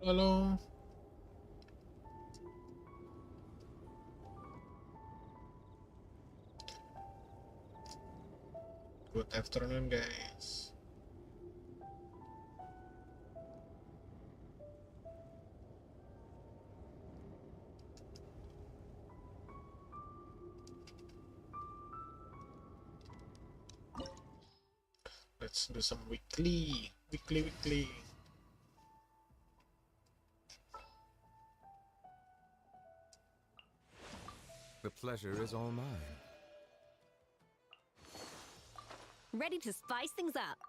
Halo. Good afternoon, guys. Let's do some weekly. The pleasure is all mine. Ready to spice things up.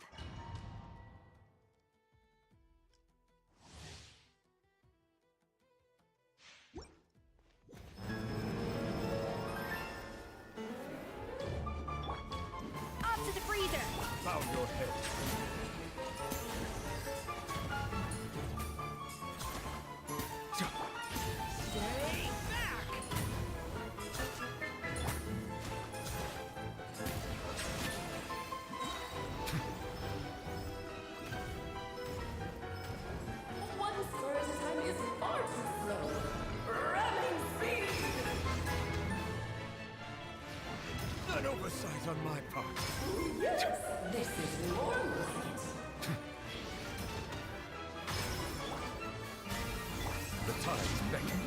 Up to the freezer! Bow your head. Stay back! One first time is far too slow. Ramming speed! An oversight on my part. Yes, this is more like it. The tides beckon.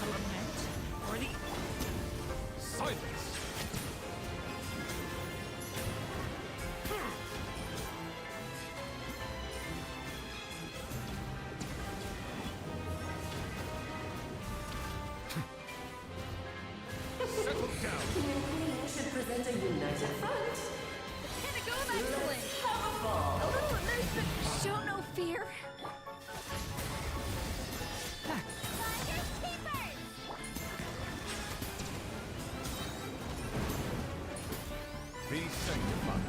Element for the... Silence! Settle down! We should present a united front. Pinnacle of excellence! Have a ball. A little immersive. Show no fear. Finders keepers! Be sanctified.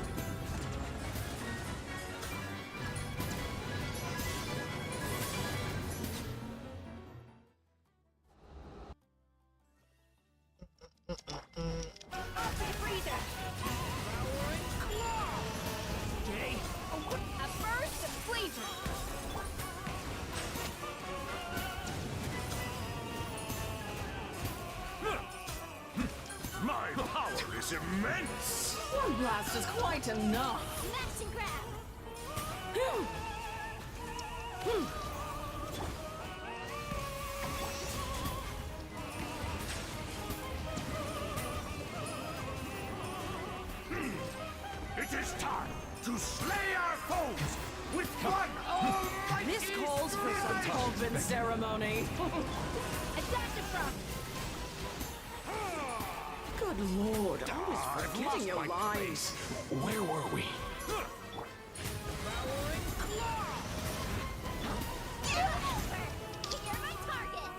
Up to the freezer! Powering claw! Okay, a burst of flavor! My power is immense! One blast is quite enough. Smash and grab! It is time to slay our foes with one almighty This calls for some Colvin ceremony. Adaptive from! Good lord, always I've forgetting lost your my lines. place. Where were we? Powering claw! You're my target!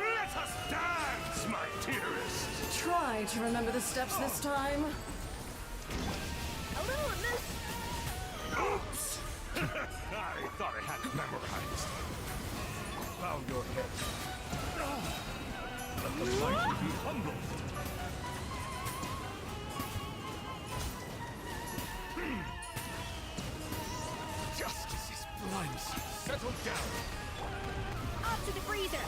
Let us dance, my dearest! Try to remember the steps this time. A little immersive. Oops! I thought I had it memorized. Bow your head. Let the mighty be humbled. Justice is blind. Settle down. Up to the freezer!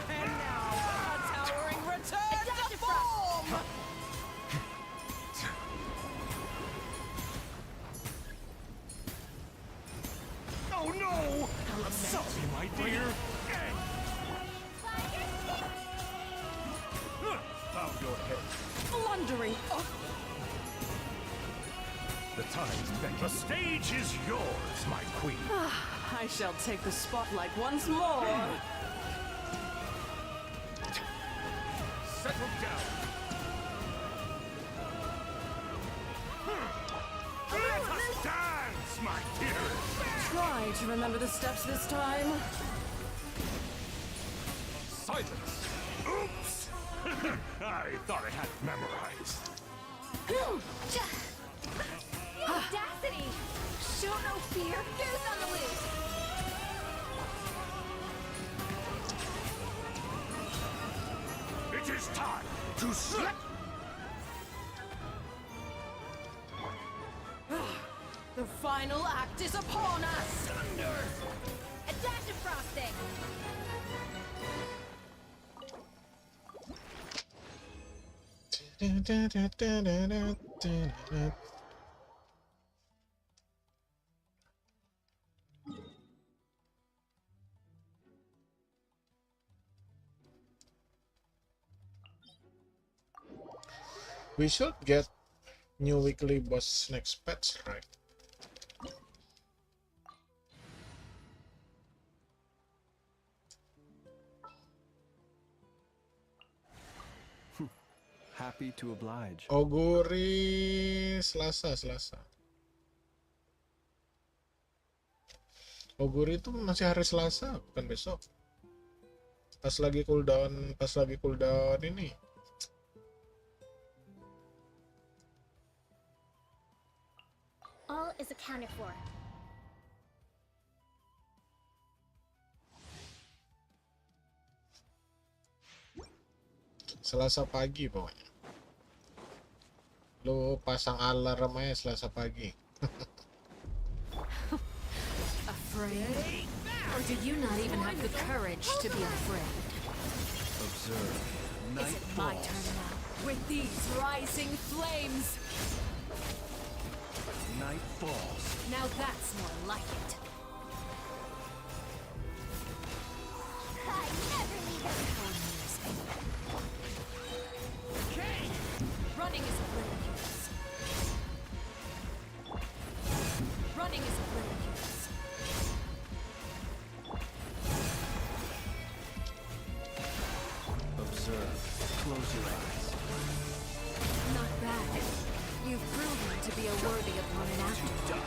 And now, a towering return to Adaptive form! Oh no! Sorry, my dear. Bow your head. Blundering up. The time's beckon. The stage is yours, my queen. I shall take the spotlight once more. Settle down. Let us dance, my dearest. Try to remember the steps this time. Silence. Oops. I thought I had it memorized. Here goes on the loose. It is time to slip. The final act is upon us! Thunder. A dash of frosting. We should get new weekly boss next patch, right? Happy to oblige. Oguri Selasa. Oguri itu masih hari Selasa, bukan besok. Pas lagi cooldown ini. All is accounted for. Selasa pagi pokoknya. Lu pasang alarm aja Selasa pagi. Afraid? Or do you not even have the courage to be afraid? Observe. Is Night it my falls. turn now? With these rising flames! Night falls. Now that's more like it. I never leave them. Running is of little use. Running is of little use. Observe. Close your eyes. Not bad. You've proven to be a worthy opponent after all.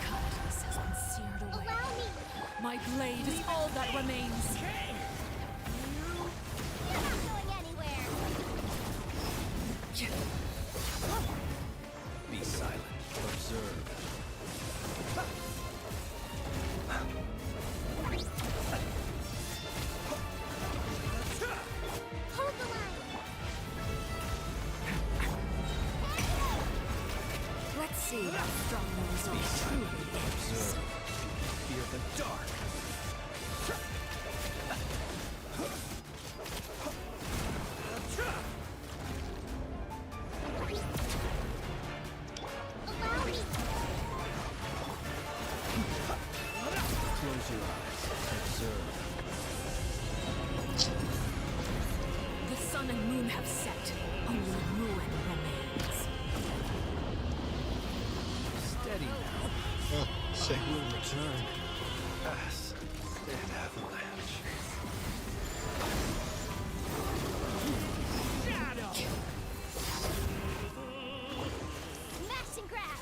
Kindness has been seared away. Allow me. My blade is all that remains. You're not going anywhere. Be silent. Observe. Hold the line. Let's see how strong the result truly is. Observe. Fear the dark. Allow me. Close your eyes. Observe. The sun and moon have set. Only ruin remains. Steady now. Oh, shit. Will return. As an avalanche. Smash and grab.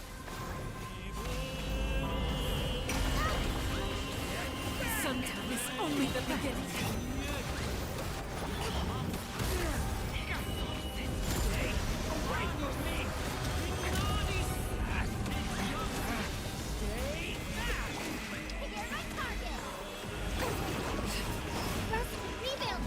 Sometimes only the beginning. You're my target. Rebuild.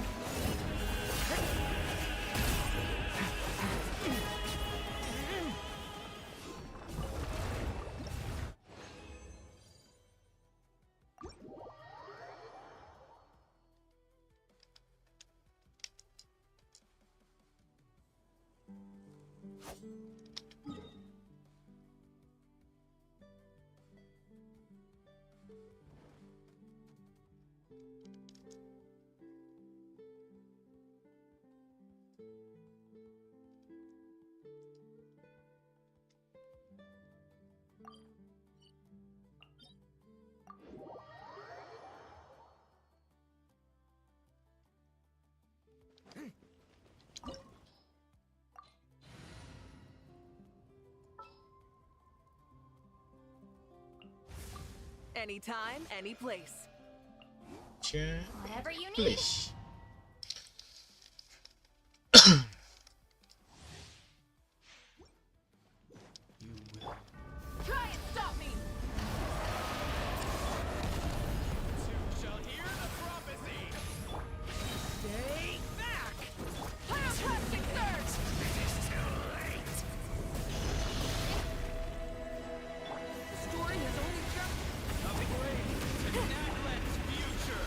Anytime, any place. Whatever you need. Please. You will. Try and stop me! You shall hear the prophecy. Stay back! Pyroclastic surge! It is too late. The story has only just... Nothing great. To Natlan's future.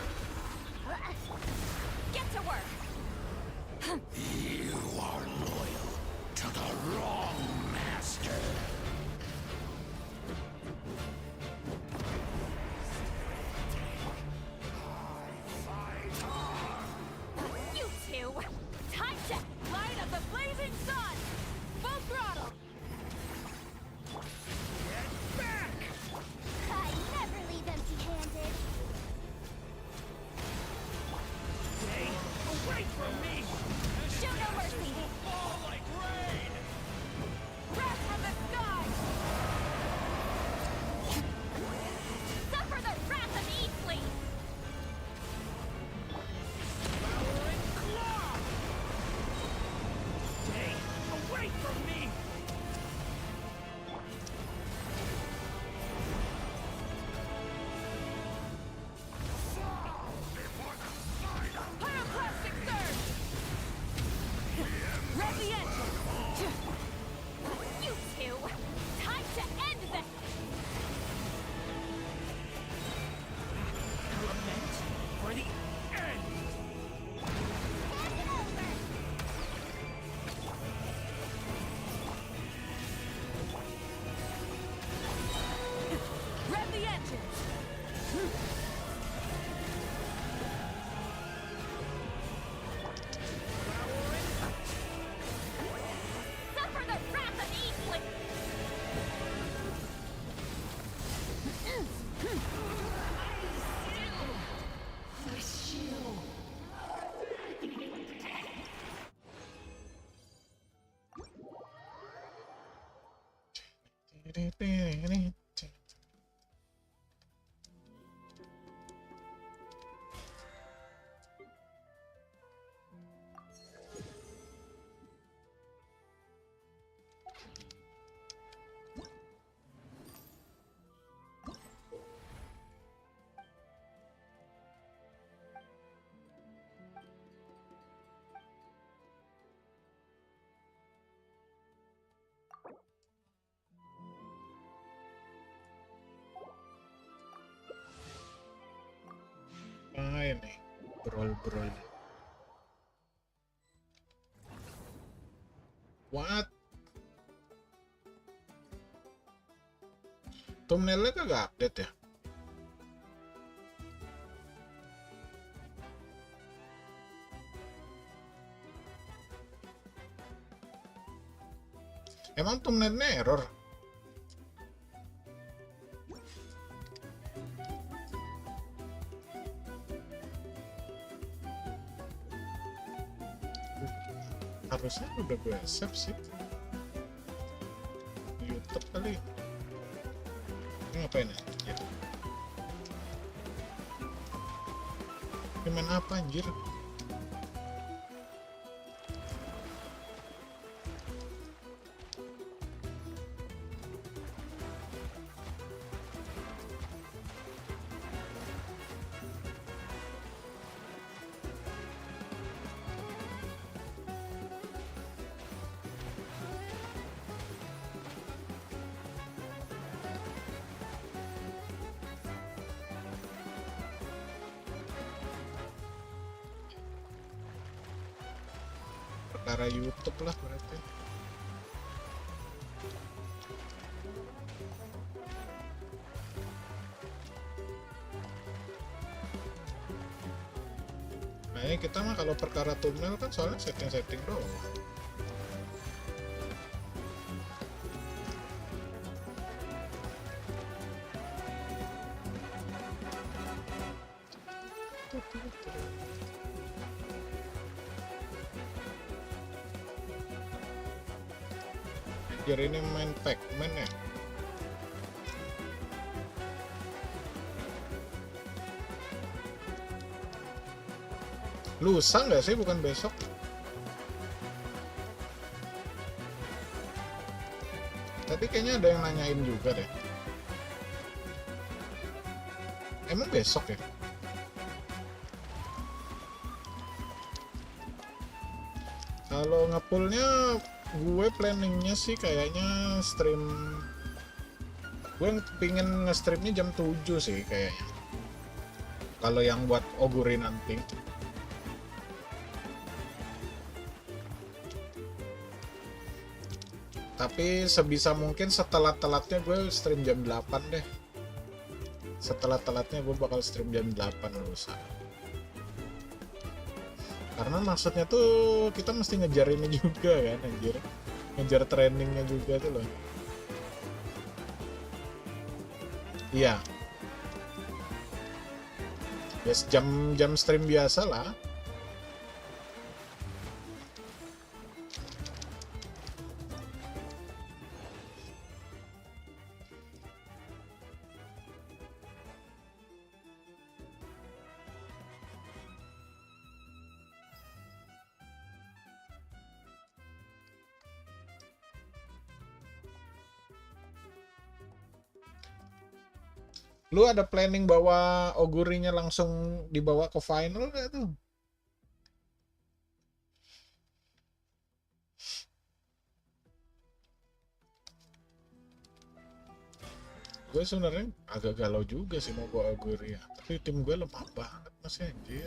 Get to work. You are loyal to the wrong master. You two. Time to Light of the blazing sun! full throttle. Get back! I never leave empty-handed. Stay away from me! Show no mercy. Fall like rain! Wrath from the sky. Suffer the wrath of Eastleigh. Devouring claw! Stay away from me! Fall before the final! Pyroclastic surge! Rev the engine! You two. Time to end this. Lament for the end! Hand it over. Rev the engines! Suffer the wrath of Eastleigh. Apa ini? Brol-brol. What? Thumbnailnya kagak update ya? Emang thumbnailnya error? Harusnya udah gue save sih. YouTube kali. Ini ngapain ya? Ini main apa anjir? Perkara YouTube lah berarti. Nah ini kita mah kalau perkara thumbnail kan soalnya setting-setting doang. Anjir ini main Pac-Man ya. Lusa nggak sih, bukan besok? Tadi kayaknya ada yang nanyain juga deh. Emang besok ya? Kalau ngepullnya gue planningnya sih kayaknya stream, gue pingin nge-streamnya jam 7 sih kayaknya, kalau yang buat Oguri nanti. Tapi sebisa mungkin setelah-telatnya gue stream jam 8 deh. Setelah-telatnya gue bakal stream jam 8 lusa. Karena maksudnya tuh kita mesti ngejar ini juga kan, anjir. Ngejar trainingnya juga tuh loh. Iya. Ya jam stream biasa lah. Lu ada planning bawa Ogurinya langsung dibawa ke final gak tuh? Gue sebenarnya agak galau juga sih mau bawa Oguri ya. Tapi tim gue lemah banget masih, anjir.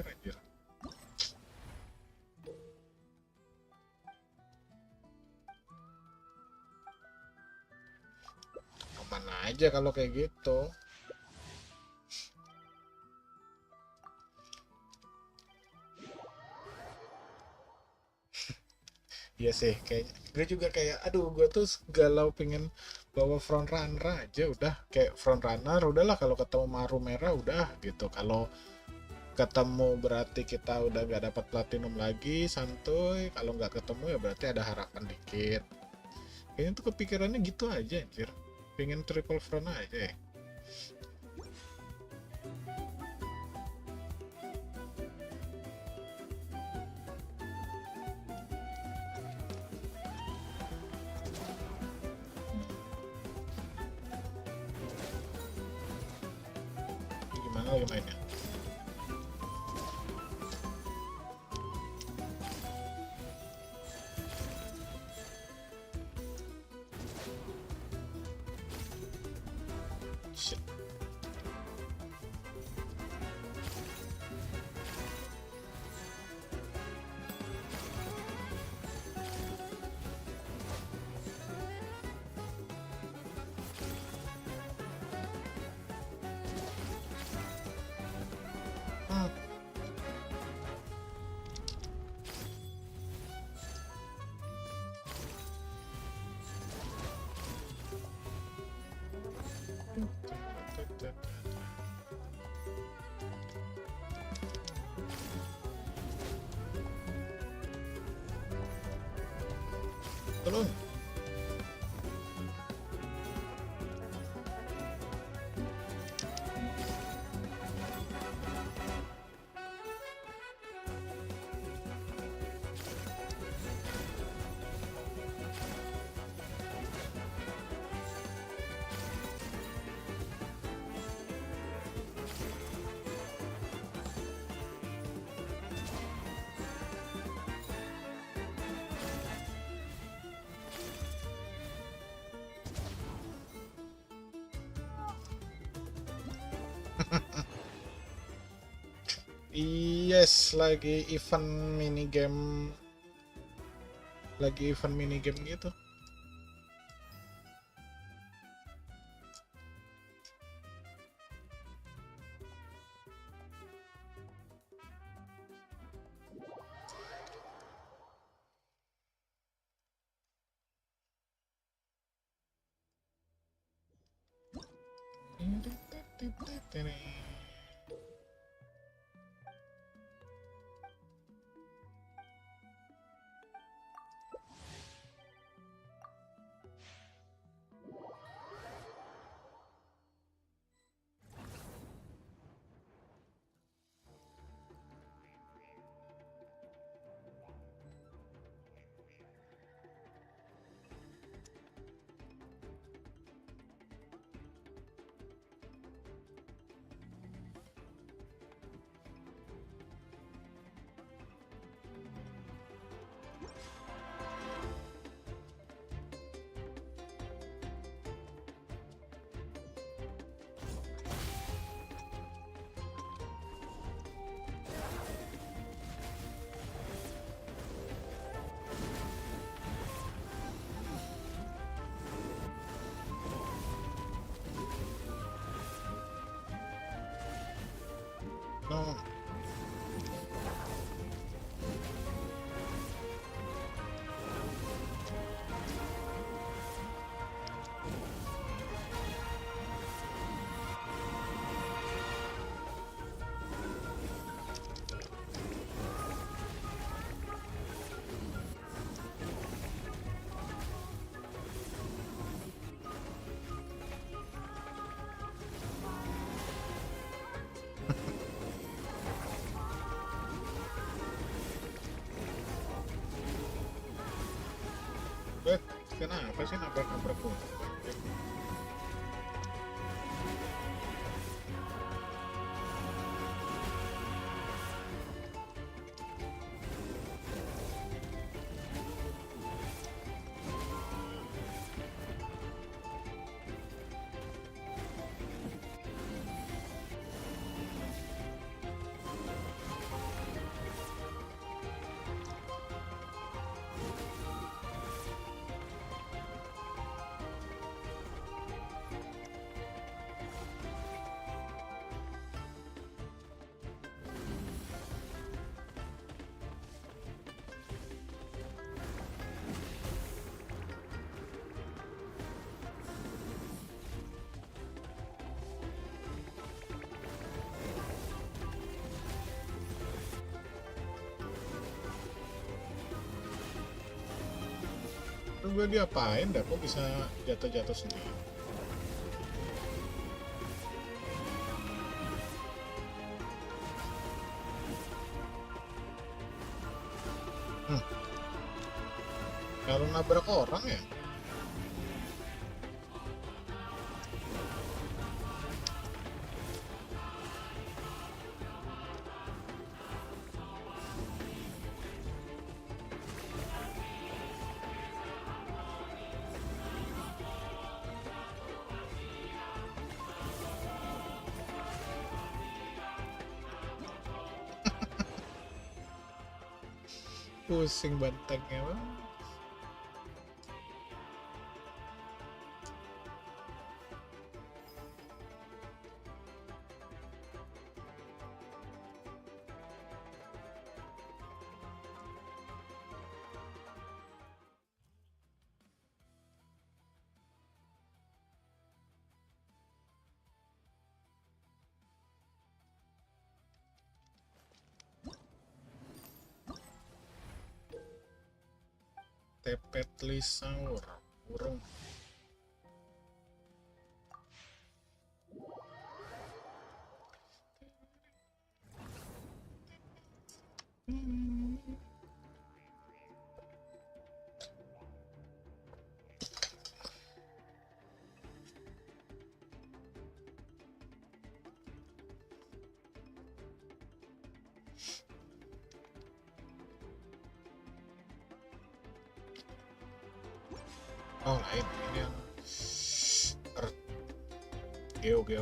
Aman aja kalau kayak gitu. Iya sih, kayak gue juga kayak aduh, gue tuh galau pengen bawa front runner aja udah, kayak front runner udahlah, kalau ketemu maru merah udah gitu. Kalau ketemu berarti kita udah nggak dapat platinum lagi, santuy. Kalau nggak ketemu ya berarti ada harapan dikit. Kayaknya tuh kepikirannya gitu aja anjir, pengen triple front aja ya. Gimana lagi mainnya? Shit. Hmm. Tolong. Yes, lagi event minigame, gitu. No. Kenapa sih nabrak-nabrak gua? Terus gue diapain dah kok bisa jatuh-jatuh sendiri? Kalau nabrak orang ya? Pusing bantengnya bang. Tepet lisaur burung. Oh lain ini yang geo.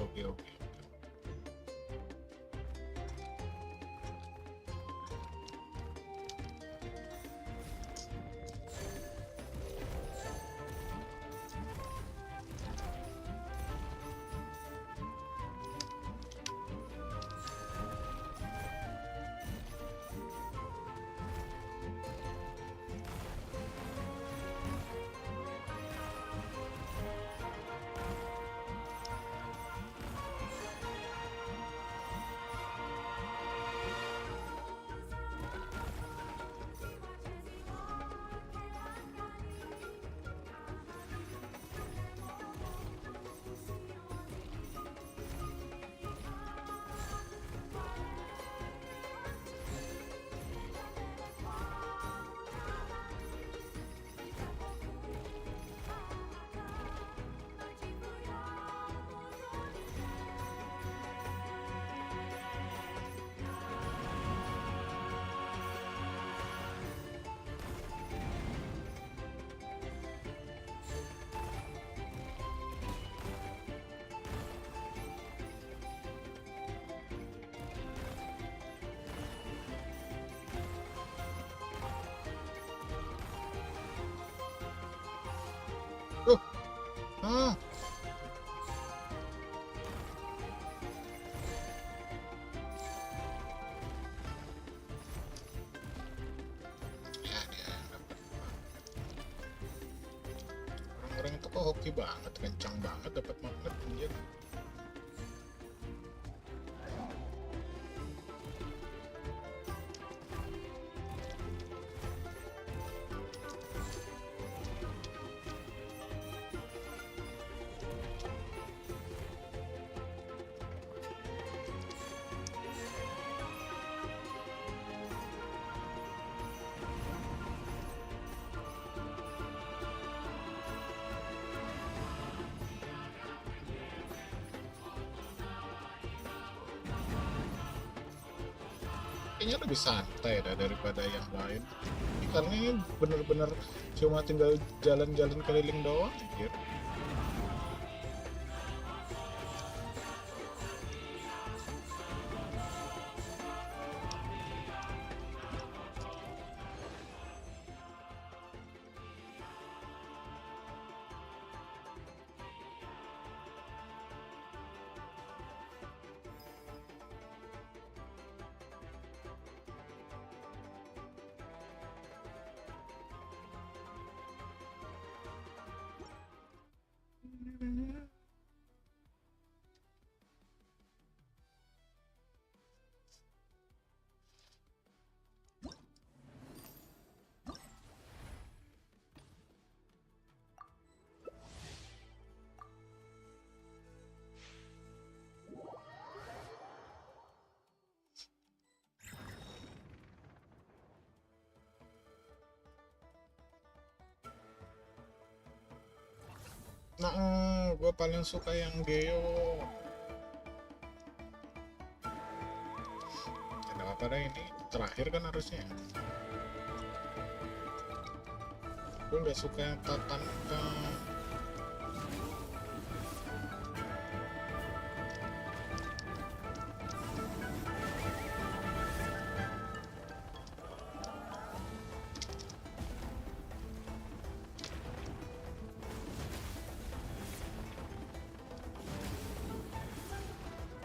Ah. Ya dia yang dapat. Orang-orang itu kok hoki banget, kencang banget dapat magnet anjir. Kayaknya lebih santai dah daripada yang lain. Karena ini bener-bener cuma tinggal jalan-jalan keliling doang anjir. Nah, gue paling suka yang Geo. Ada apa dah ini? Terakhir kan harusnya. Gue nggak suka yang Tatanka.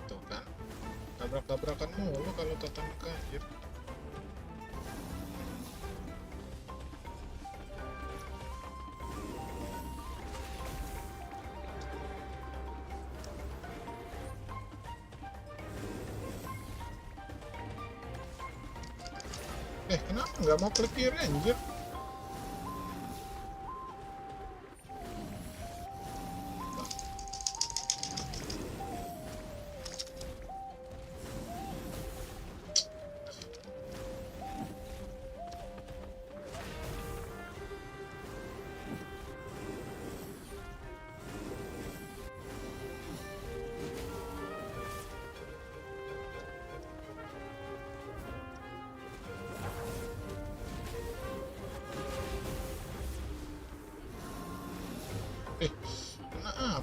Tuh kan, tabrak-tabrakan mulu kalau Tatanka anjir. Kenapa nggak mau klik kiri anjir?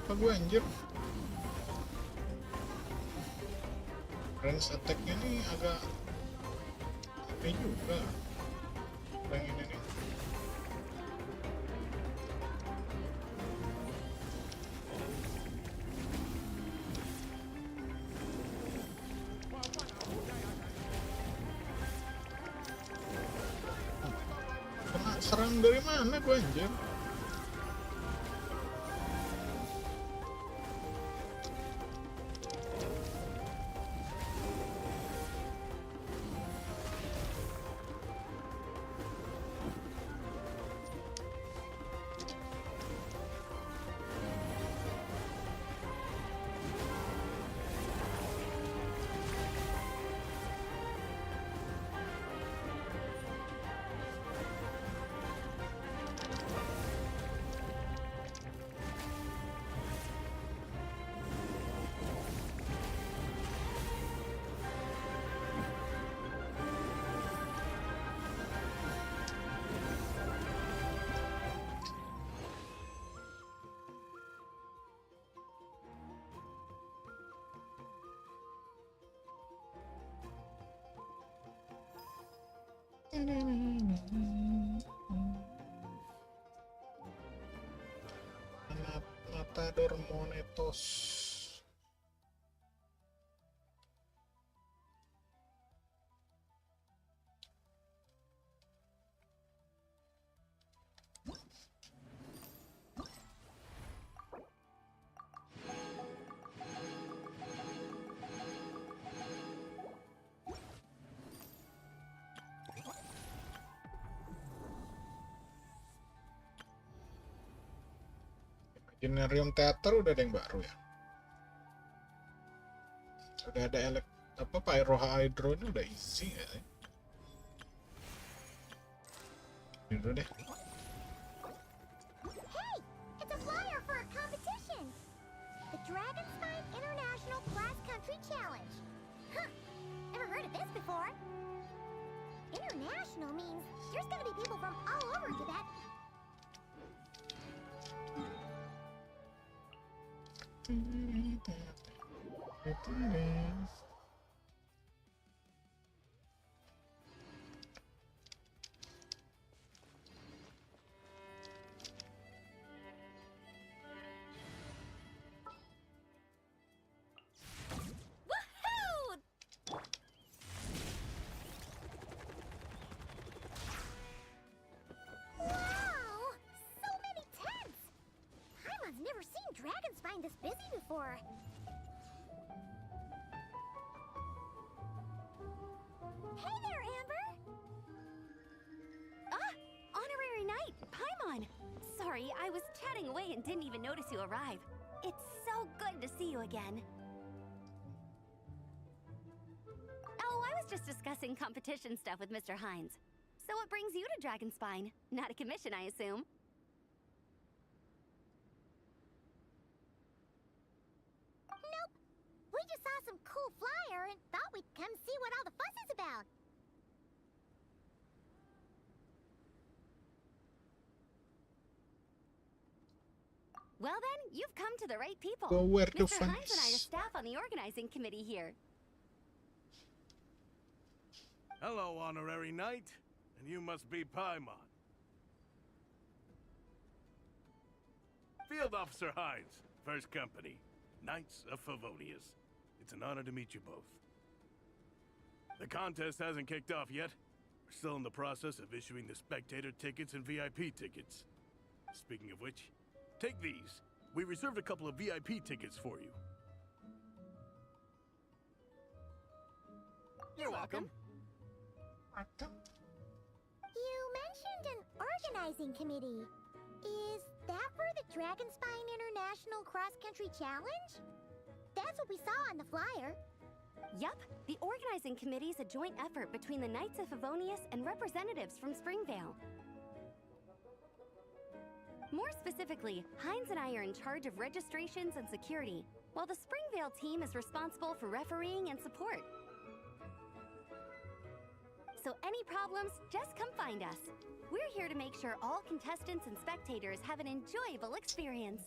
Kenapa gue anjir? Range attack-nya nih agak ini juga. Yang ini nih. Kena serang dari mana gue anjir? Mata Matador Monetos. Imaginarium Theater udah ada yang baru ya. Udah ada apa Pyro Hydro ini udah isi ya. Ini dulu deh. Hey, it's a flyer for a competition. The Dragon Spine International Cross Country Challenge. Huh, never heard of this before. International means there's gonna be people from all over Tibet. Woohoo! Wow! So many tents! Paimon's never seen Dragon Spine this busy before. Hey there, Amber! Ah! Honorary Knight, Paimon! Sorry, I was chatting away and didn't even notice you arrive. It's so good to see you again. Oh, I was just discussing competition stuff with Mr. Hines. So what brings you to Dragonspine? Not a commission, I assume. Nope. We just saw some cool flyer and thought we'd come see what all the fuss is about. Well then, you've come to the right people. Go where the Mr. fun Hines and I are is. staff on the organizing committee here. Hello, Honorary Knight. And you must be Paimon. Field Officer Hines, First Company, Knights of Favonius. It's an honor to meet you both. The contest hasn't kicked off yet. We're still in the process of issuing the spectator tickets and VIP tickets. Speaking of which, take these. We reserved a couple of VIP tickets for you. You're welcome. You mentioned an organizing committee. Is that for the Dragon Spine International Cross Country Challenge? That's what we saw on the flyer. Yup, the organizing committee is a joint effort between the Knights of Favonius and representatives from Springvale. More specifically, Hines and I are in charge of registrations and security, while the Springvale team is responsible for refereeing and support. So any problems, just come find us. We're here to make sure all contestants and spectators have an enjoyable experience.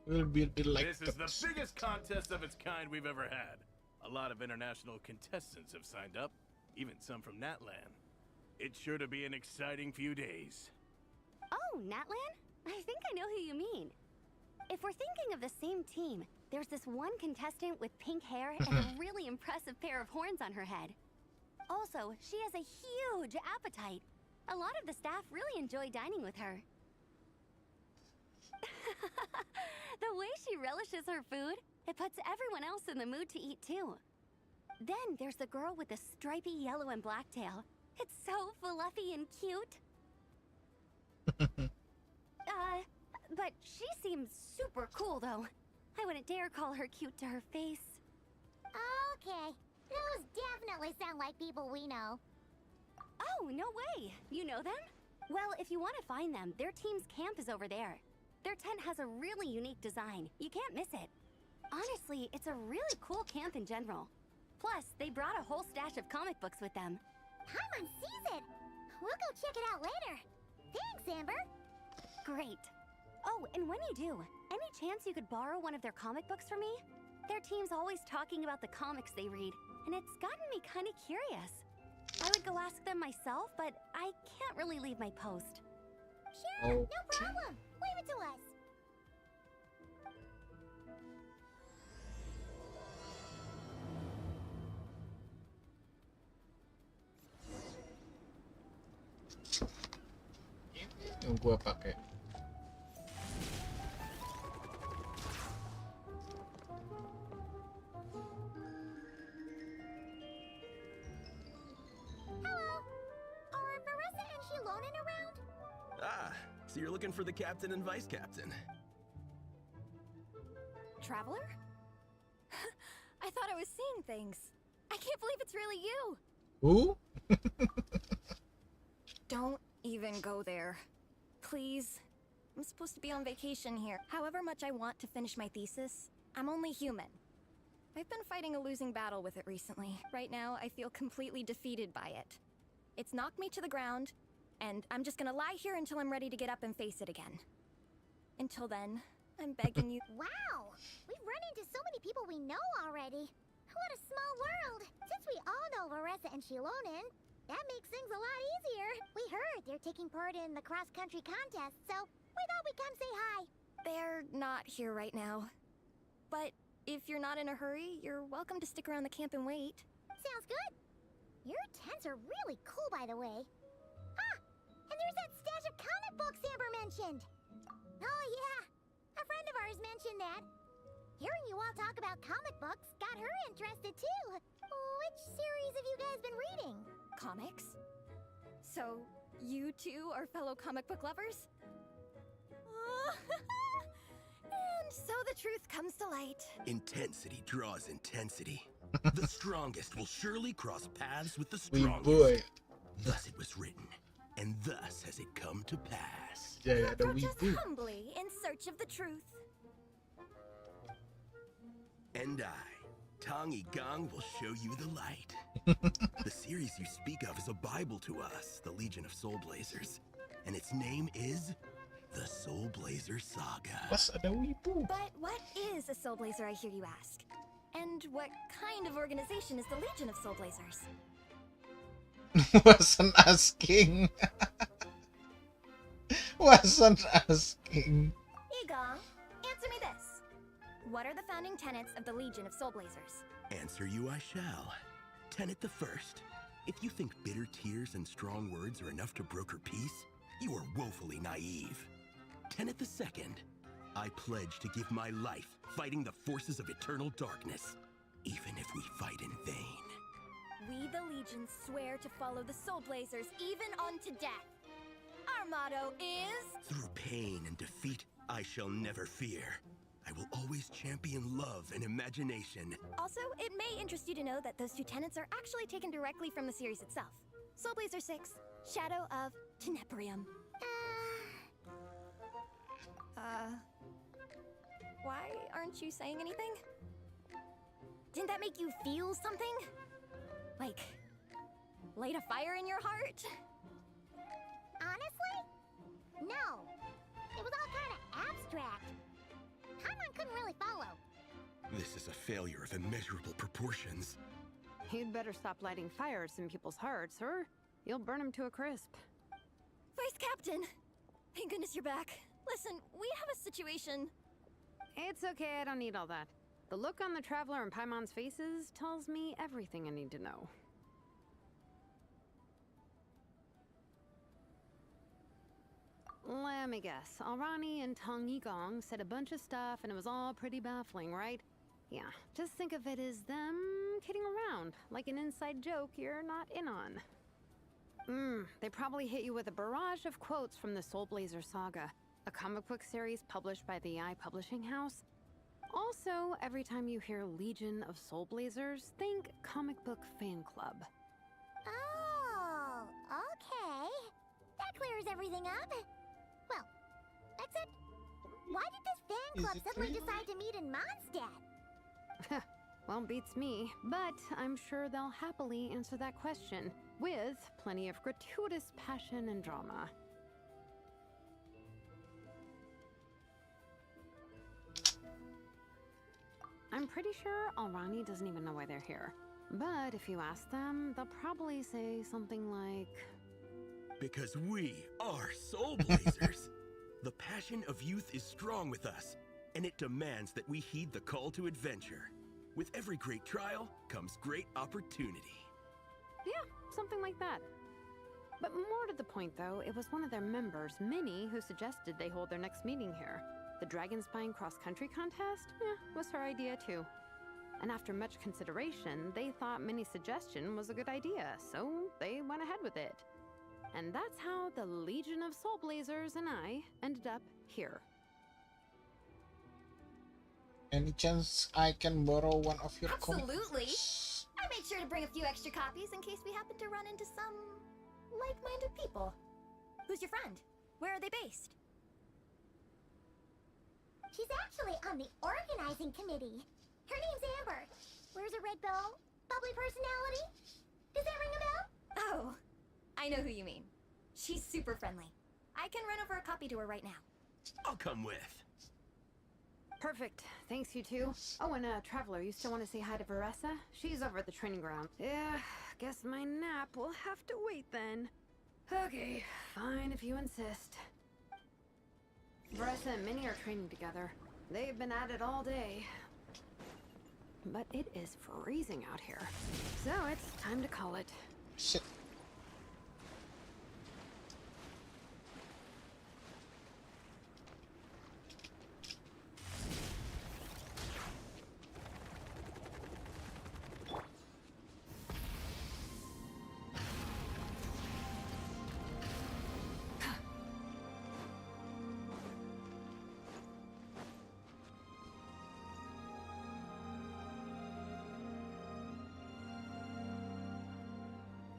Will be delighted. This is the biggest contest of its kind we've ever had. A lot of international contestants have signed up, even some from Natlan. It's sure to be an exciting few days. Oh, Natlan? I think I know who you mean. If we're thinking of the same team, there's this one contestant with pink hair and a really impressive pair of horns on her head. Also, she has a huge appetite. A lot of the staff really enjoy dining with her. The way she relishes her food, it puts everyone else in the mood to eat too. Then there's the girl with the stripy yellow and black tail. It's so fluffy and cute. But she seems super cool though. I wouldn't dare call her cute to her face. Okay, those definitely sound like people we know. Oh, no way! You know them? Well, if you want to find them, their team's camp is over there. Their tent has a really unique design. You can't miss it. Honestly, it's a really cool camp in general. Plus, they brought a whole stash of comic books with them. Paimon sees it. We'll go check it out later. Thanks, Amber. Great. Oh, and when you do, any chance you could borrow one of their comic books from me? Their team's always talking about the comics they read, and it's gotten me kind of curious. I would go ask them myself, but I can't really leave my post. Sure, no Okay. problem. Leave it to us. Ini yang gua pakai. Hello. Are Marissa and Shilonen around? Ah, so you're looking for the captain and vice captain. Traveler? I thought I was seeing things. I can't believe it's really you. Who? Don't even go there. Please. I'm supposed to be on vacation here. However much I want to finish my thesis, I'm only human. I've been fighting a losing battle with it recently. Right now, I feel completely defeated by it. It's knocked me to the ground, and I'm just gonna lie here until I'm ready to get up and face it again. Until then, I'm begging you. Wow, we've run into so many people we know already. What a small world. Since we all know Marissa and Shilonen, that makes things a lot easier. We heard they're taking part in the cross-country contest, so we thought we'd come say hi. They're not here right now. But if you're not in a hurry, you're welcome to stick around the camp and wait. Sounds good. Your tents are really cool, by the way. Ah, and there's that stash of comic books Amber mentioned. Oh yeah, a friend of ours mentioned that. Hearing you all talk about comic books got her interested too. Which series have you guys been reading? Comics? So, you two are fellow comic book lovers? And so the truth comes to light. Intensity draws intensity. The strongest will surely cross paths with the Wee strongest. boy. Thus it was written, and thus has it come to pass. Ya You ya ada approach us wibu. humbly in search of the truth. And I, Tang Gang, will show you the light. The series you speak of is a Bible to us, the Legion of Soul Blazers. And its name is the Soul Blazer Saga. Plus ada wibu. But what is a Soul Blazer, I hear you ask? And what kind of organization is the Legion of Soul Blazers? Wasn't asking. Wasn't asking. Egon, answer me this. What are the founding tenets of the Legion of Soul Blazers? Answer you I shall. Tenet the first. If you think bitter tears and strong words are enough to broker peace, you are woefully naive. Tenet the second. I pledge to give my life fighting the forces of eternal darkness, even if we fight in vain. We, the Legion, swear to follow the Soul Blazers even unto death. Our motto is... Through pain and defeat, I shall never fear. I will always champion love and imagination. Also, it may interest you to know that those two tenets are actually taken directly from the series itself. Soul Blazer 6, Shadow of Teneporium. Why aren't you saying anything? Didn't that make you feel something? Like, light a fire in your heart? Honestly? No. It was all kind of abstract. Paimon couldn't really follow. This is a failure of immeasurable proportions. You'd better stop lighting fires in people's hearts, or you'll burn them to a crisp. Vice Captain! Thank goodness you're back. Listen, we have a situation. It's okay, I don't need all that. The look on the Traveler and Paimon's faces tells me everything I need to know. Let me guess. Alrani and Tang Yigong said a bunch of stuff and it was all pretty baffling, right? Yeah, just think of it as them kidding around, like an inside joke you're not in on. They probably hit you with a barrage of quotes from the Soul Blazer Saga, a comic book series published by the AI Publishing House. Also, every time you hear Legion of Soul Blazers, think comic book fan club. Oh, okay. That clears everything up. Well, except, why did this fan Is club it suddenly real? decide to meet in Mondstadt? Well, beats me, but I'm sure they'll happily answer that question, with plenty of gratuitous passion and drama. I'm pretty sure Alrani doesn't even know why they're here. But if you ask them, they'll probably say something like, Because we are soul blazers. The passion of youth is strong with us, and it demands that we heed the call to adventure. With every great trial comes great opportunity. yeah, something like that. But more to the point, though, it was one of their members, Minnie, who suggested they hold their next meeting here. The Dragon Spine cross-country contest? Was her idea, too. And after much consideration, they thought Minnie's suggestion was a good idea, so they went ahead with it. And that's how the Legion of Soul Blazers and I ended up here. Any chance I can borrow one of your Absolutely. comics? I made sure to bring a few extra copies in case we happen to run into some like-minded people. Who's your friend? Where are they based? She's actually on the organizing committee. Her name's Amber. Wears a red bow. Bubbly personality. Does that ring a bell? Oh, I know who you mean. She's super friendly. I can run over a copy to her right now. I'll come with. Perfect. Thanks, you two. Oh, and Traveler, you still want to say hi to Varessa? She's over at the training ground. Yeah, guess my nap will have to wait then. Okay, fine if you insist. Varessa and Minnie are training together. They've been at it all day. But it is freezing out here. So it's time to call it. Shit.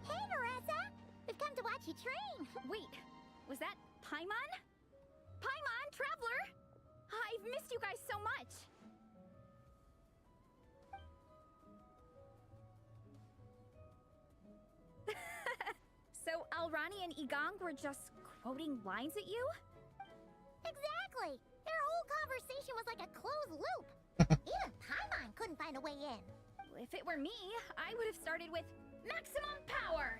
Hey, Marissa! We've come to watch you train. Wait, was that Paimon? Paimon, Traveler! I've missed you guys so much! So Alrani and Igong were just quoting lines at you? Exactly! Their whole conversation was like a closed loop. Even Paimon couldn't find a way in. If it were me, I would have started with maximum power!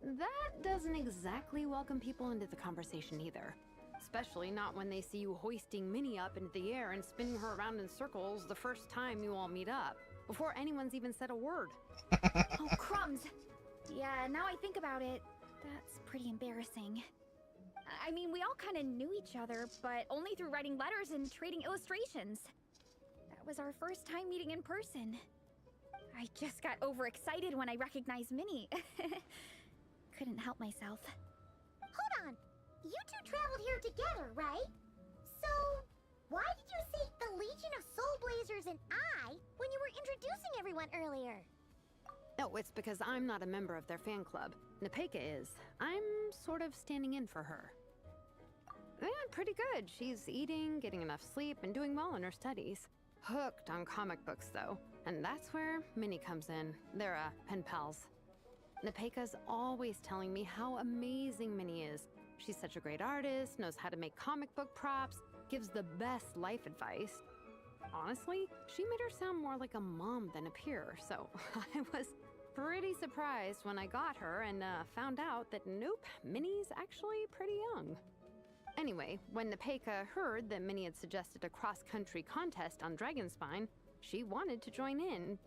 That doesn't exactly welcome people into the conversation either. Especially not when they see you hoisting Minnie up into the air and spinning her around in circles the first time you all meet up, before anyone's even said a word. Oh, crumbs! Yeah, now I think about it, that's pretty embarrassing. I mean, we all kind of knew each other, but only through writing letters and trading illustrations. That was our first time meeting in person. I just got overexcited when I recognized Minnie. Couldn't help myself. Hold on. You two traveled here together, right? So, why did you say the Legion of Soul Blazers and I when you were introducing everyone earlier? No, it's because I'm not a member of their fan club. Nepeka is. I'm sort of standing in for her. Yeah, pretty good. She's eating, getting enough sleep, and doing well in her studies. Hooked on comic books, though. And that's where Minnie comes in. They're, pen pals. Nepeka's always telling me how amazing Minnie is. She's such a great artist, knows how to make comic book props, gives the best life advice. Honestly, she made her sound more like a mom than a peer, so I was pretty surprised when I got her and found out that nope, Minnie's actually pretty young. Anyway, when Nepeka heard that Minnie had suggested a cross-country contest on Dragonspine, she wanted to join in.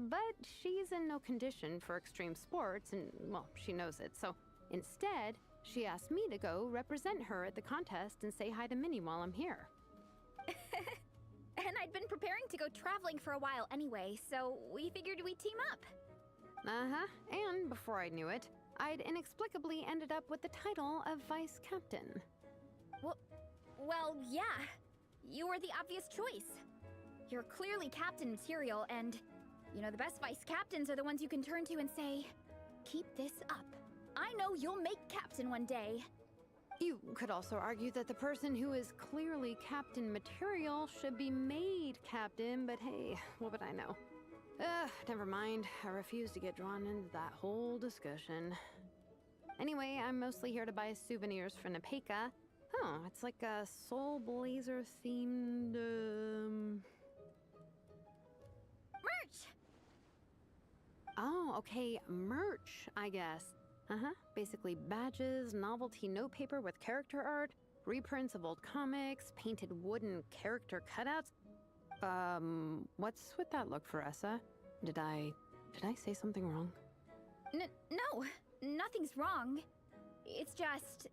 But she's in no condition for extreme sports, and, well, she knows it, so instead, she asked me to go represent her at the contest and say hi to Minnie while I'm here. And I'd been preparing to go traveling for a while anyway, so we figured we'd team up. Uh-huh, and before I knew it, I'd inexplicably ended up with the title of Vice Captain. Well, yeah. You were the obvious choice. You're clearly captain material, and, you know, the best vice captains are the ones you can turn to and say, keep this up. I know you'll make captain one day. You could also argue that the person who is clearly captain material should be made captain, but hey, what would I know? Never mind. I refuse to get drawn into that whole discussion. Anyway, I'm mostly here to buy souvenirs for Nepeka. Oh, it's like a Soul Blazer themed, Oh, okay, merch, I guess. Basically badges, novelty notepaper with character art, reprints of old comics, painted wooden character cutouts. What's with that look, Veressa? Did I say something wrong? No, nothing's wrong. It's just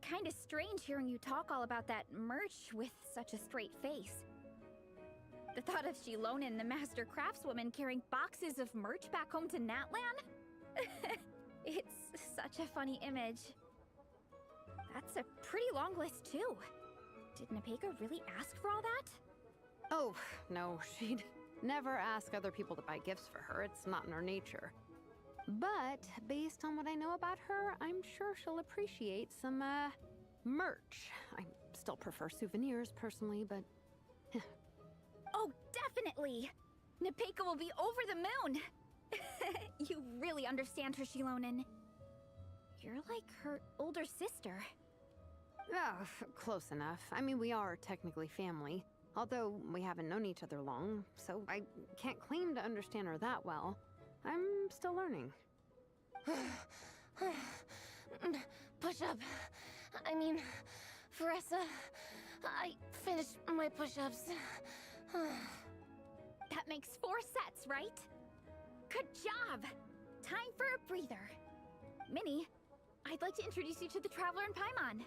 kind of strange hearing you talk all about that merch with such a straight face. The thought of Shilonen, the master craftswoman, carrying boxes of merch back home to Natlan? It's such a funny image. That's a pretty long list, too. Did Nepeka really ask for all that? Oh, no, she'd never ask other people to buy gifts for her. It's not in her nature. But based on what I know about her, I'm sure she'll appreciate some, merch. I still prefer souvenirs, personally, but... Oh, definitely! Nepeka will be over the moon! You really understand her, Shilonen. You're like her older sister. Oh, close enough. I mean, we are technically family, although we haven't known each other long, so I can't claim to understand her that well. I'm still learning. Push-up. I mean, Veressa, I finished my push-ups. That makes 4 sets, right? Good job! Time for a breather. Minnie, I'd like to introduce you to the Traveler and Paimon.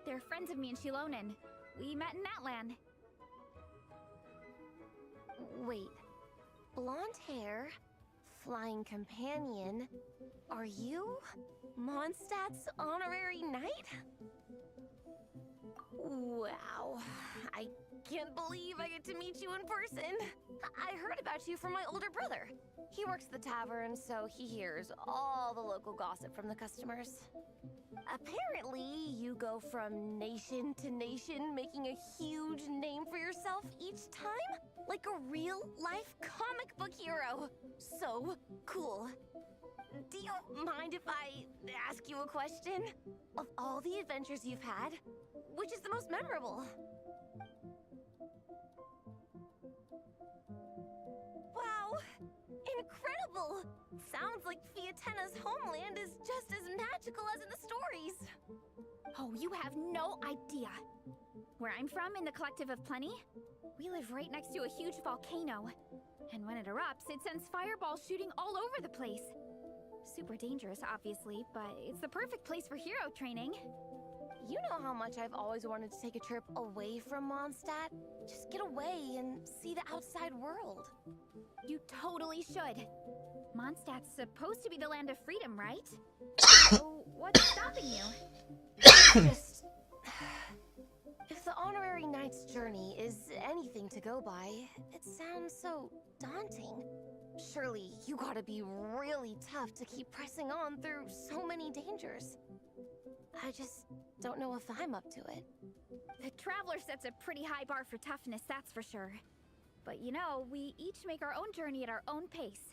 They're friends of me and Shilonen. We met in Natlan. Wait. Blonde hair, flying companion. Are you Mondstadt's honorary knight? Wow. I can't believe I get to meet you in person. I heard about you from my older brother. He works at the tavern, so he hears all the local gossip from the customers. Apparently, you go from nation to nation, making a huge name for yourself each time? Like a real-life comic book hero. So cool. Do you mind if I ask you a question? Of all the adventures you've had, which is the most memorable? Wow! Incredible! Sounds like Fiatena's homeland is just as magical as in the stories. Oh, you have no idea. Where I'm from, in the Collective of Plenty, we live right next to a huge volcano. And when it erupts, it sends fireballs shooting all over the place. Super dangerous, obviously, but it's the perfect place for hero training. You know how much I've always wanted to take a trip away from Mondstadt? Just get away and see the outside world. You totally should. Mondstadt's supposed to be the land of freedom, right? So, what's stopping you? Just... If the honorary knight's journey is anything to go by, it sounds so daunting. Surely you gotta be really tough to keep pressing on through so many dangers. I just don't know if I'm up to it. The Traveler sets a pretty high bar for toughness, that's for sure. But you know, we each make our own journey at our own pace.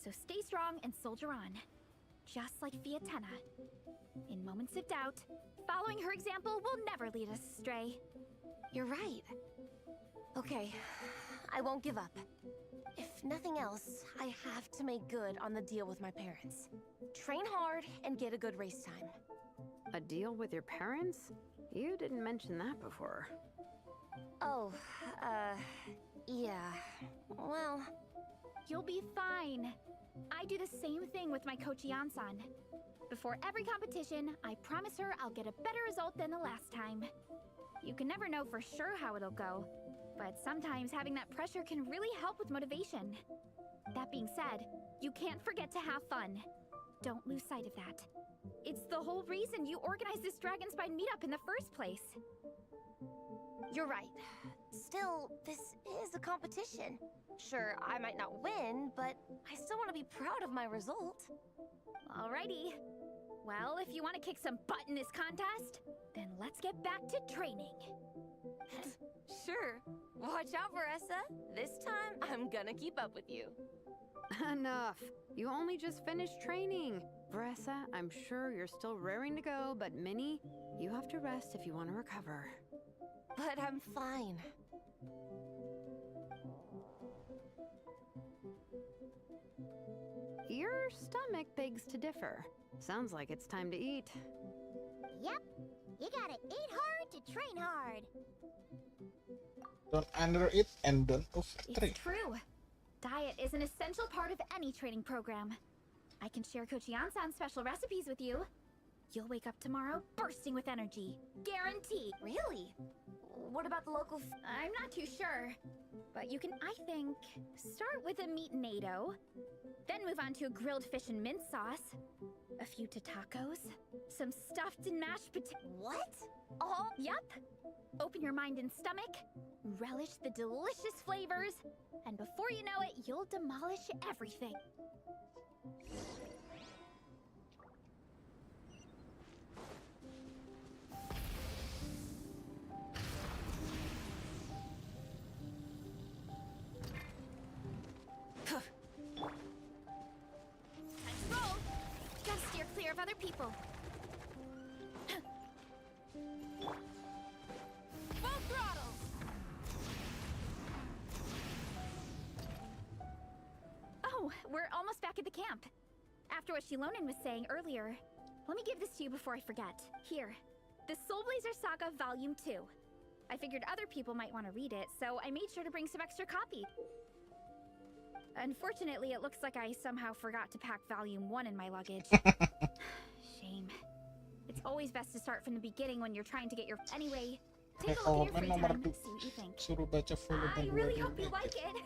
So stay strong and soldier on. Just like Fiatena. In moments of doubt, following her example will never lead us astray. You're right. Okay, I won't give up. If nothing else, I have to make good on the deal with my parents. Train hard and get a good race time. A deal with your parents? You didn't mention that before. Oh, yeah. Well... You'll be fine. I do the same thing with my coach Yansan. Before every competition, I promise her I'll get a better result than the last time. You can never know for sure how it'll go, but sometimes having that pressure can really help with motivation. That being said, you can't forget to have fun. Don't lose sight of that. It's the whole reason you organized this Dragonspine meetup in the first place. You're right. Still, this is a competition. Sure, I might not win, but I still want to be proud of my result. Alrighty. Well, if you want to kick some butt in this contest, then let's get back to training. Sure. Watch out, Veressa. This time, I'm gonna keep up with you. Enough. You only just finished training. Veressa, I'm sure you're still raring to go, but Minnie, you have to rest if you want to recover. But I'm fine. stomach begs to differ. Sounds like it's time to eat. Yep. You gotta eat hard to train hard. Don't undereat and don't overtrain. It's true. Diet is an essential part of any training program. I can share Coach Yansan's special recipes with you. You'll wake up tomorrow bursting with energy. Guaranteed. Really? What about the local I'm not too sure. But you can, I think, start with a meat natto, then move on to a grilled fish and mint sauce, a few tacos, some stuffed and mashed potatoes. What? Oh, yup. Open your mind and stomach, relish the delicious flavors, and before you know it, you'll demolish everything. Time to roll. Gotta steer clear of other people. Full throttle. Oh, we're almost back at the camp. After what Shilonen was saying earlier, let me give this to you before I forget. Here, the Soul Blazer Saga Volume 2. I figured other people might want to read it, so I made sure to bring some extra copies. Unfortunately, it looks like I somehow forgot to pack Volume 1 in my luggage. Shame. It's always best to start from the beginning when you're trying to get your... Anyway, take a look at your free time, see what you think. Suruh baca volume I 2 really dulu, hope you Beb. like it.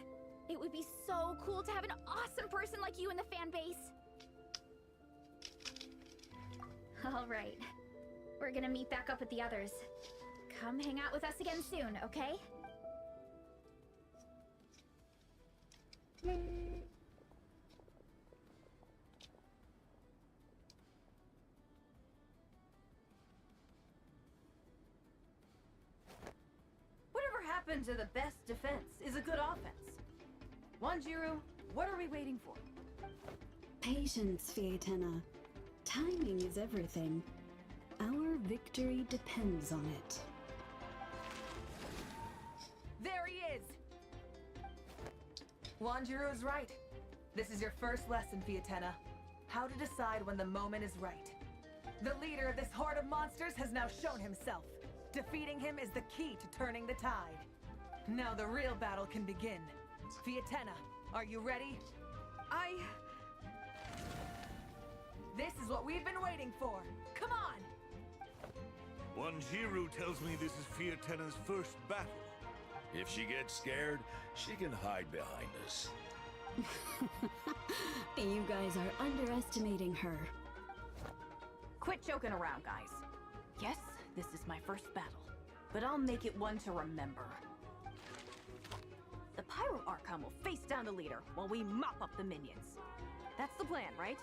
It would be so cool to have an awesome person like you in the fan base. All right. We're gonna meet back up with the others. Come hang out with us again soon, okay? Whatever happened to the best defense is a good offense. Wanjiru, what are we waiting for? Patience, Fietena. Timing is everything. Our victory depends on it. There he is! Wanjiru's right. This is your first lesson, Fietena. How to decide when the moment is right. The leader of this horde of monsters has now shown himself. Defeating him is the key to turning the tide. Now the real battle can begin. Fietena, are you ready? This is what we've been waiting for. Come on! Wanjiru tells me this is Fietena's first battle. If she gets scared, she can hide behind us. You guys are underestimating her. Quit joking around, guys. Yes, this is my first battle, but I'll make it one to remember. The Pyro Archon will face down the leader while we mop up the minions. That's the plan, right?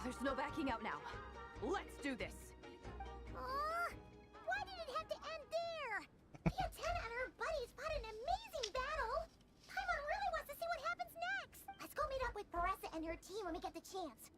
There's no backing out now. Let's do this! Why did it have to end there? Fietena and her buddies fought an amazing battle. Paimon really wants to see what happens next. Let's go meet up with Paressa and her team when we get the chance.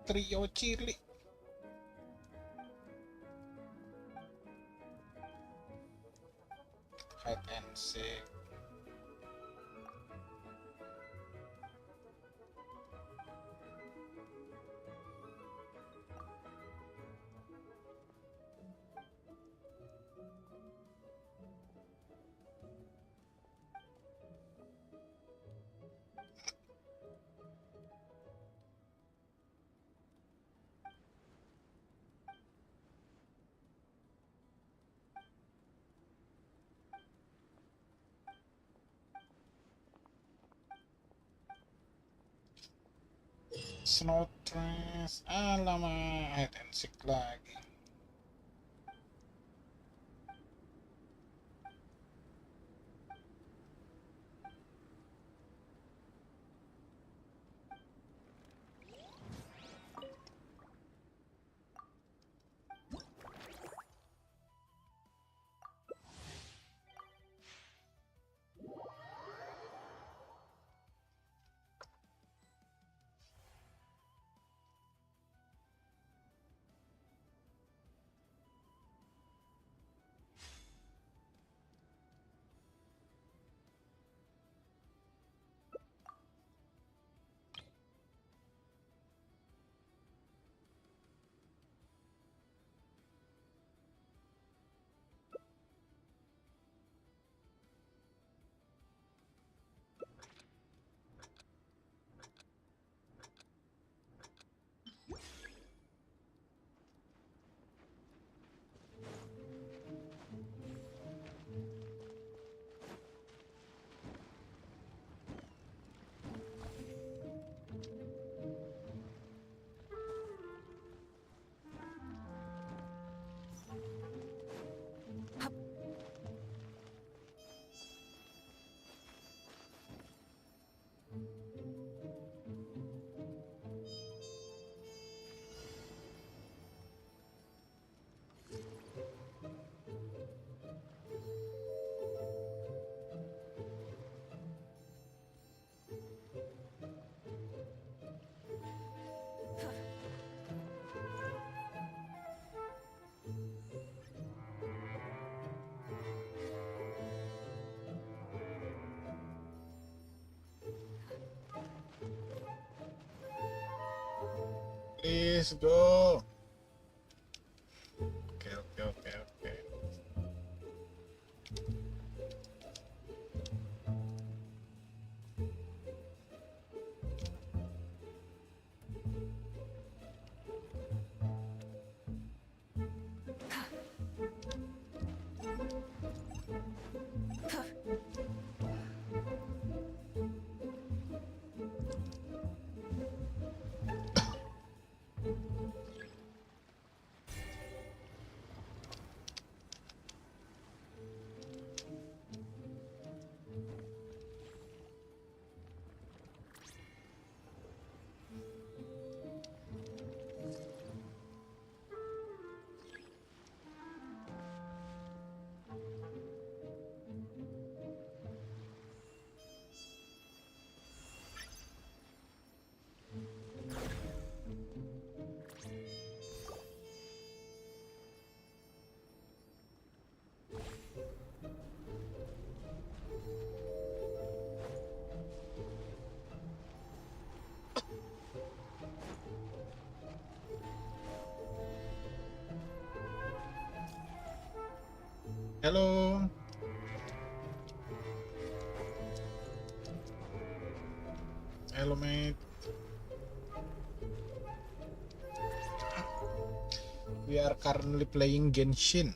Trio Cili. Hide and seek. no stress. Alamak, hide and seek lagi. Please go. Oke. Halo. Hello, mate. We are currently playing Genshin.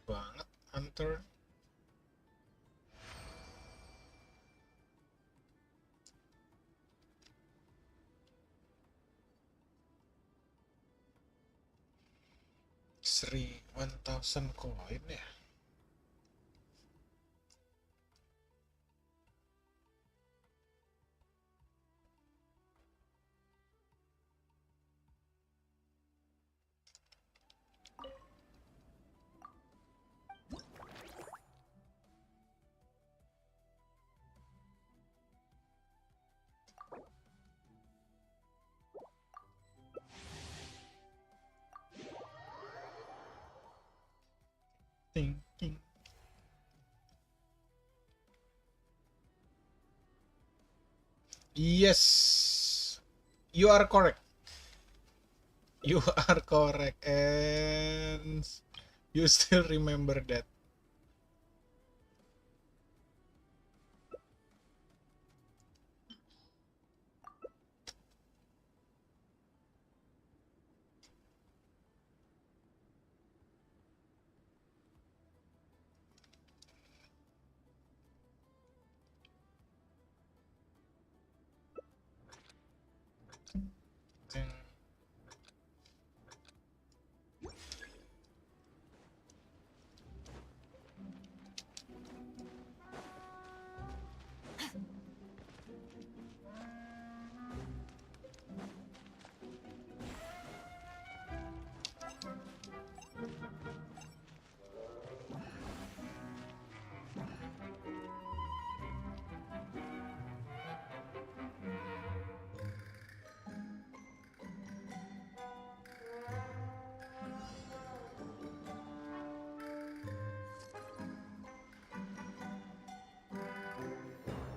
Banget Hunter. Seri 1000 koin ya. Ting, ting. Yes, you are correct. You are correct, and You still remember that?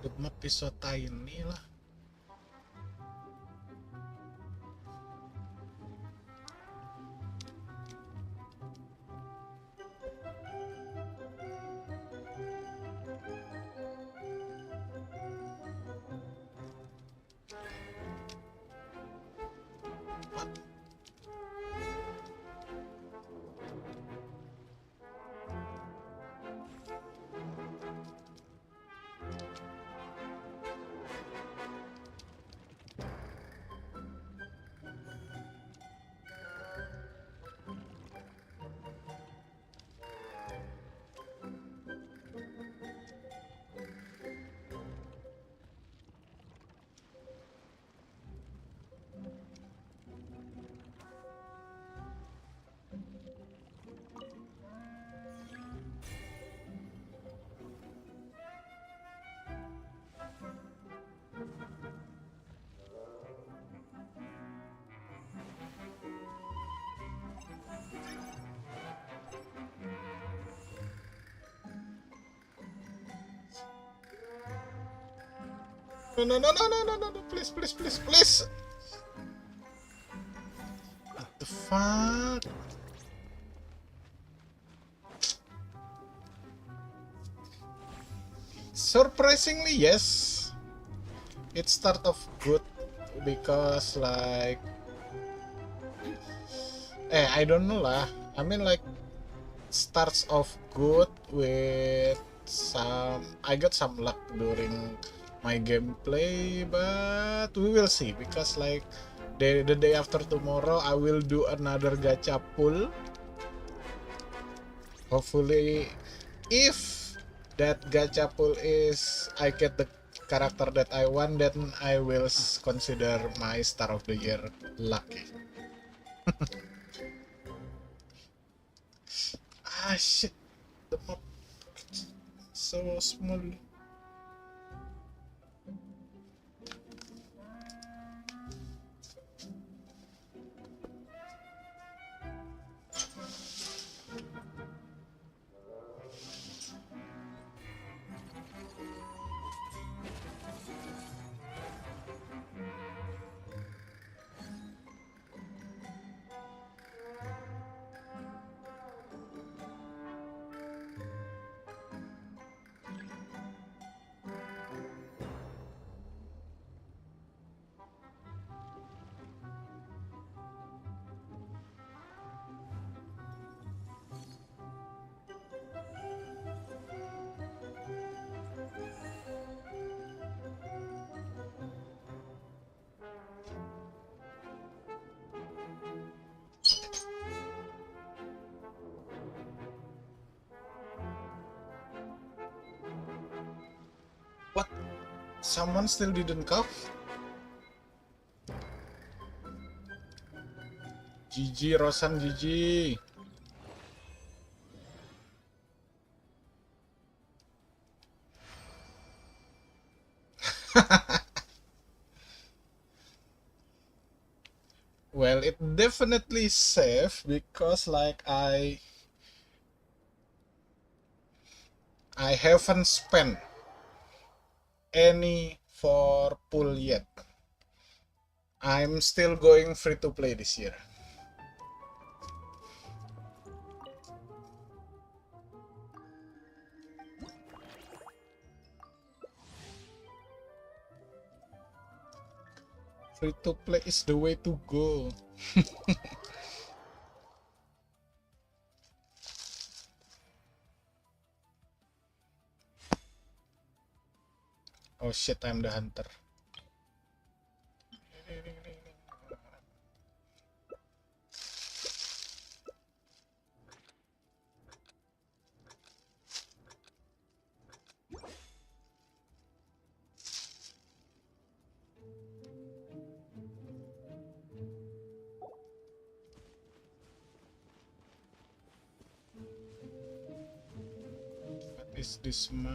The map is so tiny lah. No, please, please, please, please. What the fuck? Surprisingly, yes. It start off good because like, I don't know lah. I mean like, starts off good with I got some luck during my gameplay, but we will see because like the day after tomorrow I will do another gacha pull. Hopefully, if that gacha pull is I get the character that I want, then I will consider my Star of the Year lucky. Ah shit, the map so small. What? Someone still didn't cough? GG Rosan, GG. Well, it definitely safe because like I haven't spent any for pool yet. I'm still going free to play this year. Free to play is the way to go. Oh shit, I'm the hunter. What is this map?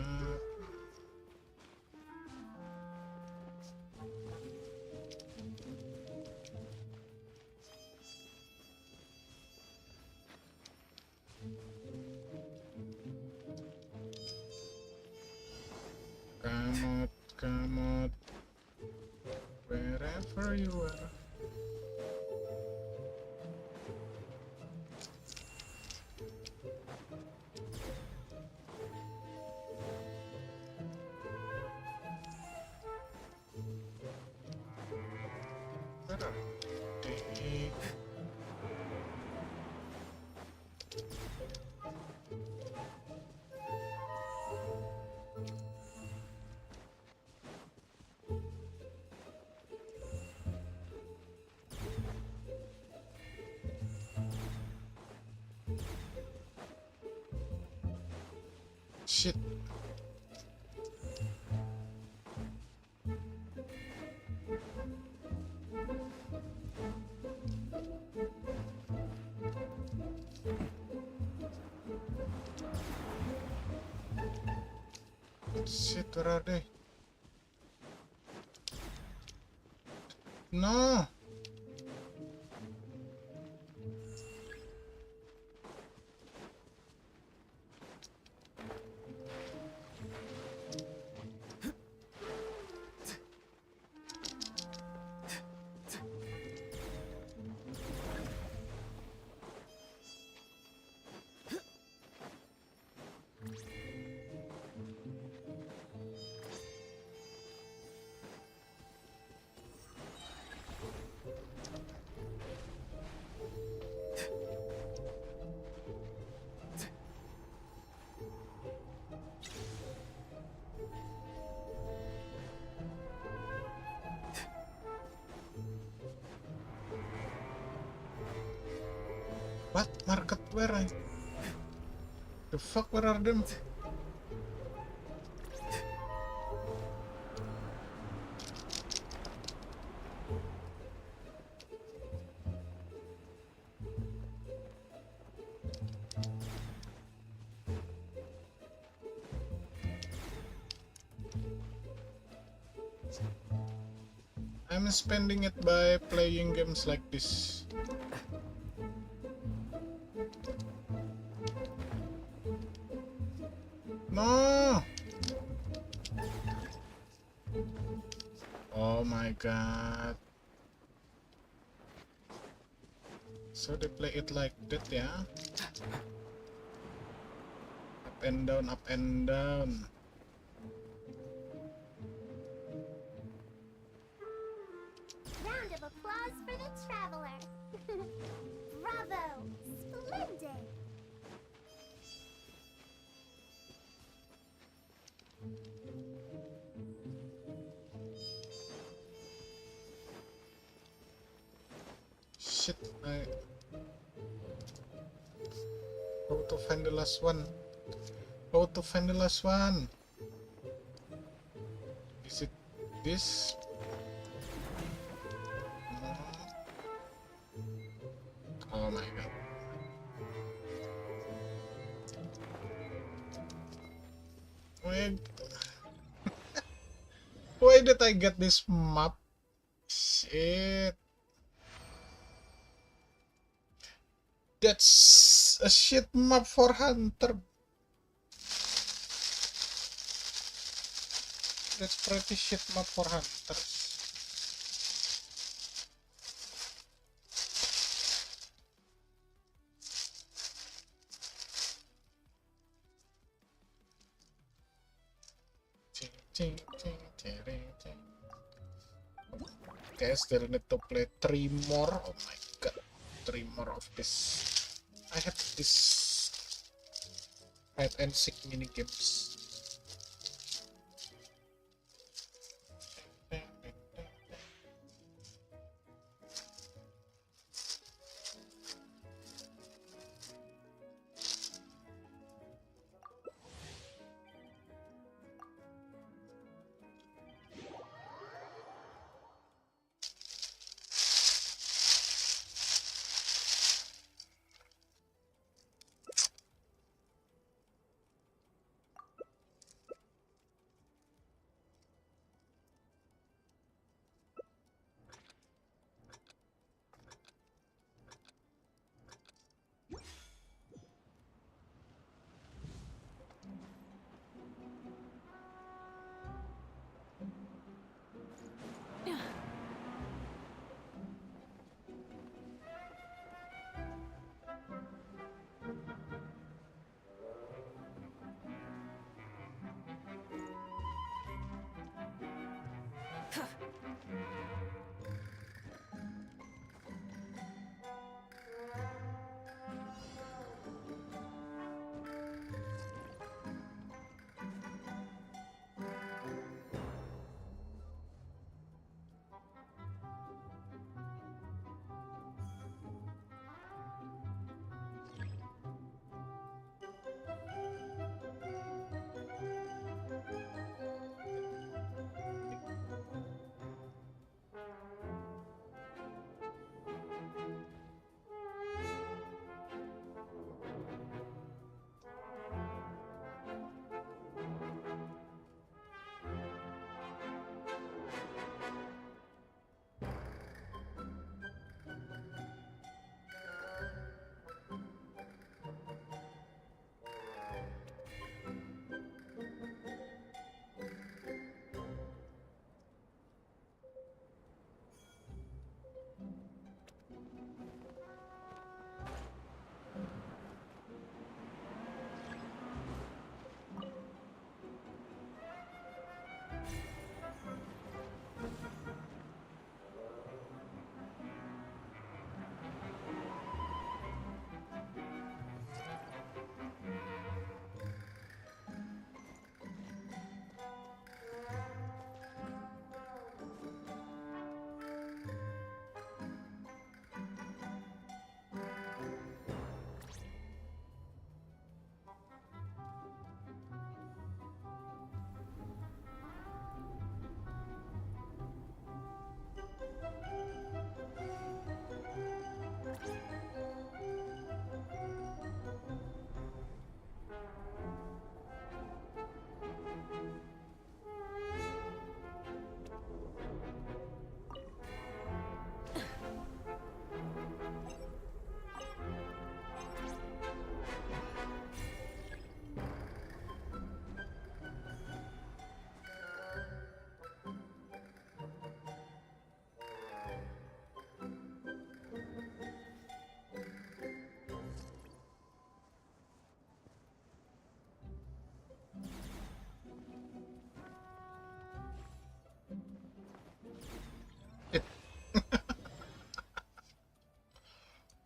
Come out, wherever you are. Where are they? Shit. Shit, where are they? No. What? Market where? The fuck, where are them? I'm spending it by playing games like this. No! Oh my god. So they play it like that, yeah? Up and down, up and down. Round of applause for the traveler. Bravo! Splendid! Shit, how to find the last one? How to find the last one? Is it this? No. Oh my god. Why did I get this map? Shit. That's a shit map for Hunter. That's pretty shit map for Hunters. Ching, ching, ching, ching, ching. Okay, still need to play 3 more. Oh my god, 3 more of this. I had this hide and seek mini games.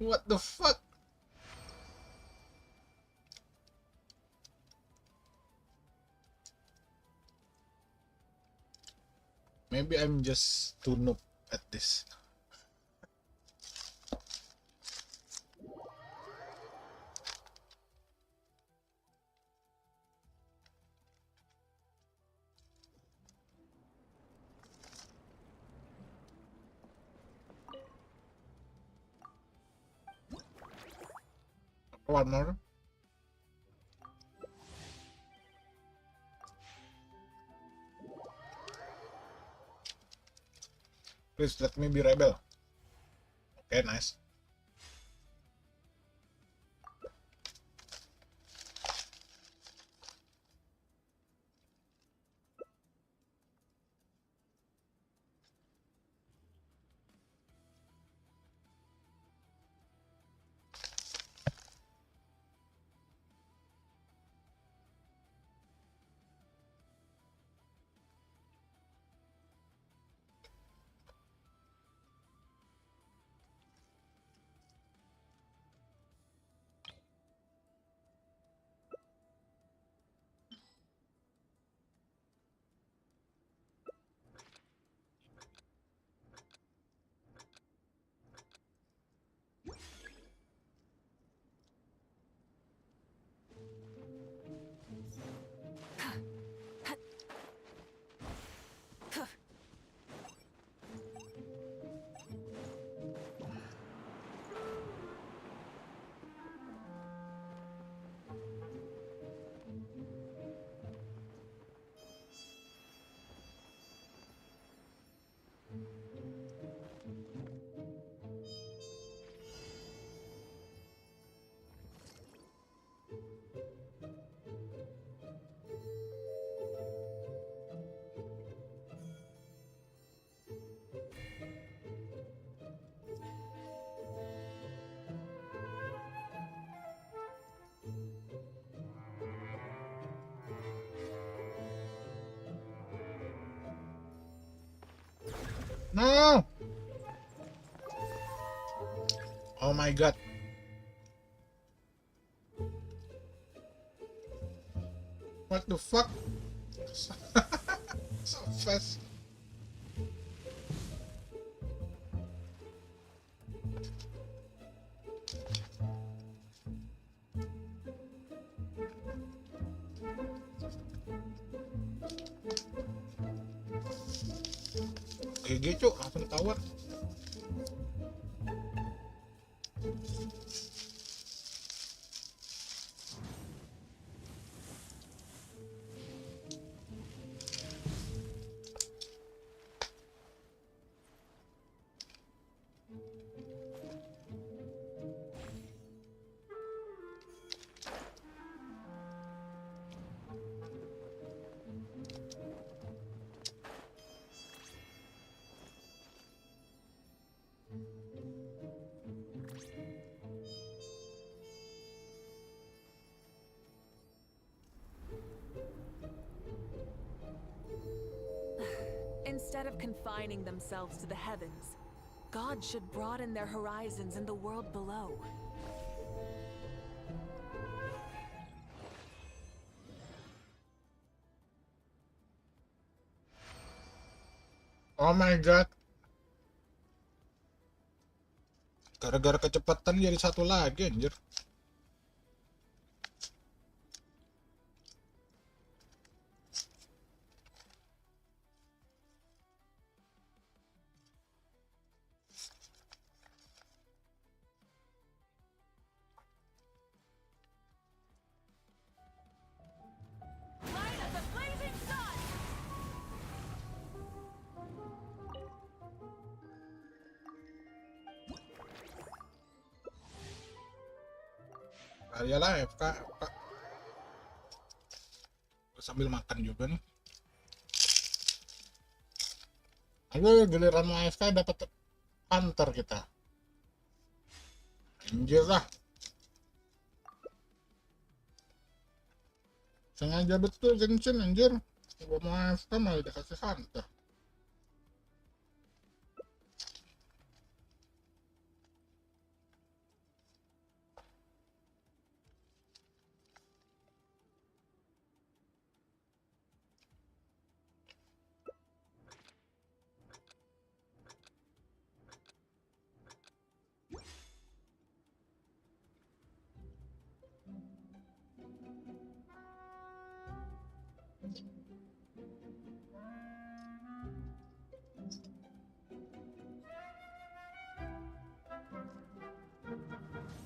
What the fuck? Maybe I'm just too noob at this. One more. Please let me be rebel. Okay, nice. No. Oh my god. What the fuck? So fast. GG cuk, langsung tower. Instead of confining themselves to the heavens, God should broaden their horizons in the world below. Oh my god. Gara-gara kecepatan jadi satu lagi anjir. Light of the blazing sun! Iyalah FK. Sambil makan juga nih. Ayo giliran mau AFK dapat hunter kita. Anjir lah. Sengaja betul Genshin anjir. Gua mau AFK malah dikasih hunter.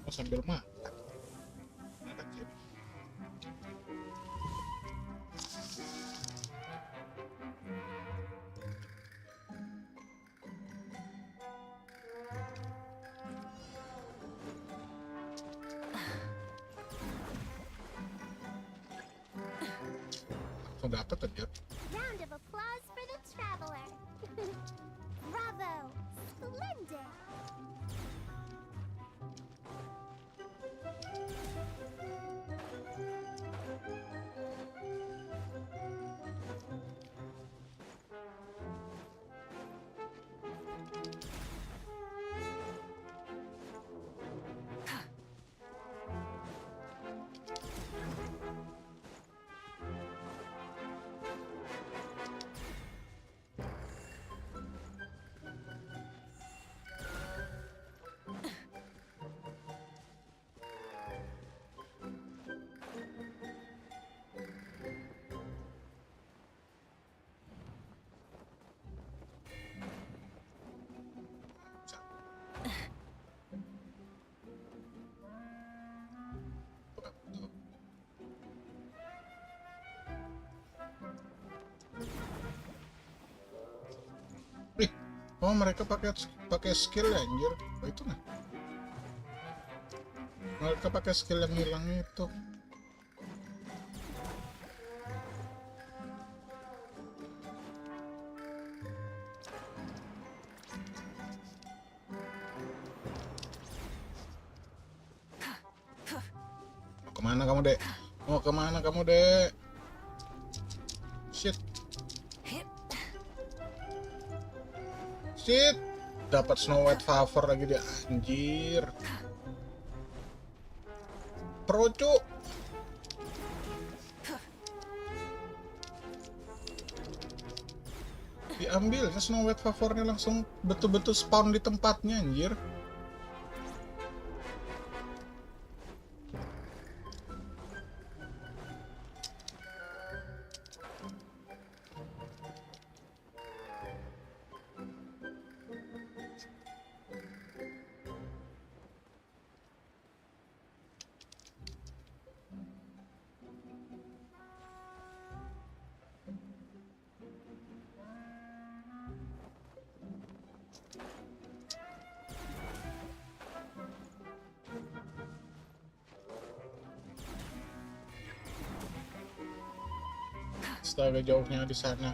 Oh, sambil makan. Langsung dapat aja. Round of applause for the traveler. Bravo! Splendid! Oh mereka pakai skill ya, anjir. Oh itu nah. Mereka pakai skill yang hilang itu. Mau kemana kamu dek? Mau kemana kamu dek? Shit. Sit, dapat Snow White favor lagi dia, anjir. Pro cuk. Diambil ya Snow White favornya, langsung betul-betul spawn di tempatnya anjir. Astaga, jauhnya di sana.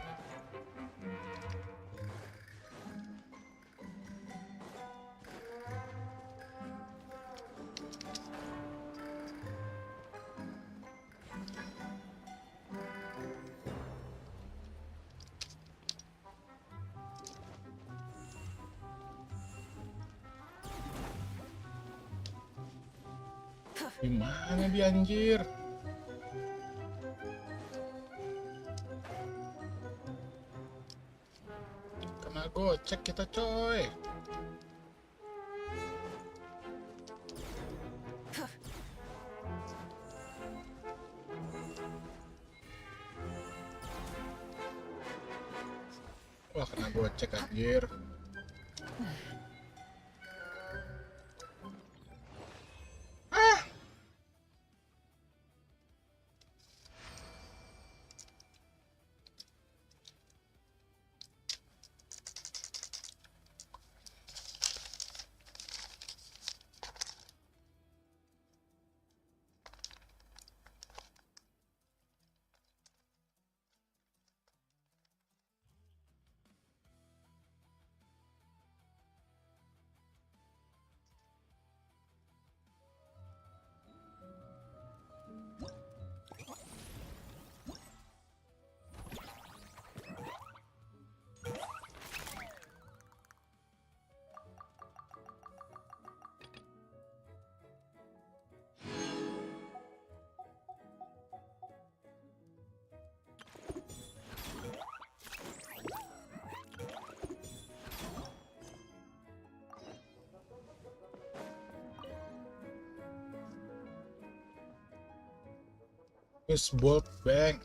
Gimana dia anjir? Kena gocek kita coy. Wah, kena gocek anjir. Is bolt bang.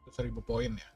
Itu 1000 poin ya.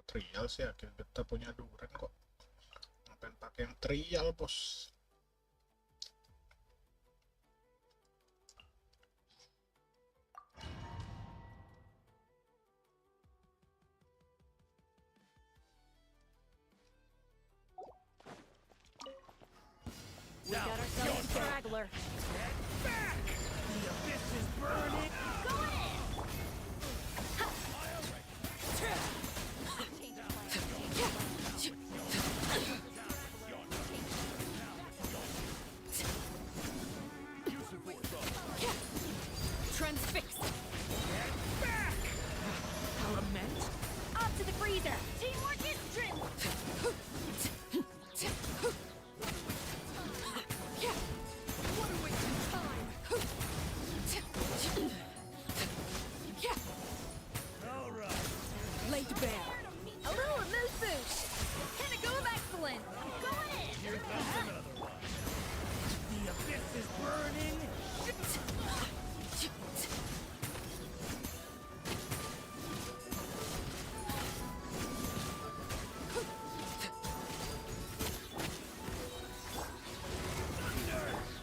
trial sih, akhir beta punya duren kok. Ngapain pakai yang trial, bos? We got ourselves a straggler. The abyss is burning. Go in! Transfix. Element. Up to the freezer! Teamwork is trim! What a waste of time. All right. Laid bare. A little moose boost! Pinnacle of excellence! Go in! Here comes another one. The abyss is burning.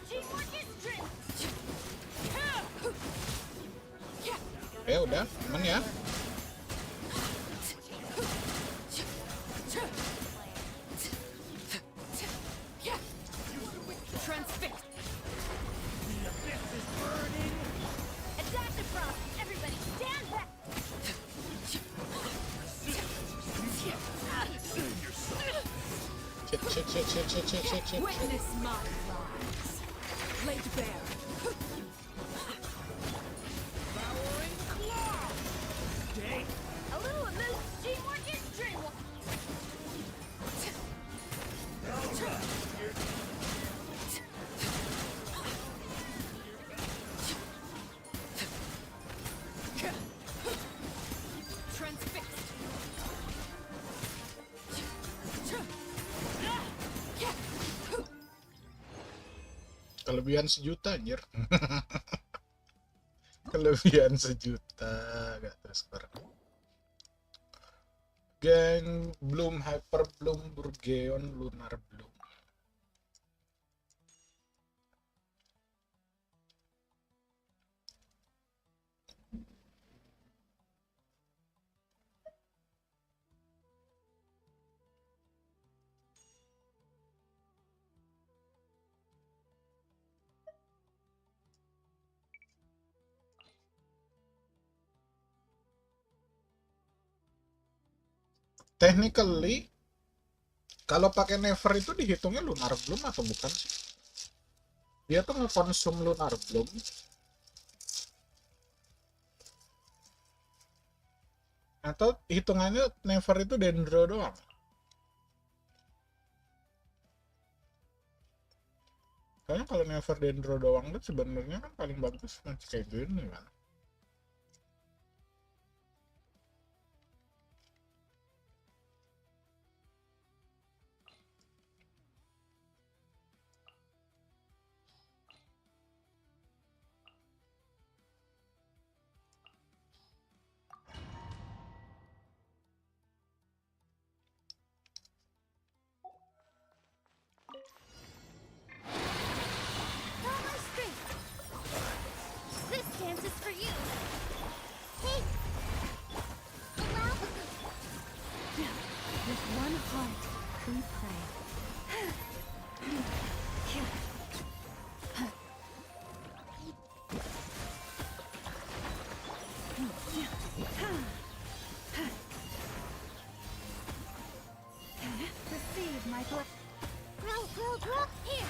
Teamwork is trim! Udah, aman ya. Transfix. The abyss is burning. Adaptive frost! Everybody stand back! Shit. Witness my lies. Laid bare. Devouring claw. Dang. A little moose! Teamwork is trim! Transfix. Kelebihan sejuta anjir. Kelebihan sejuta gak tahu sekarang. Geng Bloom Hyper Bloom Burgeon Lunar Bloom. Technically kalau pakai never itu dihitungnya lunar bloom atau bukan sih? Dia tuh ngekonsum lunar bloom atau hitungannya never itu dendro doang? Karena kalau never dendro doang itu sebenarnya kan paling bagus nanti kayak gini kan. Draw my strength! This dance is for you! Hey! Allow... With one heart, we pray. Receive my blessing. Grow! Here!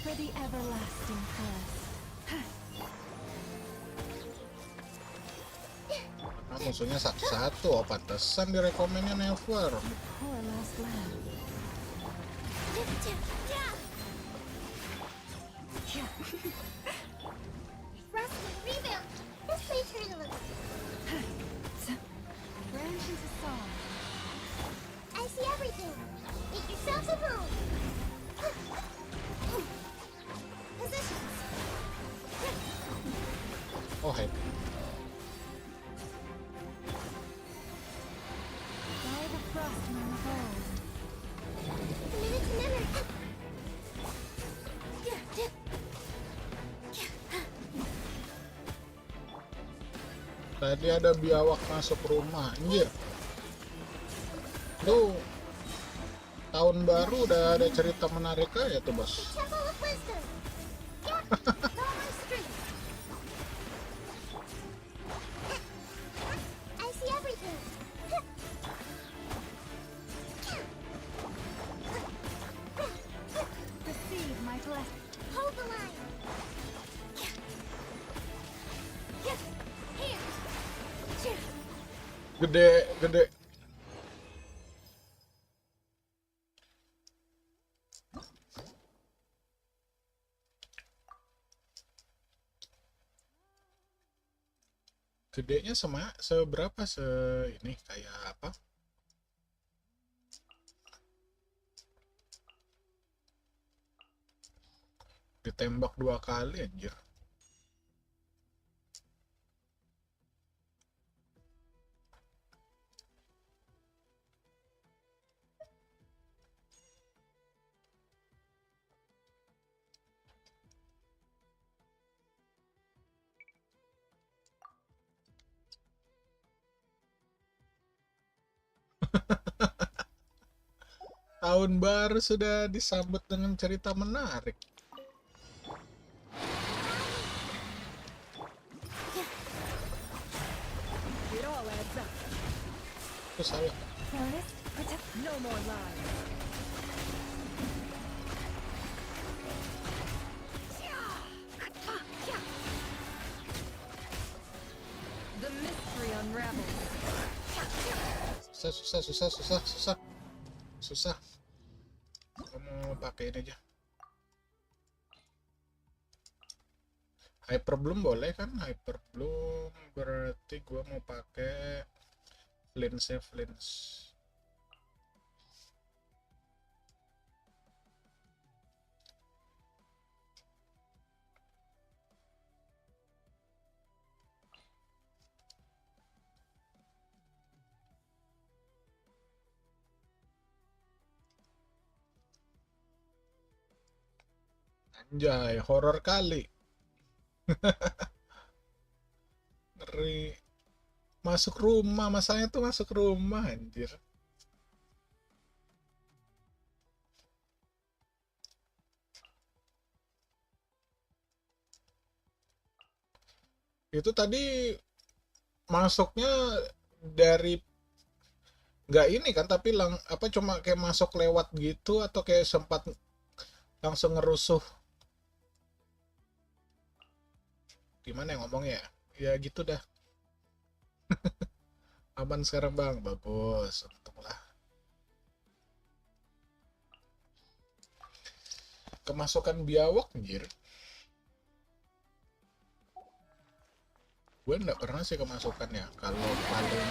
For the everlasting caress. Nah, musuhnya satu-satu, oh pantesan direkomennya never. Poor last lamb. Rest and rebound. This may turn a little. Branch into song. I see everything. Make yourselves a room. Positions. Oh, hype. By the frostman of old. Minutes never. Tadi ada biawak masuk rumah, anjir. Tuh, tahun baru udah ada cerita menarik aja tuh, bos. Temple of Wisdom. Follow my street. I see everything. Receive my blessing. Hold the line. Here. Gede, gede. Gedenya seberapa ini kayak apa? Ditembak 2 kali anjir. Tahun baru sudah disambut dengan cerita menarik. It all adds up. Itu salah. Notice? Protect. No more lies. The mystery unravels. Susah. Kamu pakai ini aja. Hyper Bloom boleh kan? Hyper Bloom berarti gua mau pakai Flins. Anjay, horor kali. Ngeri. Masuk rumah, masalahnya tuh masuk rumah anjir. Itu tadi masuknya dari nggak ini kan, tapi cuma kayak masuk lewat gitu atau kayak sempat langsung ngerusuh. Gimana ya ngomongnya ya gitu dah. Aman sekarang bang, bagus, untunglah. Kemasukan biawak anjir. Gue nggak pernah sih kemasukan ya. Kalau paling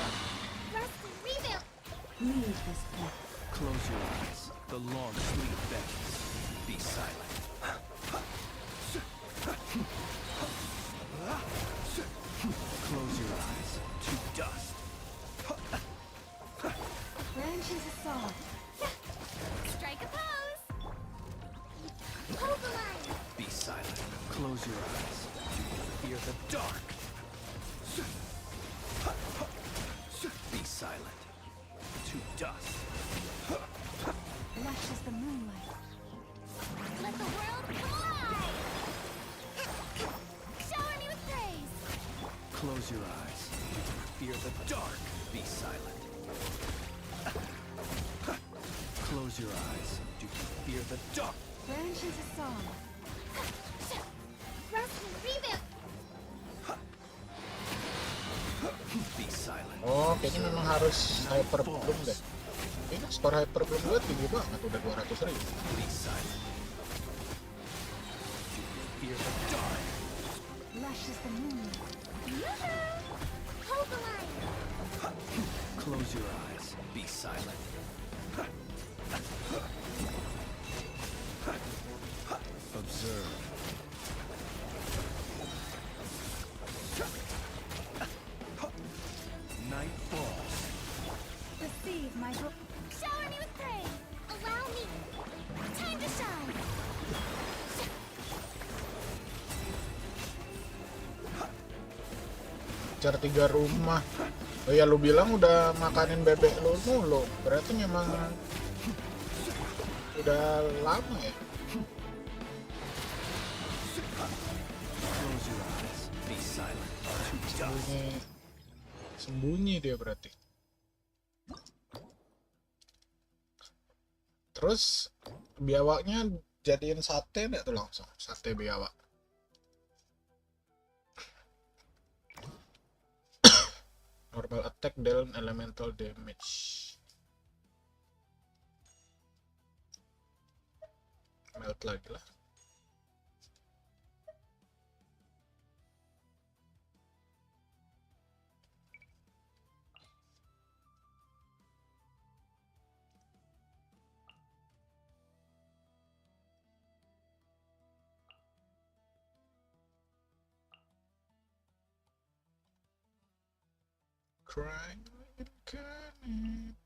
Leave this place. Close your eyes. The long sleeve beckons. Be silent. Close your eyes. To dust. Branches of song. Strike a pose. Hold the line. Be silent. Close your eyes. Fear the dark. Be silent. To dust. Lush as the moonlight. Let the world come alive. Shower me with praise. Close your eyes. Fear the dark. Be silent. Close your eyes. Do you fear the dark? Branches of song. Rest and reboot. Be silent. oh kayaknya memang harus Hyper Bloom deh. Ini skor Hyper Bloom gue tinggi banget, udah 200.000. Be silent. Do you fear the dark? Lush as the moonlight. Hold the line. Close your eyes. Be silent. Observe. ngincar 3 rumah. Oh ya, lu bilang udah makanin bebek lu mulu, berarti memang udah lama ya. Sembunyi dia berarti. Terus biawaknya jadiin sate enggak tuh langsung? Sate biawak. Normal attack deal elemental damage. Melt lagi lah. Crying like a cannon.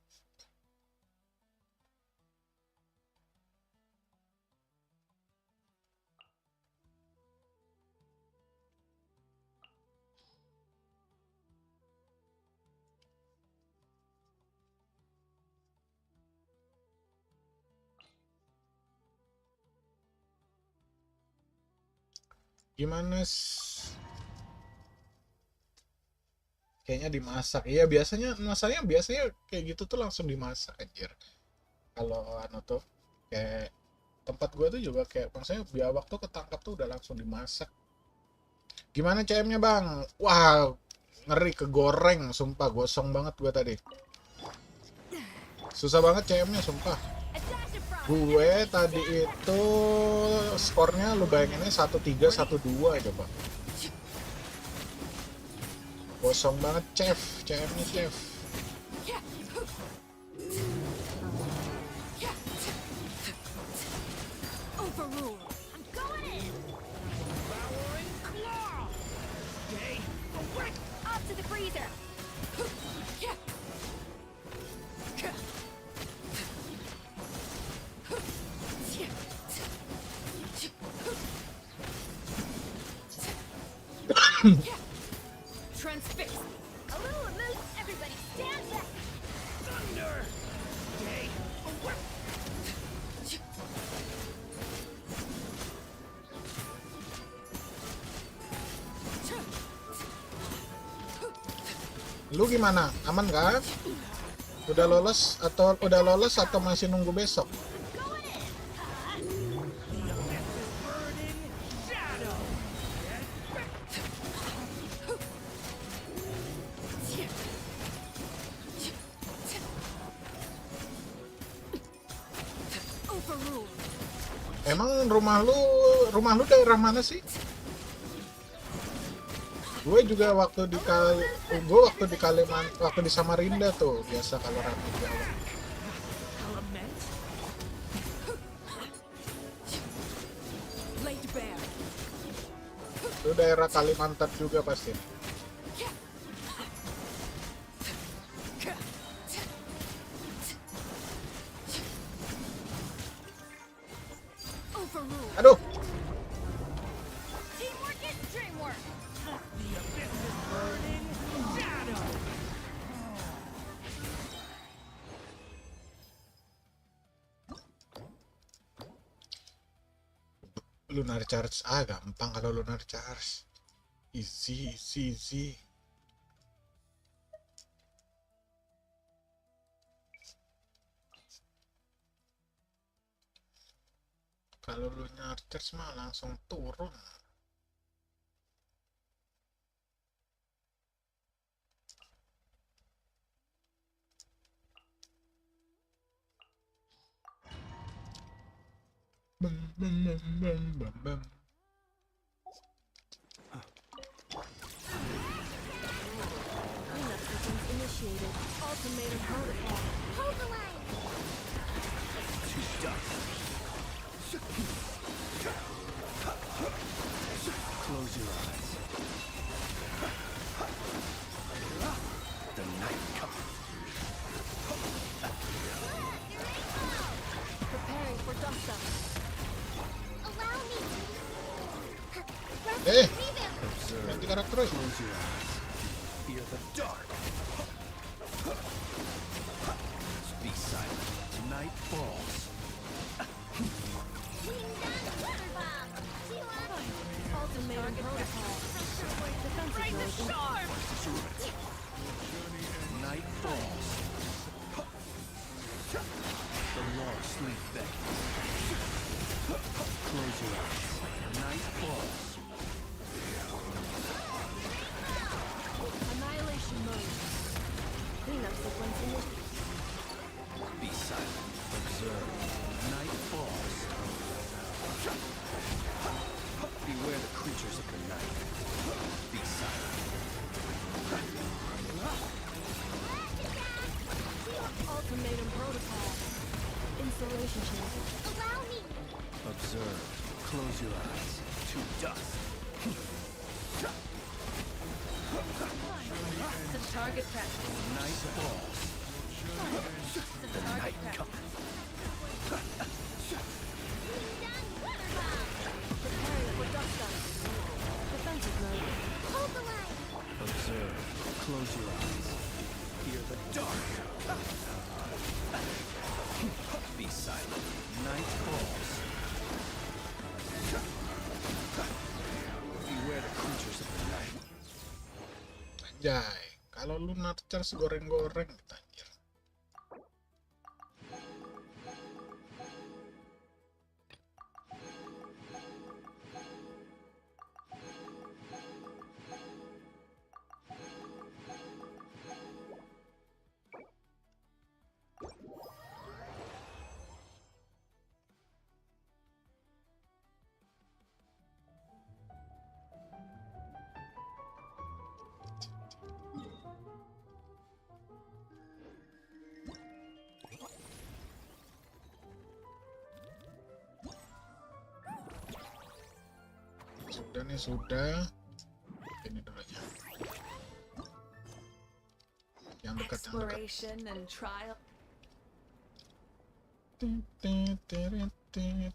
Gimana kayaknya dimasak. Iya, biasanya kayak gitu tuh langsung dimasak anjir. Kalau anu tuh kayak tempat gua tuh juga kayak maksudnya biawak tuh ketangkap tuh udah langsung dimasak. Gimana CM-nya, Bang? Wah, ngeri, kegoreng sumpah, gosong banget gua tadi. Susah banget CM-nya sumpah. Gue tadi itu skornya lu bayanginnya 1-3 1-2 coba. Kosong banget chef, CM-nya chef. Transfix. A little amuse. Everybody stand back. Thunder. Day. Lu gimana? Aman kan? Udah lolos atau masih nunggu besok? Emang rumah lu daerah mana sih? Gue juga waktu di Kalimantan, waktu di Samarinda tuh biasa kalau rame Jawa. Itu daerah Kalimantan juga pasti. Aduh. Lunar charge gampang kalau lunar charge. Easy. Kalau lunar charge mah langsung turun. Bam. Initiated. Ultimatum protocol. Hold the line. Close your eyes. The night comes. Preparing for dust up. Allow me. Ganti karakter terus. Close your eyes. Fear the dark. Be silent. Night falls. Ultimatum protocol. Defensive mode. Night falls. The long sleep beckons. Close your eyes. Night falls. Annihilation mode. Cleanup sequence initiated. Be silent. Observe. Night falls. Beware the creatures of the night. Be silent. Ultimatum protocol. Installation chamber. Allow me. Observe. Close your eyes. To dust. To target practice. Night falls. The night comes. Preparing for dust dive. Defensive mode. Hold the line. Observe. Close your eyes. Fear the dark. Be silent. Night falls. Beware the creatures of the night. Anjay, kalau lu nurture segoreng-goreng gitu anjir. Sudah nih, sudah. Ini dulu aja. Yang dekat, yang dekat. Exploration and trial. Tit, tit, tit, tit.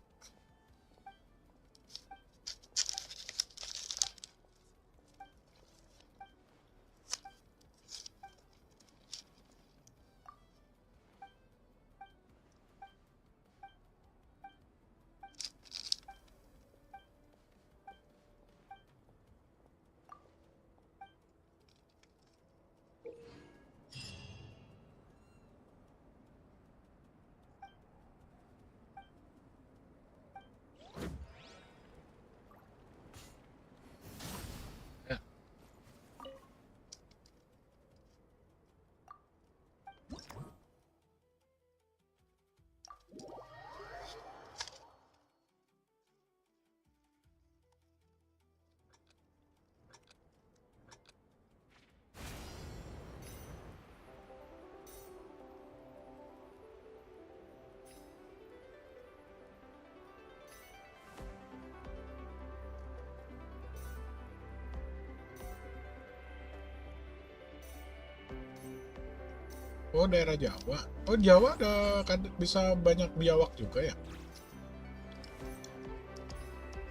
Oh, daerah Jawa. Oh, Jawa ada bisa banyak biawak juga ya.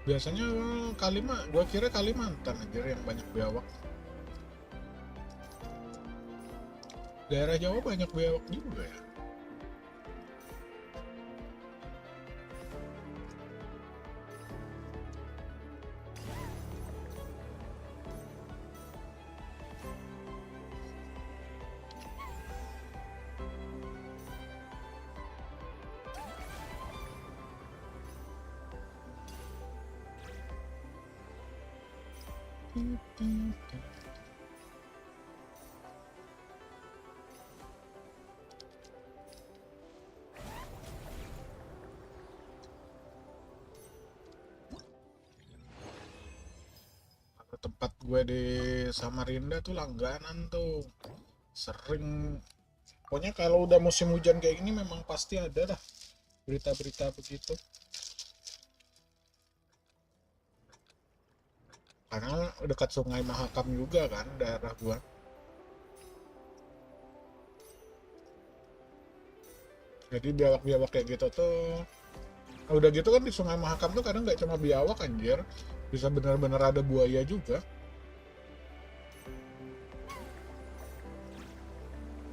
Biasanya gua kira Kalimantan aja yang banyak biawak. Daerah Jawa banyak biawak juga ya. Tempat gue di Samarinda tuh langganan tuh, sering. Pokoknya kalau udah musim hujan kayak gini memang pasti ada lah berita-berita begitu. Karena dekat Sungai Mahakam juga kan daerah gua. Jadi biawak-biawak kayak gitu tuh, udah gitu kan di Sungai Mahakam tuh kadang nggak cuma biawak anjir, bisa benar-benar ada buaya juga.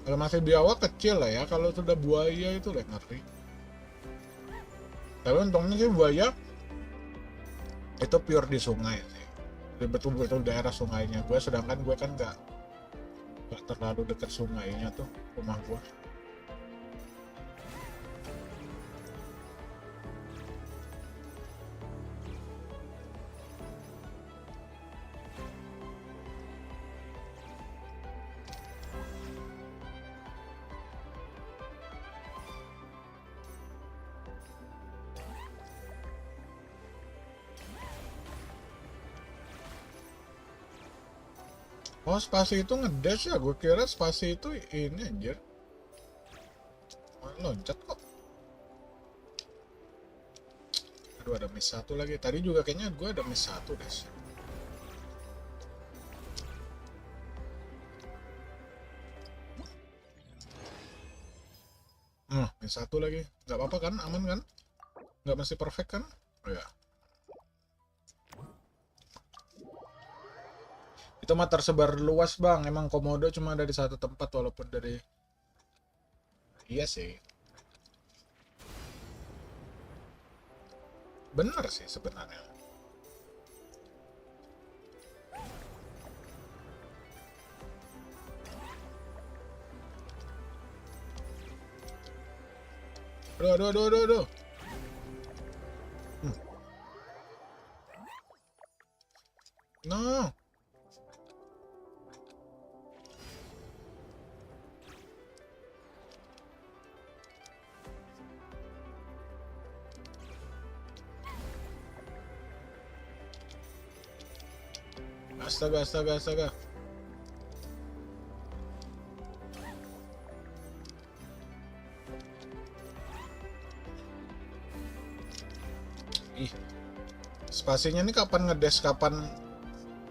Kalau masih biawak kecil lah ya, kalau sudah buaya itu lah ngeri. Tapi untungnya sih buaya itu pure di sungai sih, betul-betul daerah sungainya gue, sedangkan gue kan nggak terlalu dekat sungainya tuh rumah gue. Oh, spasi itu ngedash ya? Gue kira spasi itu ini anjir. Loncat kok. Aduh, ada miss 1 lagi. Tadi juga kayaknya gue ada miss 1 deh. Miss 1 lagi. Gak apa-apa kan? Aman kan? Gak mesti perfect kan? Oh ya. Itu mah tersebar luas bang, emang komodo cuma ada di satu tempat walaupun dari... Iya sih. Bener sih sebenarnya. Aduh. No. Astaga. Ih, spasinya nih kapan ngedes, kapan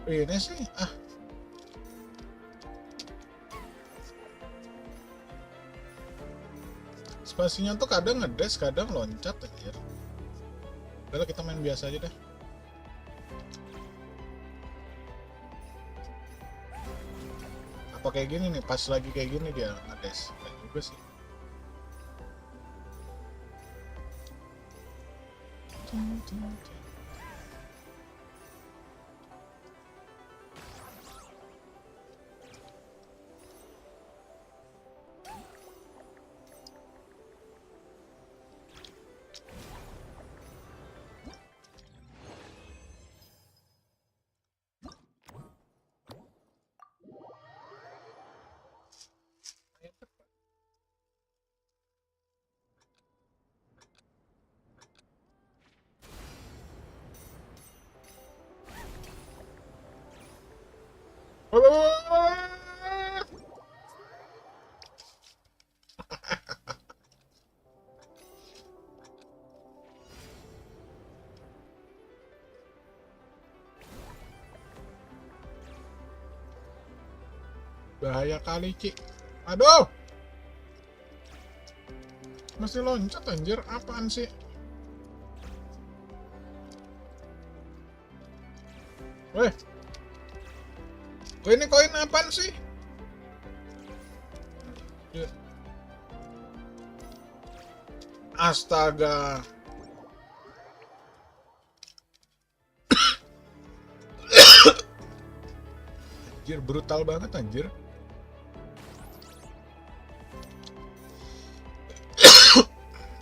ini sih? Spasinya tuh kadang ngedes, kadang loncat aja. Udah kita main biasa aja deh. Apa kayak gini nih, pas lagi kayak gini dia ngedes? Kayak juga sih. Bahaya kali, Ci. Aduh! Masih loncat anjir, apaan sih? Weh. Ini koin apaan sih? Astaga. Anjir, brutal banget anjir.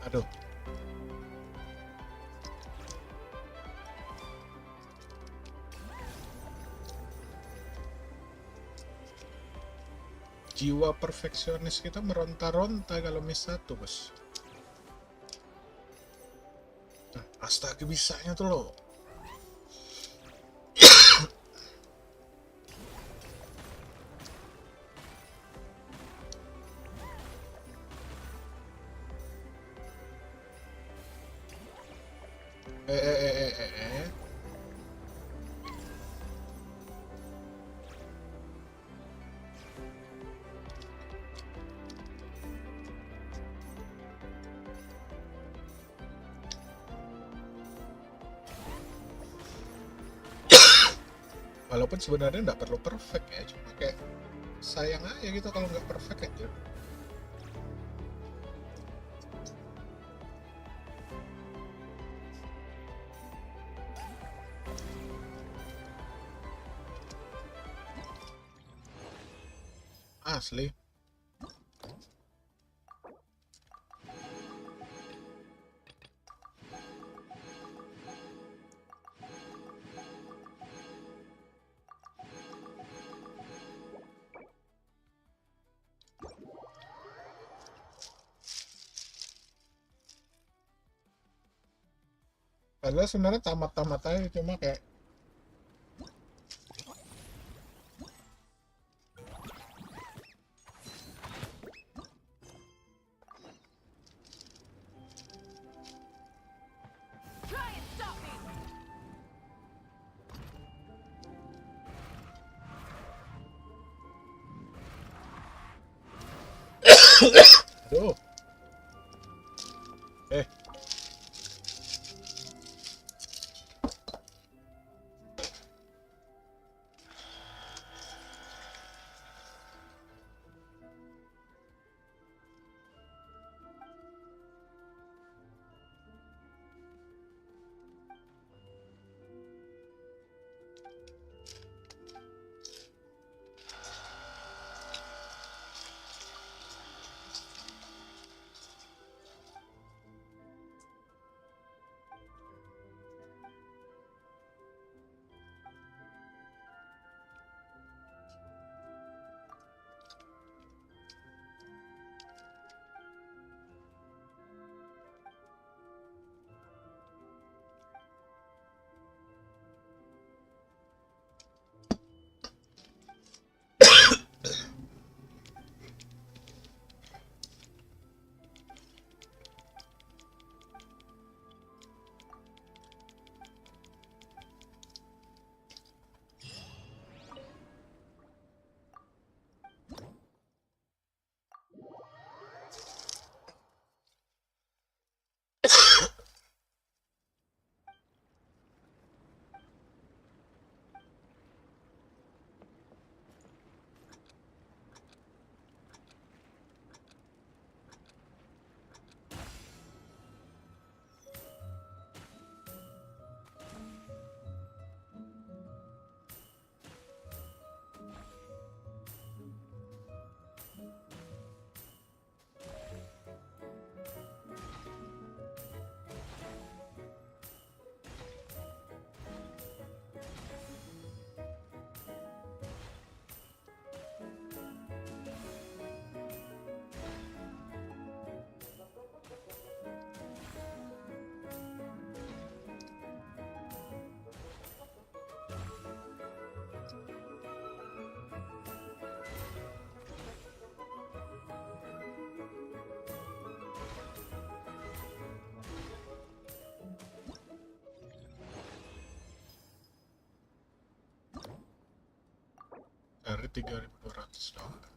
Aduh. Jiwa perfeksionis kita meronta-ronta kalau miss 1, bos. Astaga, bisanya tuh loh. Walaupun sebenarnya nggak perlu perfect ya, cuma kayak sayang aja gitu kalau nggak perfect aja. Asli. Padahal sebenarnya tamat-tamat aja, cuma kayak Try and stop me! aduh. Dari 3.200 dolar.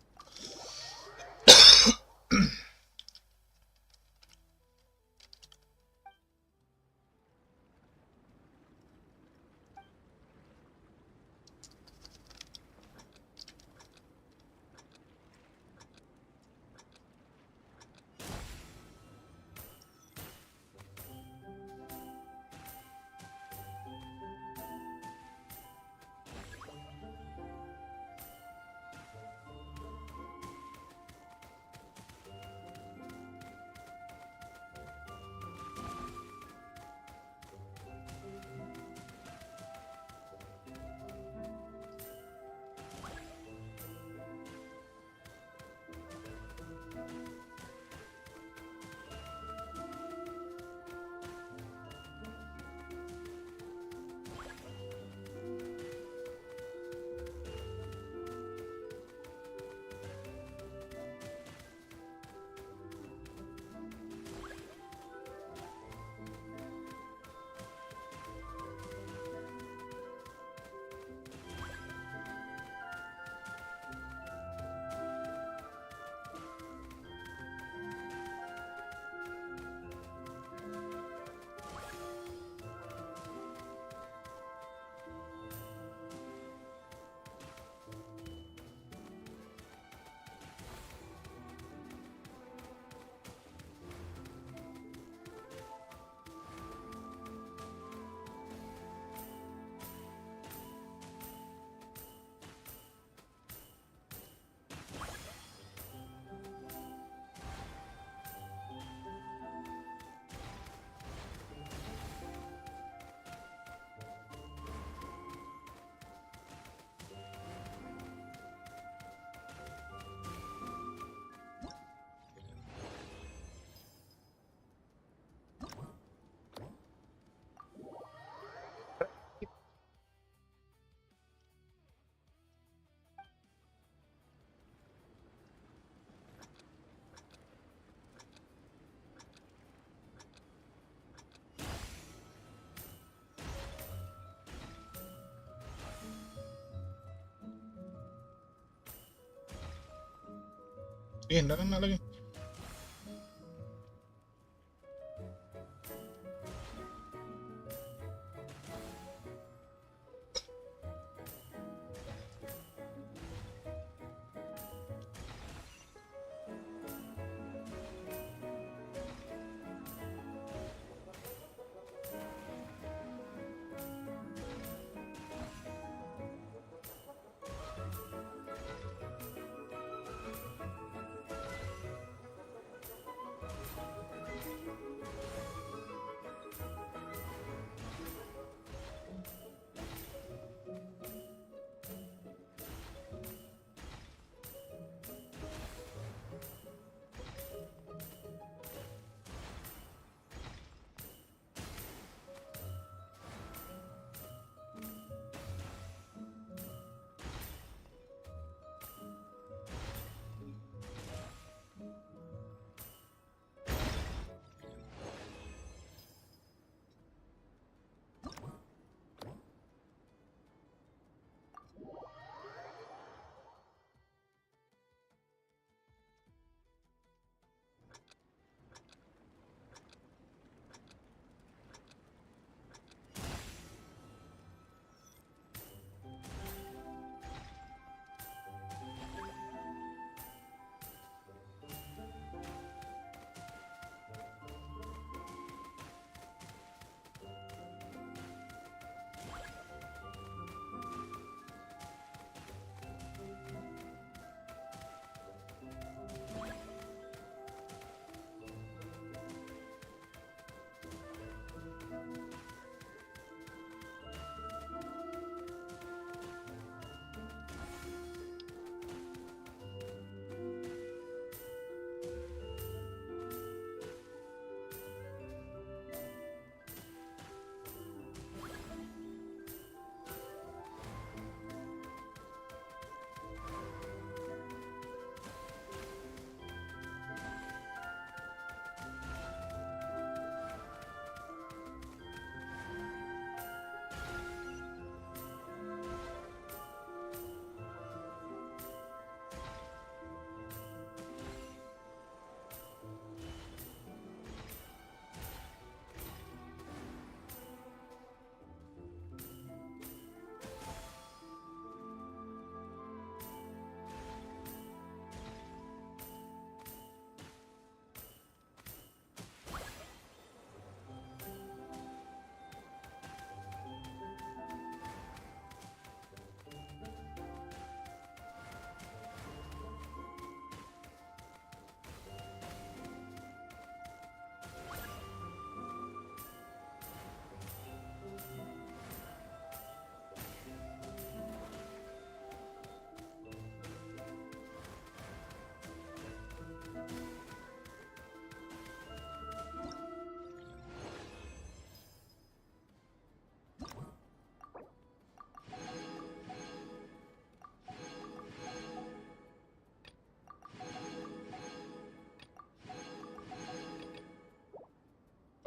Nggak kena lagi.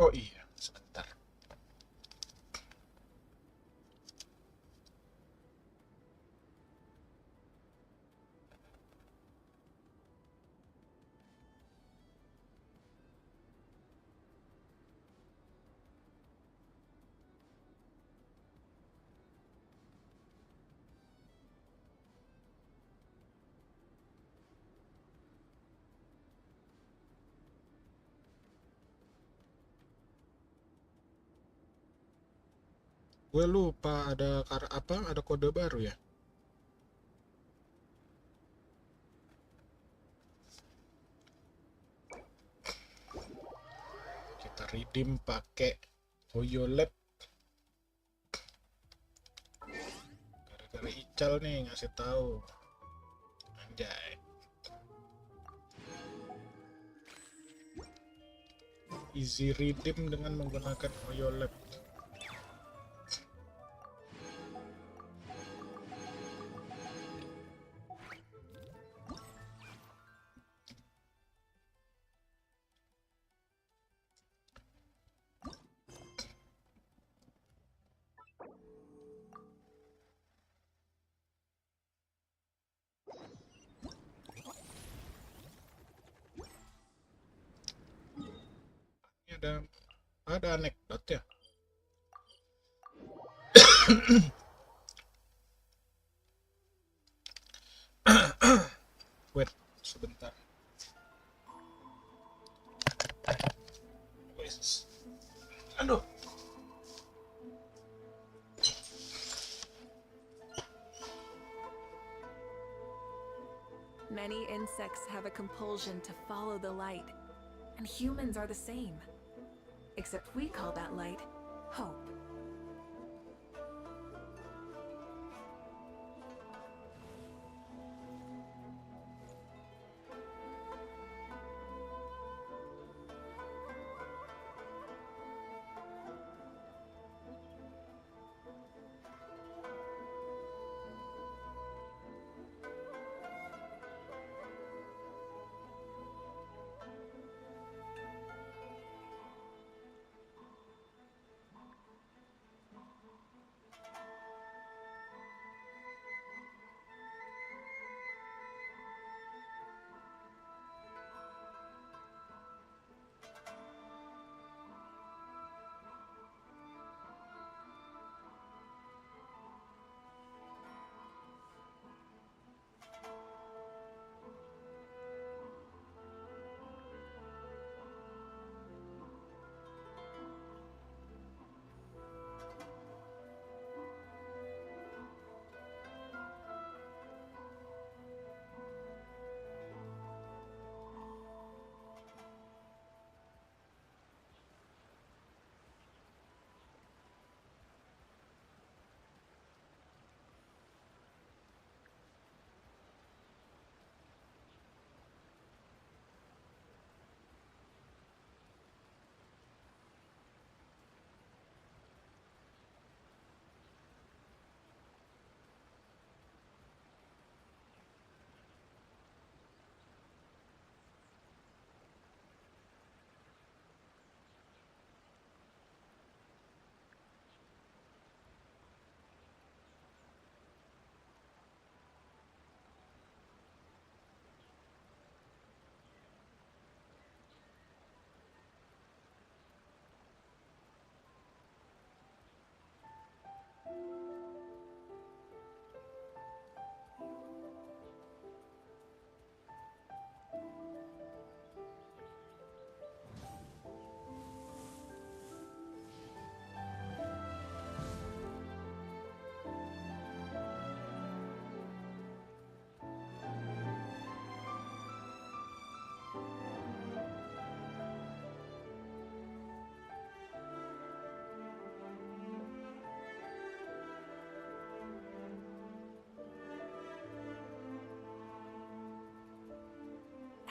Oh iya, sebentar. Gue lupa ada ada kode baru ya. Kita redeem pakai Hoyolab. Gara-gara Ical nih ngasih tahu. Anjay. Easy redeem dengan menggunakan Hoyolab. ada anekdot ya. Wait sebentar. Wes. Aduh. Many insects have a compulsion to follow the light, and humans are the same. Except we call that light hope.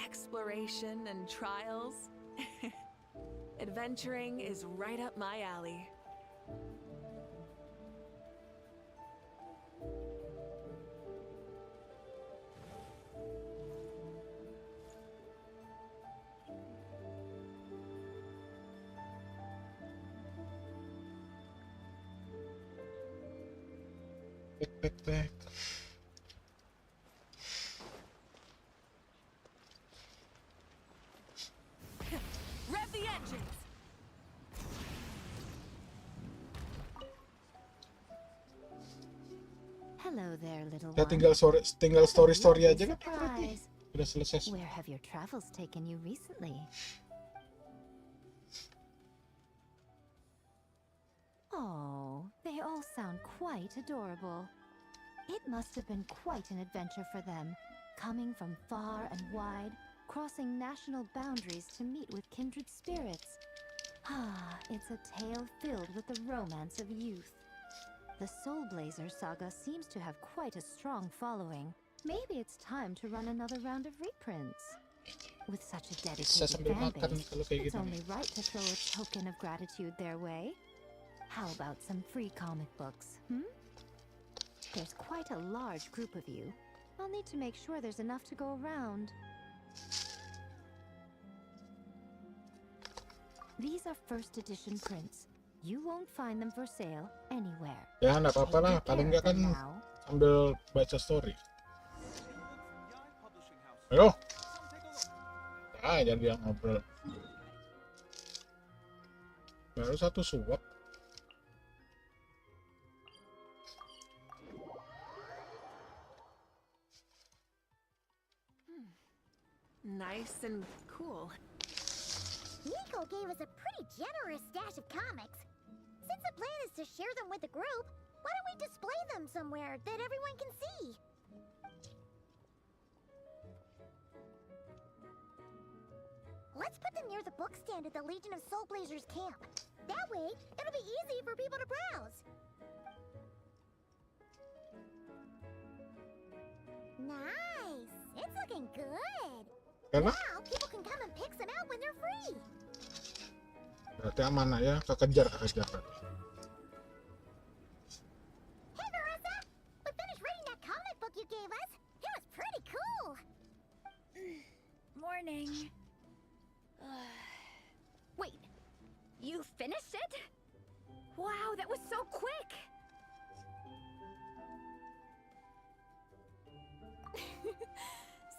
Exploration and trials. Adventuring is right up my alley. Back. Rev the engines. Hello there, little Ya one. tinggal story aja kan berarti. Surprise. Udah selesai. Where have your travels taken you recently? Oh, they all sound quite adorable. It must have been quite an adventure for them, coming from far and wide, crossing national boundaries to meet with kindred spirits. Ah, it's a tale filled with the romance of youth. The Soul Blazer saga seems to have quite a strong following. Maybe it's time to run another round of reprints. With such a dedicated sambil fan makan base, kalau kayak it's gini. only right to throw a token of gratitude their way. How about some free comic books, There's quite a large group of you. I'll need to make sure there's enough to go around. These are first edition prints. You won't find them for sale anywhere. Ya nggak apa-apa lah, Take paling good nggak care kan of them now. sambil baca story. Ayo. Ah, jangan bilang ngobrol. Baru satu suap. Nice and cool. Nico gave us a pretty generous stash of comics. Since the plan is to share them with the group, why don't we display them somewhere that everyone can see? Let's put them near the book stand at the Legion of Soul Blazers camp. That way, it'll be easy for people to browse. Nice! It's looking good! Karena Now, people can come and pick some out when they're free! berarti aman lah ya, kekejar. Hey, Marissa! We finished reading that comic book you gave us. It was pretty cool. Morning. Wait, you finished it? Wow, that was so quick!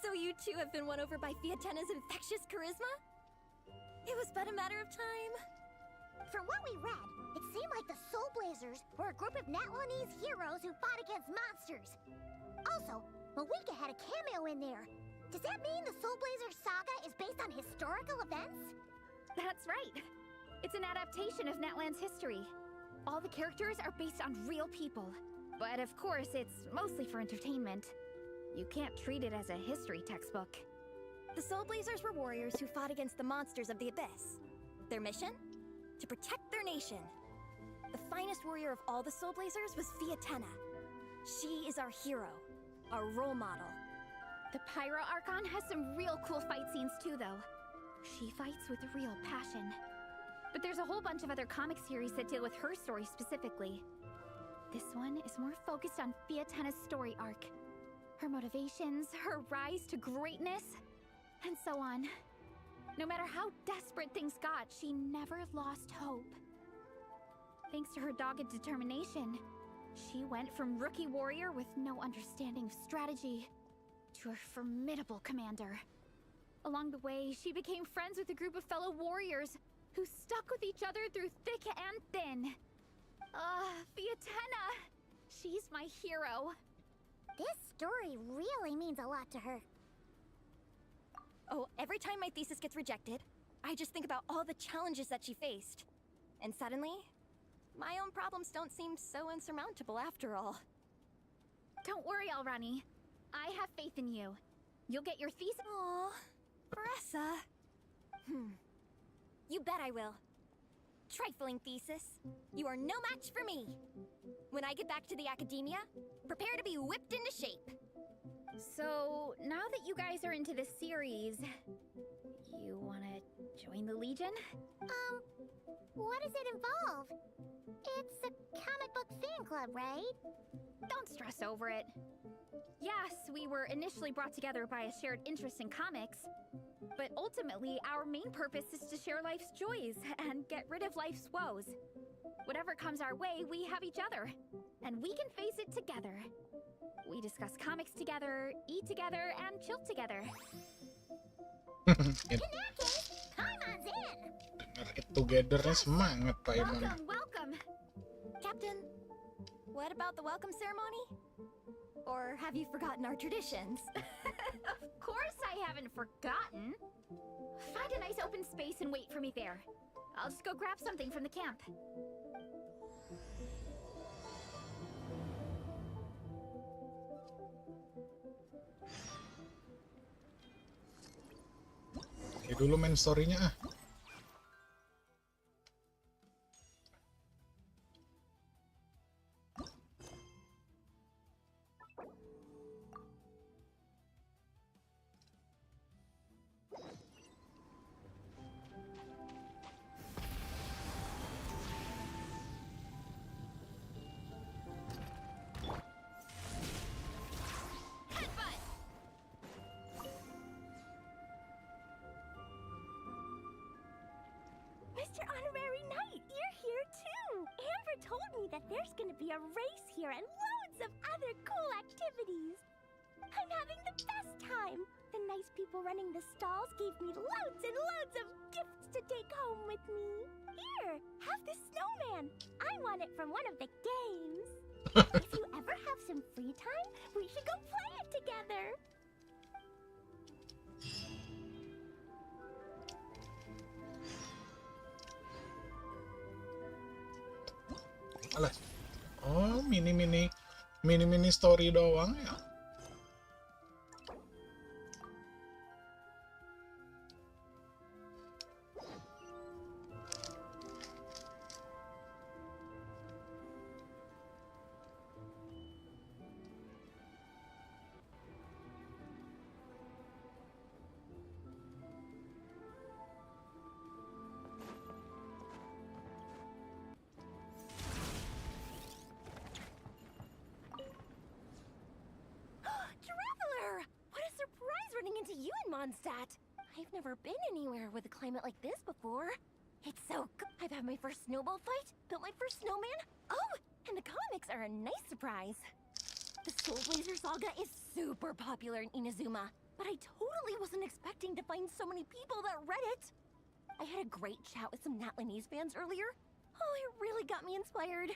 So you two have been won over by Fiatena's infectious charisma? It was but a matter of time. From what we read, it seemed like the Soul Blazers were a group of Natlanese heroes who fought against monsters. Also, Malika had a cameo in there. Does that mean the Soul Blazers saga is based on historical events? That's right. It's an adaptation of Natlan's history. All the characters are based on real people. But of course, it's mostly for entertainment. You can't treat it as a history textbook. The Soul Blazers were warriors who fought against the monsters of the Abyss. Their mission? To protect their nation. The finest warrior of all the Soul Blazers was Fiatena. She is our hero, our role model. The Pyro Archon has some real cool fight scenes too, though. She fights with real passion. But there's a whole bunch of other comic series that deal with her story specifically. This one is more focused on Fiatena's story arc. Her motivations, her rise to greatness, and so on. No matter how desperate things got, she never lost hope. Thanks to her dogged determination, she went from rookie warrior with no understanding of strategy to a formidable commander. Along the way, she became friends with a group of fellow warriors who stuck with each other through thick and thin. Fiatena! She's my hero. This story really means a lot to her. Oh, every time my thesis gets rejected, I just think about all the challenges that she faced. And suddenly, my own problems don't seem so insurmountable after all. Don't worry, Alrani. I have faith in you. You'll get your thesis. Aw, Marissa. You bet I will. Trifling thesis. You are no match for me. When I get back to the academia, prepare to be whipped into shape. So, now that you guys are into this series, you wanna join the Legion? What does it involve? It's a comic book fan club, right? Don't stress over it. Yes, we were initially brought together by a shared interest in comics, but ultimately our main purpose is to share life's joys and get rid of life's woes. Whatever comes our way, we have each other, and we can face it together. We discuss comics together, eat together, and chill together. In that case, Paimon's in! Get together-nya semangat Pak Iman. Welcome, welcome! Captain, what about the welcome ceremony? Or have you forgotten our traditions? Of course I haven't forgotten! Find a nice open space and wait for me there. I'll just go grab something from the camp. Oke, dulu main story-nya ah. Mr. Honorary Knight, you're here too! Amber told me that there's gonna be a race here and loads of other cool activities. I'm having the best time! The nice people running the stalls gave me loads and loads of gifts to take home with me. Here, have this snowman. I won it from one of the games. If you ever have some free time, we should go play it together. Alah. Oh, mini story doang ya. Traveler! What a surprise running into you in Mondstadt. I've never been anywhere with a climate like this before. It's so good. I've had my first snowball fight, built my first snowman. Oh, and the comics are a nice surprise. The Soul Blazer saga is super popular in Inazuma, but I totally wasn't expecting to find so many people that read it. I had a great chat with some Natlanese fans earlier. Oh, it really got me inspired.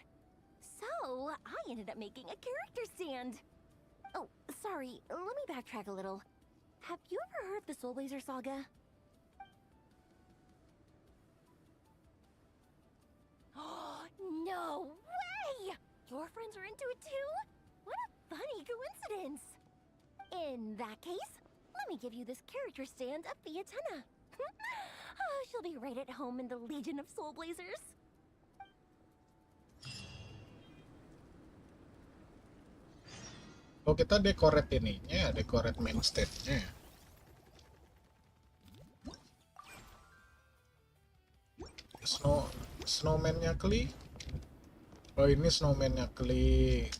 So, I ended up making a character stand. Oh, sorry, let me backtrack a little. Have you ever heard of the Soul Blazer saga? Oh, no way! Your friends are into it too? What a funny coincidence! In that case, let me give you this character stand of Fiatena. Oh, she'll be right at home in the Legion of Soul Blazers. Oh, kita decorate ininya, decorate main stage-nya. Snowman-nya Kli. Oh, ini snowman-nya Kli.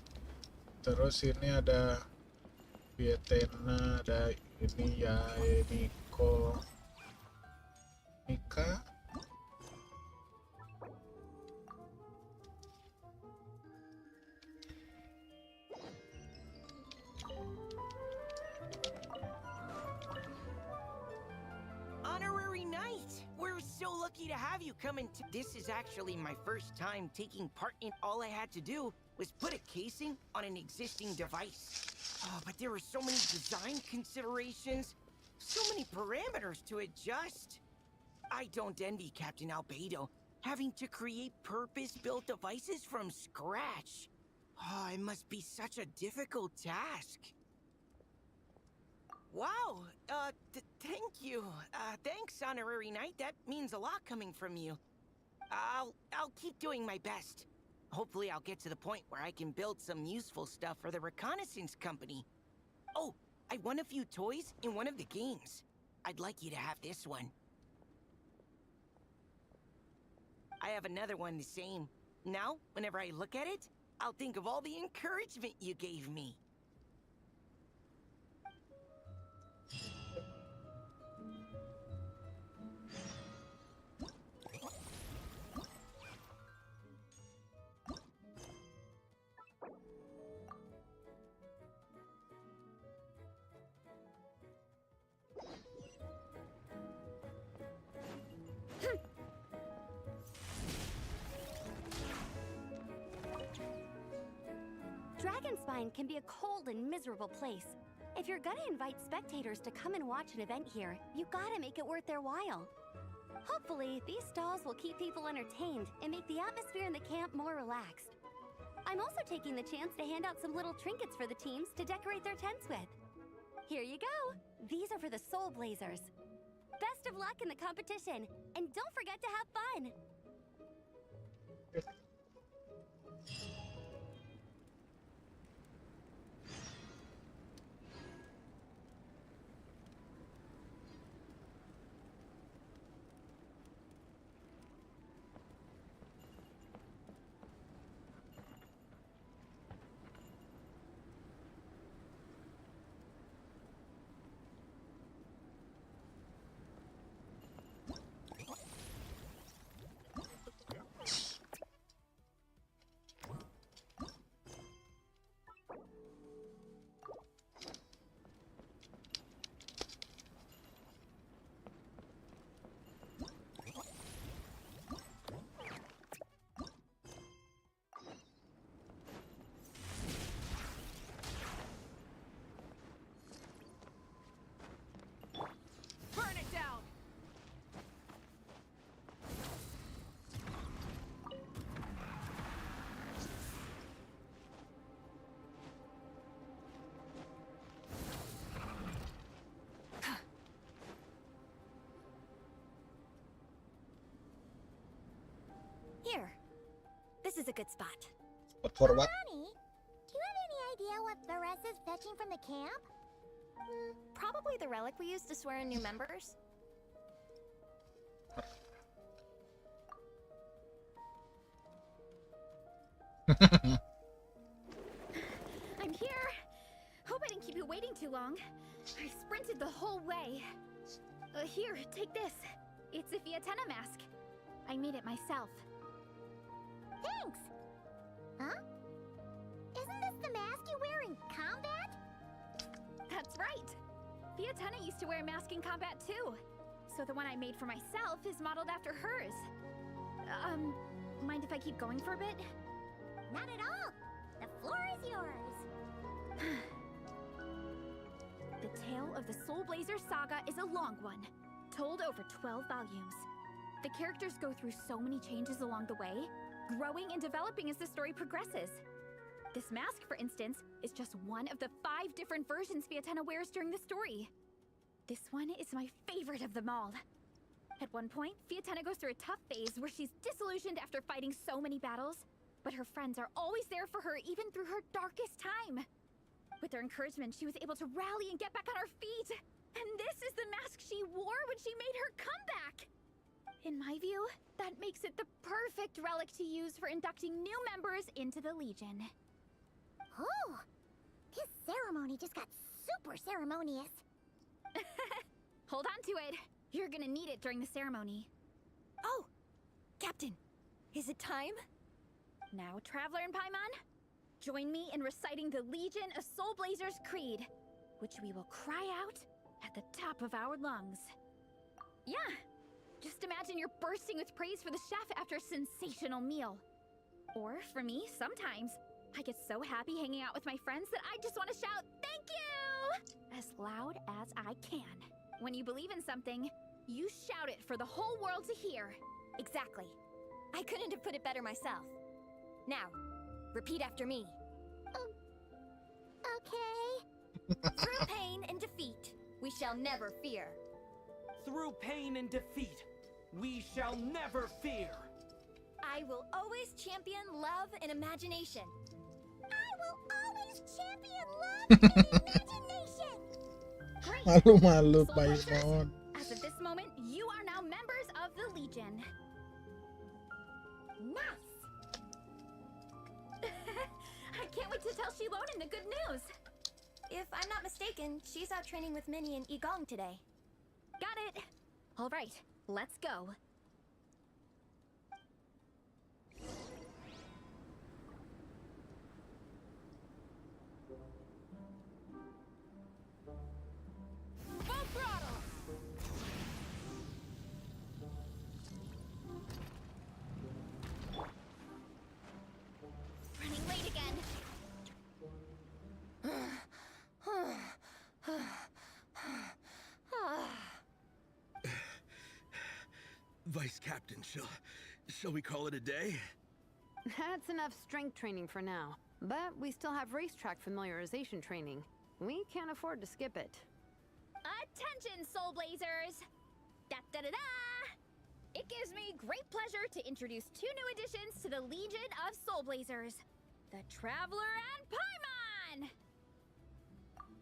Terus ini ada Fiatena, ada ini ya, Niko, Nika. Honorary Knight! We're so lucky to have you come in. This is actually my first time taking part in. All I had to do was put a casing on an existing device. Oh, but there were so many design considerations, so many parameters to adjust. I don't envy Captain Albedo, having to create purpose-built devices from scratch. Oh, it must be such a difficult task. Wow, thank you. Thanks, Honorary Knight. That means a lot coming from you. I'll keep doing my best. Hopefully I'll get to the point where I can build some useful stuff for the reconnaissance company. Oh, I won a few toys in one of the games. I'd like you to have this one. I have another one the same. Now, whenever I look at it, I'll think of all the encouragement you gave me. Dragonspine can be a cold and miserable place. If you're gonna invite spectators to come and watch an event here, you gotta make it worth their while. Hopefully, these stalls will keep people entertained and make the atmosphere in the camp more relaxed. I'm also taking the chance to hand out some little trinkets for the teams to decorate their tents with. Here you go! These are for the Soul Blazers. Best of luck in the competition, and don't forget to have fun! is a good spot. Spot for what? Ronnie, do you have any idea what Beres is fetching from the camp? Probably the relic we used to swear in new members. I'm here. Hope I didn't keep you waiting too long. I sprinted the whole way. Here, take this. It's a Fiatena mask. I made it myself. Thanks. Huh? Isn't this the mask you wear in combat? That's right. Fiatena used to wear a mask in combat too. So the one I made for myself is modeled after hers. Mind if I keep going for a bit? Not at all. The floor is yours. The tale of the Soul Blazer saga is a long one, told over 12 volumes. The characters go through so many changes along the way, growing and developing as the story progresses. This mask, for instance, is just one of the 5 different versions Fiatena wears during the story. This one is my favorite of them all. At one point, Fiatena goes through a tough phase where she's disillusioned after fighting so many battles, but her friends are always there for her even through her darkest time. With their encouragement, she was able to rally and get back on her feet. And this is the mask she wore when she made her comeback. In my view, that makes it the perfect relic to use for inducting new members into the Legion. Oh, this ceremony just got super ceremonious. Hold on to it. You're gonna need it during the ceremony. Oh, Captain, is it time? Now, Traveler and Paimon, join me in reciting the Legion of Soul Blazers Creed, which we will cry out at the top of our lungs. Yeah, just imagine you're bursting with praise for the chef after a sensational meal. Or, for me, sometimes, I get so happy hanging out with my friends that I just want to shout, "Thank you!" as loud as I can. When you believe in something, you shout it for the whole world to hear. Exactly. I couldn't have put it better myself. Now, repeat after me. Okay. Through pain and defeat, we shall never fear. Through pain and defeat, we shall never fear. I will always champion love and imagination. I will always champion love and imagination. Great! Malu-malu, Soul Blazers, Paimon. as of this moment, you are now members of the Legion. Nice. I can't wait to tell Shilonen the good news. If I'm not mistaken, she's out training with Minnie and Igong today. Got it. All right, let's go. Full throttle! Running late again. Vice Captain, shall we call it a day? That's enough strength training for now. But we still have racetrack familiarization training. We can't afford to skip it. Attention, Soul Blazers! Da-da-da-da! It gives me great pleasure to introduce 2 new additions to the Legion of Soul Blazers. The Traveler and Paimon!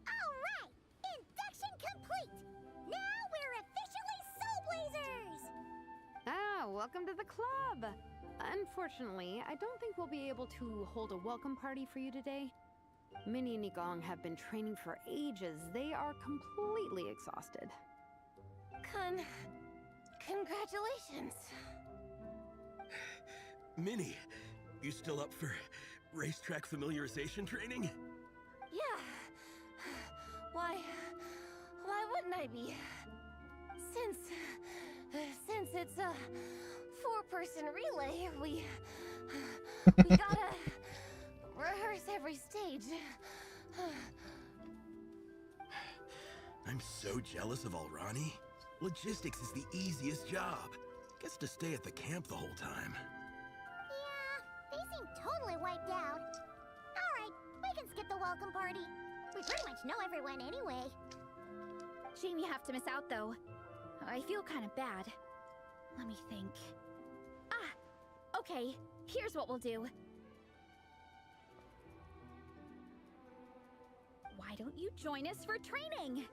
Alright, induction complete! Now we're officially Soul Blazers! Ah, welcome to the club! Unfortunately, I don't think we'll be able to hold a welcome party for you today. Minnie and Igong have been training for ages. They are completely exhausted. Congratulations. Minnie, you still up for racetrack familiarization training? Yeah. Why wouldn't I be? Since it's a 4-person relay, we gotta rehearse every stage. I'm so jealous of Alrani. Logistics is the easiest job. Gets to stay at the camp the whole time. Yeah, they seem totally wiped out. Alright, we can skip the welcome party. We pretty much know everyone anyway. Shame you have to miss out, though. I feel kind of bad. Let me think. Ah! Okay, here's what we'll do. Why don't you join us for training?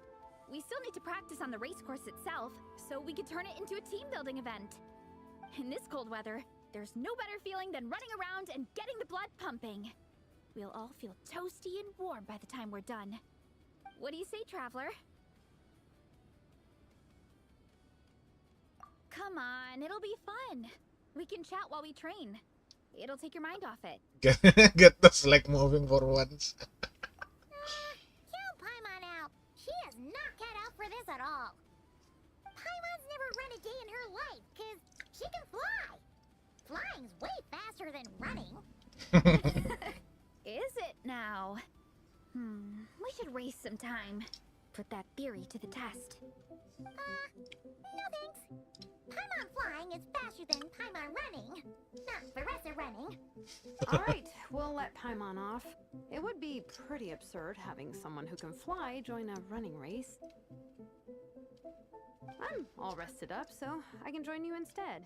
We still need to practice on the race course itself, so we could turn it into a team-building event. In this cold weather, there's no better feeling than running around and getting the blood pumping. We'll all feel toasty and warm by the time we're done. What do you say, Traveler? Come on, it'll be fun. We can chat while we train. It'll take your mind off it. Get the leg moving for once. Count Paimon out. She is not cut out for this at all. Paimon's never run a day in her life, because she can fly. Flying's way faster than running. Is it now? We should race sometime. Put that theory to the test. No thanks. Paimon flying is faster than Paimon running. Not Veressa running. Alright, we'll let Paimon off. It would be pretty absurd having someone who can fly join a running race. I'm all rested up, so I can join you instead.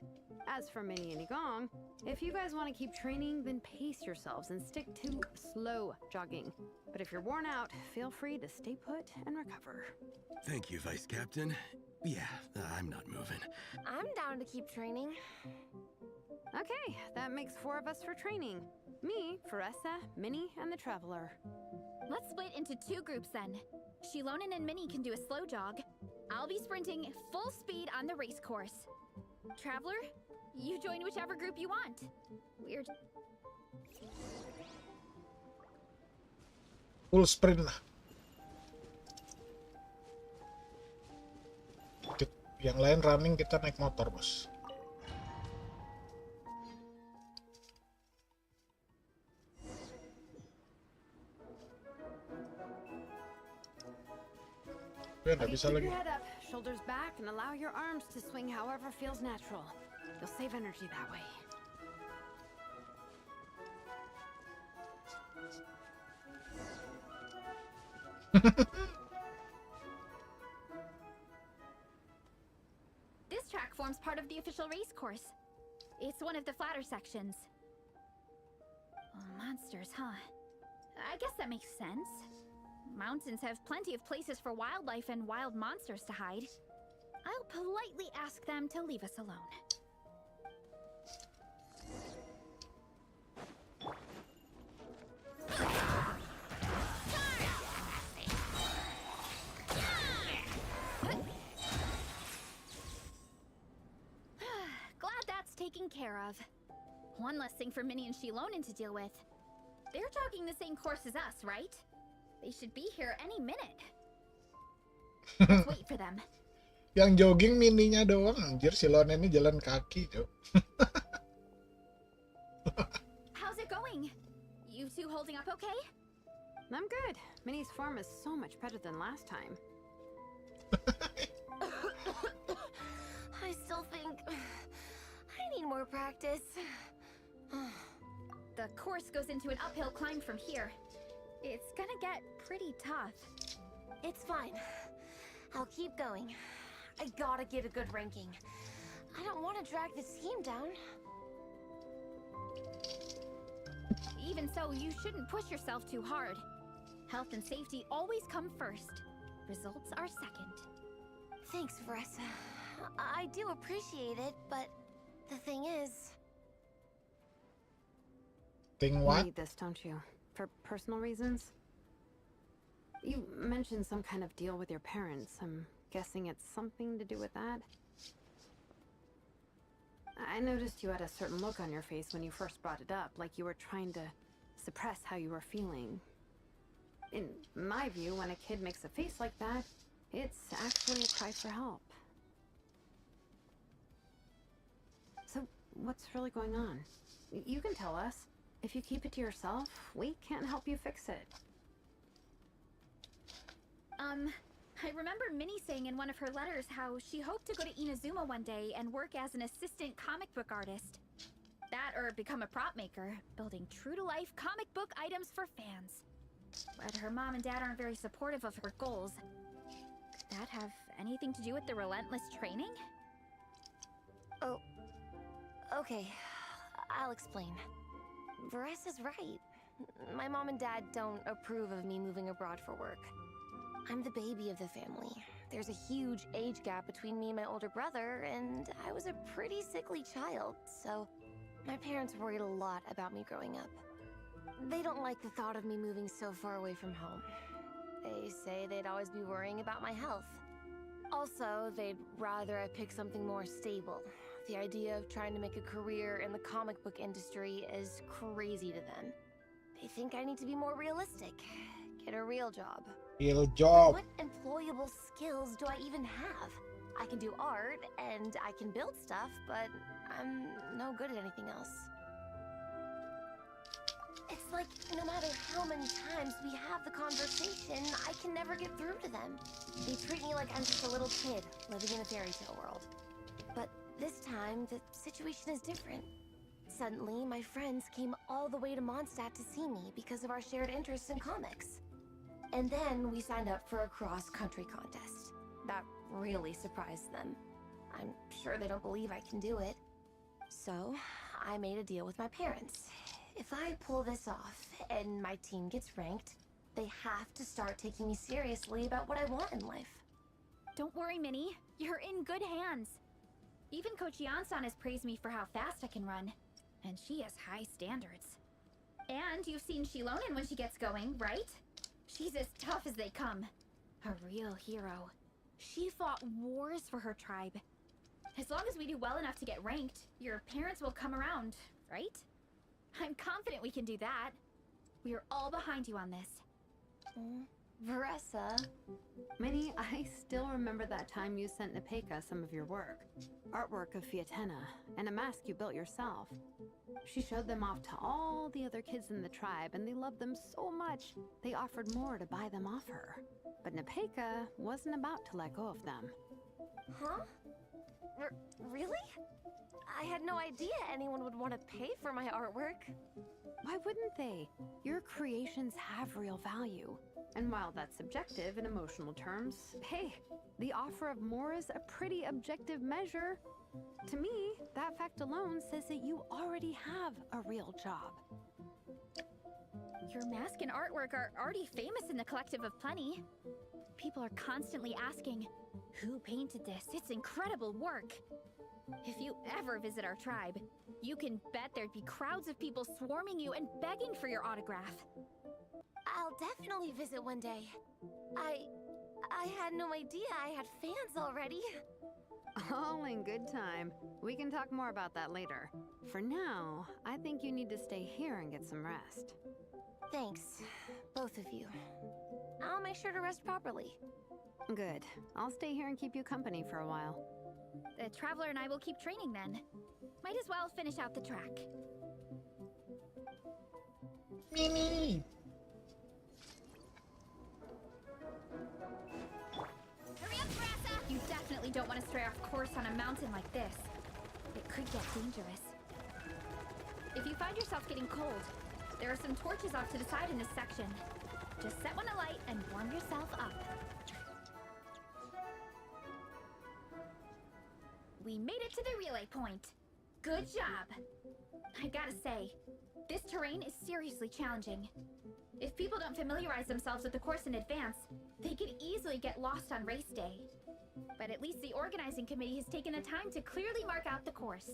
As for Minnie and Igong, if you guys want to keep training, then pace yourselves and stick to slow jogging. But if you're worn out, feel free to stay put and recover. Thank you, Vice Captain. Yeah, I'm not moving. I'm down to keep training. Okay, that makes 4 of us for training. Me, Veressa, Minnie, and the Traveler. Let's split into 2 groups then. Shilonen and Minnie can do a slow jog. I'll be sprinting full speed on the race course. Traveler, you join whichever group you want. Weird. Full sprint lah. Yang lain running, kita naik motor, bos. Ya, nggak bisa Keep lagi. your head up, shoulders back, and allow your arms to swing however feels natural. You'll save energy that way. This track forms part of the official race course. It's one of the flatter sections. Oh, monsters, huh? I guess that makes sense. Mountains have plenty of places for wildlife and wild monsters to hide. I'll politely ask them to leave us alone. Glad that's taken care of. One less thing for Minnie and Shilonen to deal with. They're jogging the same course as us, right? They should be here any minute. Let's wait for them. Yang jogging mininya doang, anjir. Si Lone ini jalan kaki, Jo. How's it going? You two holding up okay? I'm good. Minnie's form is so much better than last time. I still think I need more practice. The course goes into an uphill climb from here. It's gonna get pretty tough. It's fine. I'll keep going. I gotta get a good ranking. I don't want to drag this team down. Even so, you shouldn't push yourself too hard. Health and safety always come first. Results are second. Thanks, Veressa. I do appreciate it, but the thing is... Thing You what? need this, don't you? For personal reasons? You mentioned some kind of deal with your parents. I'm guessing it's something to do with that? I noticed you had a certain look on your face when you first brought it up, like you were trying to suppress how you were feeling. In my view, when a kid makes a face like that, it's actually a cry for help. So, what's really going on? You can tell us. If you keep it to yourself, we can't help you fix it. I remember Minnie saying in one of her letters how she hoped to go to Inazuma one day and work as an assistant comic book artist. That or become a prop maker, building true-to-life comic book items for fans. But her mom and dad aren't very supportive of her goals. Could that have anything to do with the relentless training? Oh, okay. I'll explain. Varesa's right. My mom and dad don't approve of me moving abroad for work. I'm the baby of the family. There's a huge age gap between me and my older brother, and I was a pretty sickly child, so my parents worried a lot about me growing up. They don't like the thought of me moving so far away from home. They say they'd always be worrying about my health. Also, they'd rather I pick something more stable. The idea of trying to make a career in the comic book industry is crazy to them. They think I need to be more realistic, get a real job. Real job. What employable skills do I even have? I can do art and I can build stuff, but I'm no good at anything else. It's like no matter how many times we have the conversation, I can never get through to them. They treat me like I'm just a little kid living in a fairy tale world. But this time, the situation is different. Suddenly, my friends came all the way to Mondstadt to see me because of our shared interests in comics. And then we signed up for a cross-country contest. That really surprised them. I'm sure they don't believe I can do it. So, I made a deal with my parents. If I pull this off and my team gets ranked, they have to start taking me seriously about what I want in life. Don't worry, Minnie. You're in good hands. Even Coach Yansan has praised me for how fast I can run. And she has high standards. And you've seen Shilonen when she gets going, right? She's as tough as they come. A real hero. She fought wars for her tribe. As long as we do well enough to get ranked, your parents will come around, right? I'm confident we can do that. We are all behind you on this. Varesa. Minnie, I still remember that time you sent Nepeka some of your work. Artwork of Fiatena, and a mask you built yourself. She showed them off to all the other kids in the tribe, and they loved them so much, they offered more to buy them off her. But Nepeka wasn't about to let go of them. Huh? Really? I had no idea anyone would want to pay for my artwork. Why wouldn't they? Your creations have real value. And while that's subjective in emotional terms, hey, the offer of more is a pretty objective measure. To me, that fact alone says that you already have a real job. Your mask and artwork are already famous in the Collective of Plenty. People are constantly asking, who painted this? It's incredible work. If you ever visit our tribe, you can bet there'd be crowds of people swarming you and begging for your autograph. I'll definitely visit one day. I had no idea I had fans already. All in good time. We can talk more about that later. For now, I think you need to stay here and get some rest. Thanks, both of you. I'll make sure to rest properly. Good. I'll stay here and keep you company for a while. The Traveler and I will keep training then. Might as well finish out the track. Minnie! Hurry up, Brassa! You definitely don't want to stray off course on a mountain like this. It could get dangerous. If you find yourself getting cold, there are some torches off to the side in this section. Just set one alight and warm yourself up. We made it to the relay point. Good job. I gotta say, this terrain is seriously challenging. If people don't familiarize themselves with the course in advance, they could easily get lost on race day. But at least the organizing committee has taken the time to clearly mark out the course.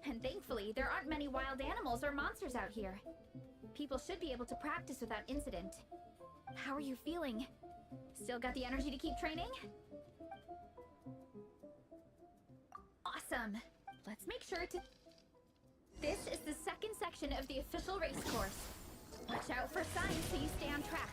And thankfully, there aren't many wild animals or monsters out here. People should be able to practice without incident. How are you feeling? Still got the energy to keep training? Awesome! Let's make sure to... This is the second section of the official race course. Watch out for signs so you stay on track.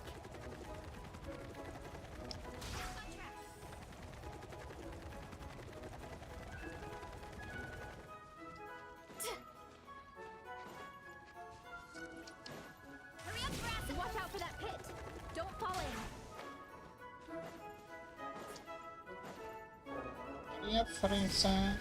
Hurry up, Brass! Watch out for that pit! Don't fall in! Yep, Frisa.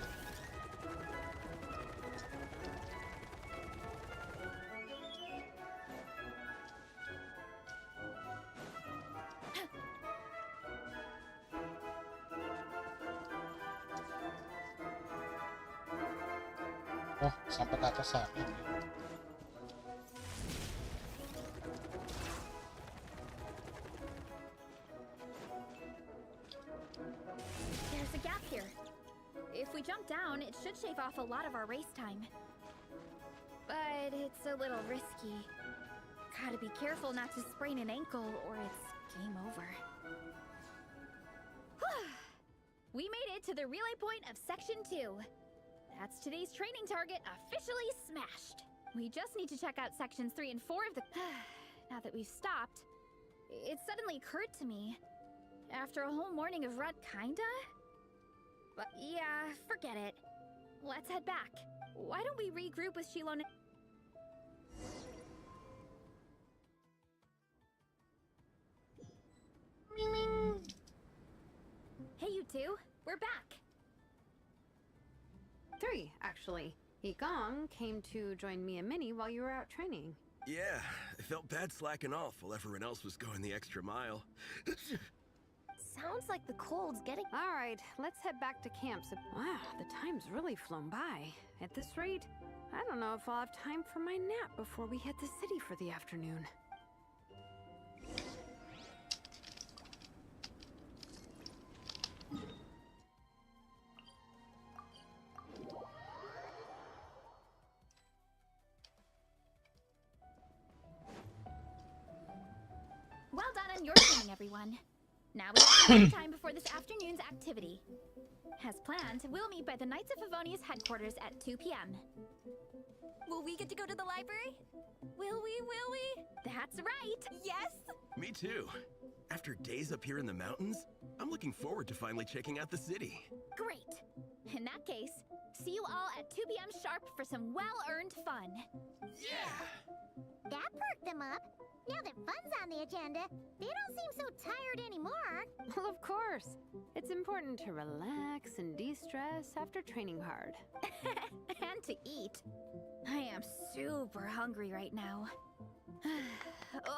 Oh, sampai ke atas sana. There's a gap here. If we jump down, it should shave off a lot of our race time. But it's a little risky. Gotta be careful not to sprain an ankle or it's game over. We made it to the relay point of Section 2. That's today's training target officially smashed. We just need to check out Sections 3 and 4 of the... Now that we've stopped, it suddenly occurred to me. After a whole morning of rut, kinda? But yeah, forget it. Let's head back. Why don't we regroup with Shilon? Hey, you two. We're back. 3, actually. Gong came to join me and Minnie while you were out training. Yeah, I felt bad slacking off while everyone else was going the extra mile. Sounds like the cold's getting... All right, let's head back to camp. Wow, the time's really flown by. At this rate, I don't know if I'll have time for my nap before we hit the city for the afternoon. Well done on your training, everyone. Now we have some time before this afternoon's activity. As planned, we'll meet by the Knights of Favonia's headquarters at 2 p.m. Will we get to go to the library? Will we? That's right! Yes! Me too. After days up here in the mountains, I'm looking forward to finally checking out the city. Great! In that case, see you all at 2 p.m. sharp for some well-earned fun. Yeah! That perked them up. Now that fun's on the agenda, they don't seem so tired anymore. Well, of course. It's important to relax and de-stress after training hard. And to eat. I am super hungry right now.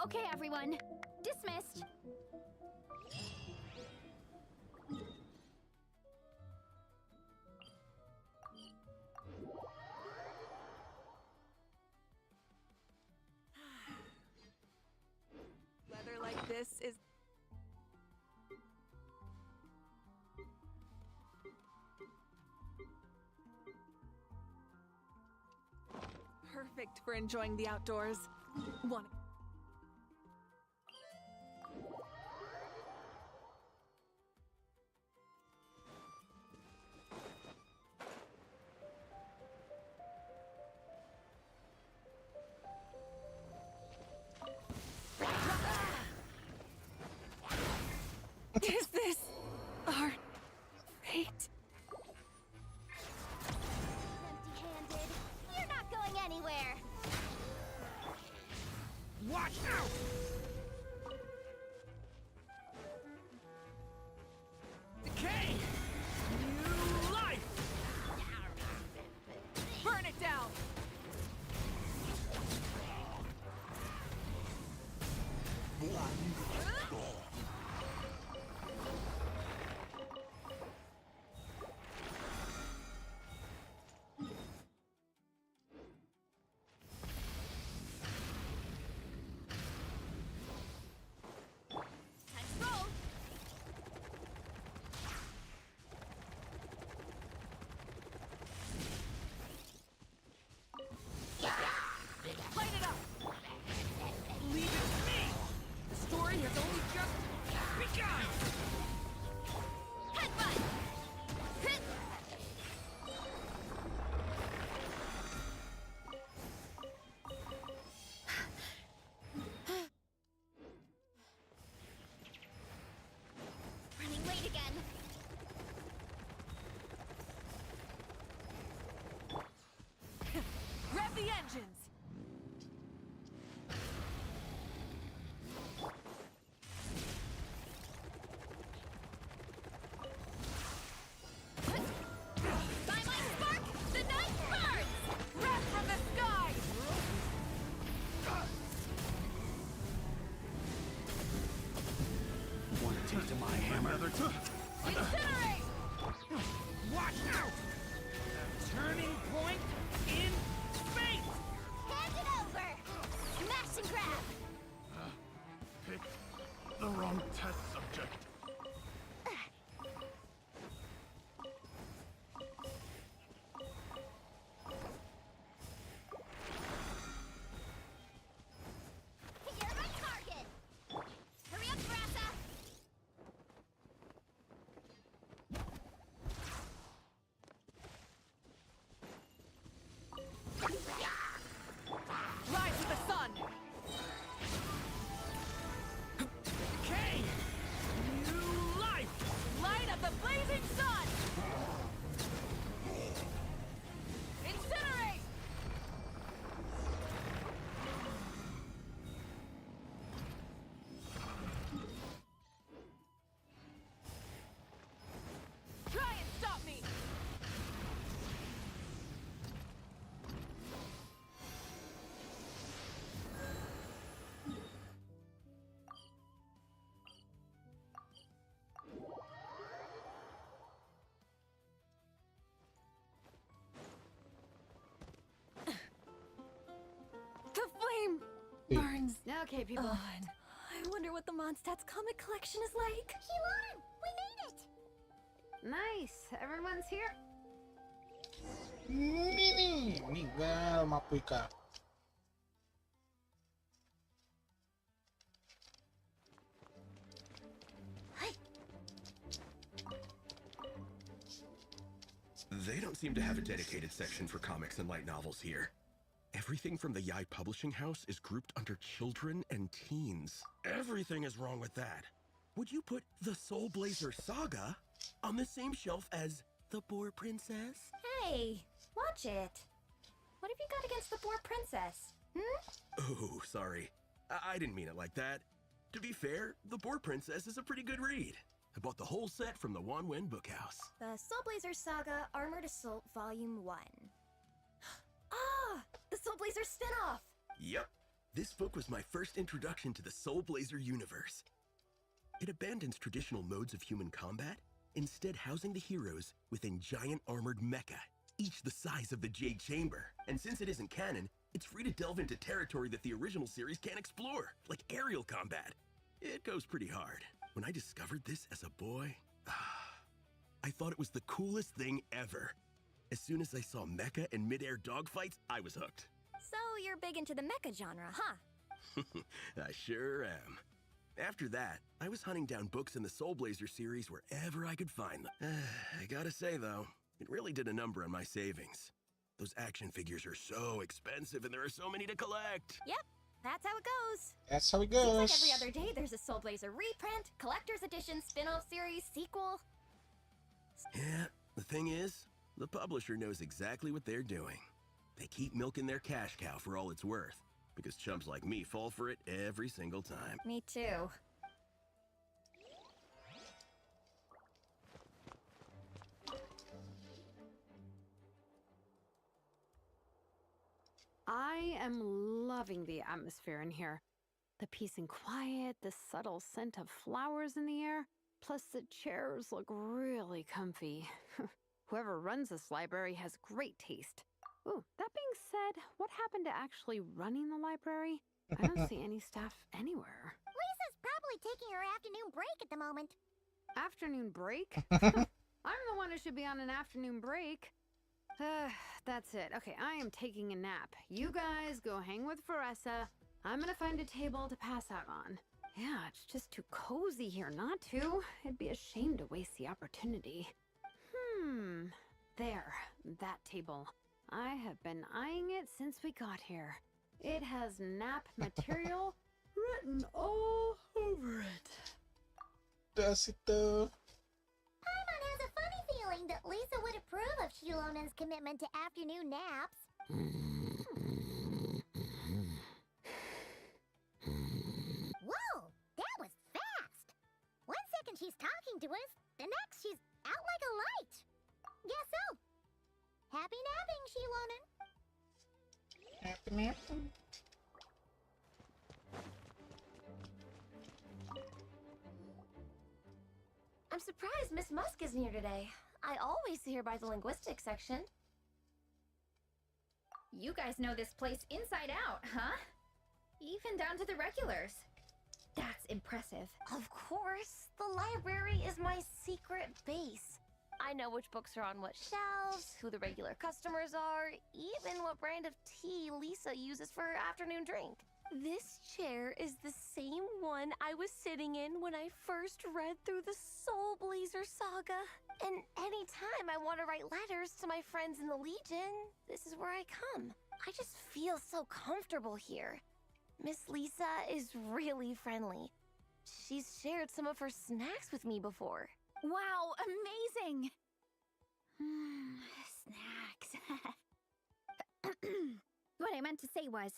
Okay, everyone. Dismissed. Weather like this is... perfect for enjoying the outdoors. One... Is this our fate? Empty-handed. You're not going anywhere. Watch out! Decay! New life! Burn it down! Let's roll. Light it up! Leave it to me! The story has only just begun! Headbutt. Hit. Running late again. Rev the engines! By my spark, the night burns! Wrath from the sky! Want a taste of my hammer? Incinerate! Watch out! turning point in space! Hand it over! Smash and grab! Picked the wrong test subject. You're my target! Hurry up, Grassa! Rise with the sun! Okay! New life! Light of the blazing sun! Incinerate! Try and stop me! The flame burns Okay, people. on. I wonder what the Mondstadt's comic collection is like. Shilon! We made it! Nice. Everyone's here. Meninggal Mapuika. They don't seem to have a dedicated section for comics and light novels here. Everything from the Yai Publishing House is grouped under children and teens. Everything is wrong with that. Would you put the Soul Blazer Saga on the same shelf as The Boar Princess? Hey, watch it. What have you got against the Boar Princess? Oh, sorry. I didn't mean it like that. To be fair, The Boar Princess is a pretty good read. I bought the whole set from the Wanwen Bookhouse. The Soul Blazer Saga Armored Assault Volume 1. Ah! The Soul Blazer spin-off! Yep. This book was my first introduction to the Soul Blazer universe. It abandons traditional modes of human combat, instead housing the heroes within giant armored mecha, each the size of the Jade Chamber. And since it isn't canon, it's free to delve into territory that the original series can't explore, like aerial combat. It goes pretty hard. When I discovered this as a boy, I thought it was the coolest thing ever. As soon as I saw mecha and mid-air dogfights, I was hooked. So you're big into the mecha genre, huh? I sure am. After that, I was hunting down books in the Soul Blazer series wherever I could find them. I gotta say, though, it really did a number on my savings. Those action figures are so expensive and there are so many to collect. Yep, that's how it goes. That's how it Seems goes. like every other day there's a Soul Blazer reprint, collector's edition, spin-off series, sequel. Yeah, the thing is, the publisher knows exactly what they're doing. They keep milking their cash cow for all it's worth, because chumps like me fall for it every single time. Me too. I am loving the atmosphere in here. The peace and quiet, the subtle scent of flowers in the air, plus the chairs look really comfy. Whoever runs this library has great taste. Ooh, that being said, what happened to actually running the library? I don't see any staff anywhere. Lisa's probably taking her afternoon break at the moment. Afternoon break? I'm the one who should be on an afternoon break. That's it. Okay, I am taking a nap. You guys go hang with Faressa. I'm gonna find a table to pass out on. Yeah, it's just too cozy here not to. It'd be a shame to waste the opportunity. There, that table. I have been eyeing it since we got here. It has nap material written all over it. Does it though? Paimon has a funny feeling that Lisa would approve of Shilonen's commitment to afternoon naps. Whoa, that was fast! 1 second she's talking to us, the next she's out like a light. Guess so. Happy napping, Shilonen. Happy napping. I'm surprised Miss Musk isn't here today. I always see her by the linguistics section. You guys know this place inside out, huh? Even down to the regulars. That's impressive. Of course, the library is my secret base. I know which books are on what shelves, who the regular customers are, even what brand of tea Lisa uses for her afternoon drink. This chair is the same one I was sitting in when I first read through the Soul Blazer saga. And anytime I want to write letters to my friends in the Legion, this is where I come. I just feel so comfortable here. Miss Lisa is really friendly. She's shared some of her snacks with me before. Wow, amazing! Snacks. What I meant to say was,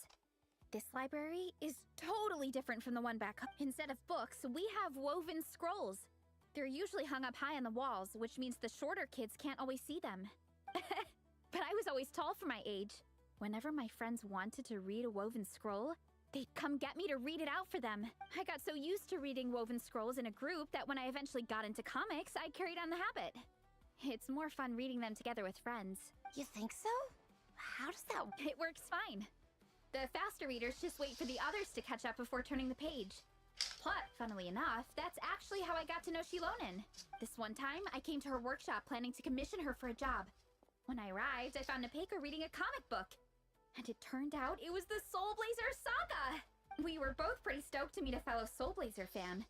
this library is totally different from the one back home. Instead of books, we have woven scrolls. They're usually hung up high on the walls, which means the shorter kids can't always see them. But I was always tall for my age. Whenever my friends wanted to read a woven scroll, they'd come get me to read it out for them. I got so used to reading woven scrolls in a group that when I eventually got into comics, I carried on the habit. It's more fun reading them together with friends. You think so? How does that work? It works fine. The faster readers just wait for the others to catch up before turning the page. But, funnily enough, that's actually how I got to know Shilonen. This one time, I came to her workshop planning to commission her for a job. When I arrived, I found Nepeka reading a comic book. And it turned out it was the Soul Blazer saga! We were both pretty stoked to meet a fellow Soul Blazer fan.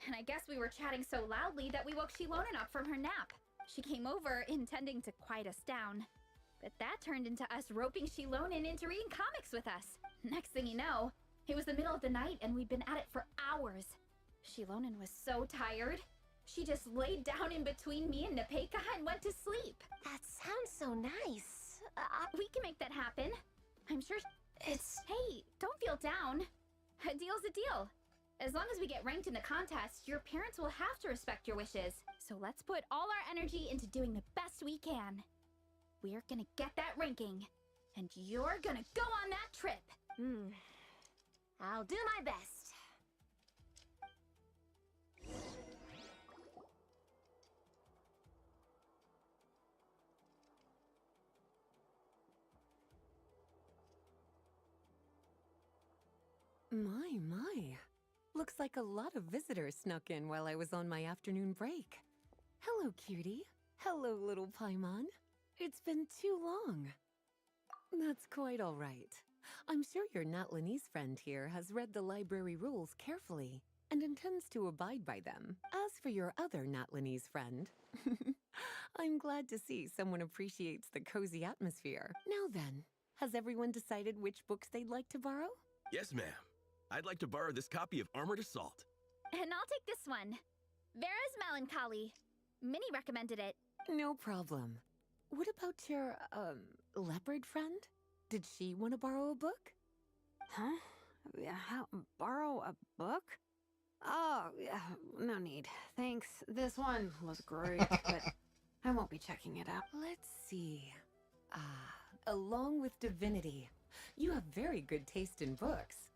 And I guess we were chatting so loudly that we woke Shilonen up from her nap. She came over, intending to quiet us down. But that turned into us roping Shilonen into reading comics with us. Next thing you know, it was the middle of the night and we'd been at it for hours. Shilonen was so tired. She just laid down in between me and Nepeka and went to sleep. That sounds so nice. We can make that happen. I'm sure It's... Hey, don't feel down. A deal's a deal. As long as we get ranked in the contest, your parents will have to respect your wishes. So let's put all our energy into doing the best we can. We're gonna get that ranking. And you're gonna go on that trip. I'll do my best. My. Looks like a lot of visitors snuck in while I was on my afternoon break. Hello, cutie. Hello, little Paimon. It's been too long. That's quite all right. I'm sure your Natlanese friend here has read the library rules carefully and intends to abide by them. As for your other Natlanese friend, I'm glad to see someone appreciates the cozy atmosphere. Now then, has everyone decided which books they'd like to borrow? Yes, ma'am. I'd like to borrow this copy of Armored Assault. And I'll take this one. Vera's Melancholy. Minnie recommended it. No problem. What about your, leopard friend? Did she want to borrow a book? Huh? How, borrow a book? Oh, yeah, no need. Thanks. This one was great, but I won't be checking it out. Let's see. Along with Divinity, you have very good taste in books.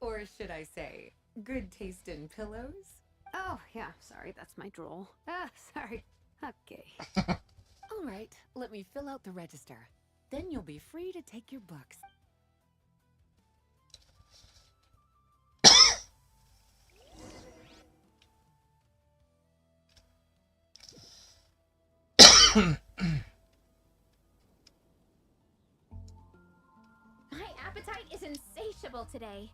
Or should I say, good taste in pillows? Oh, yeah, sorry, that's my drool. Sorry. Okay. All right, let me fill out the register. Then you'll be free to take your books. My appetite is insatiable today.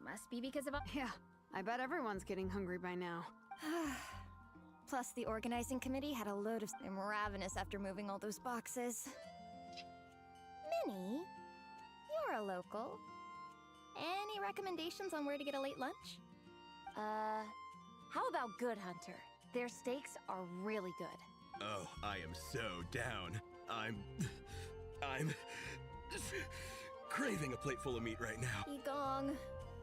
Must be because of all— Yeah, I bet everyone's getting hungry by now. Plus, the organizing committee had a load of... I'm ravenous after moving all those boxes. Minnie, you're a local. Any recommendations on where to get a late lunch? How about Good Hunter? Their steaks are really good. Oh, I am so down. I'm craving a plate full of meat right now. Igong,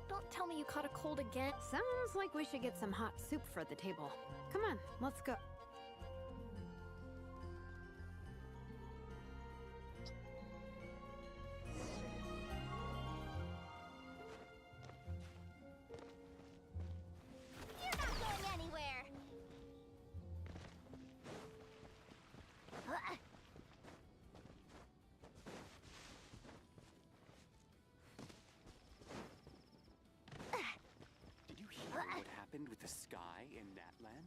don't tell me you caught a cold again. Sounds like we should get some hot soup for the table. Come on, let's go. You're not going anywhere. happened with the sky in Natlan?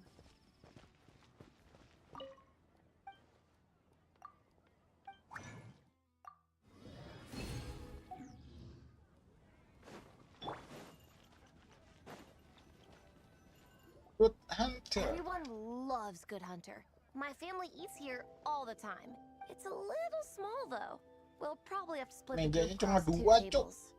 Good Hunter. Everyone loves Good Hunter. My family eats here all the time. It's a little small though. We'll probably have to split the Mejanya group cuma across 2 2, Cuk. tables.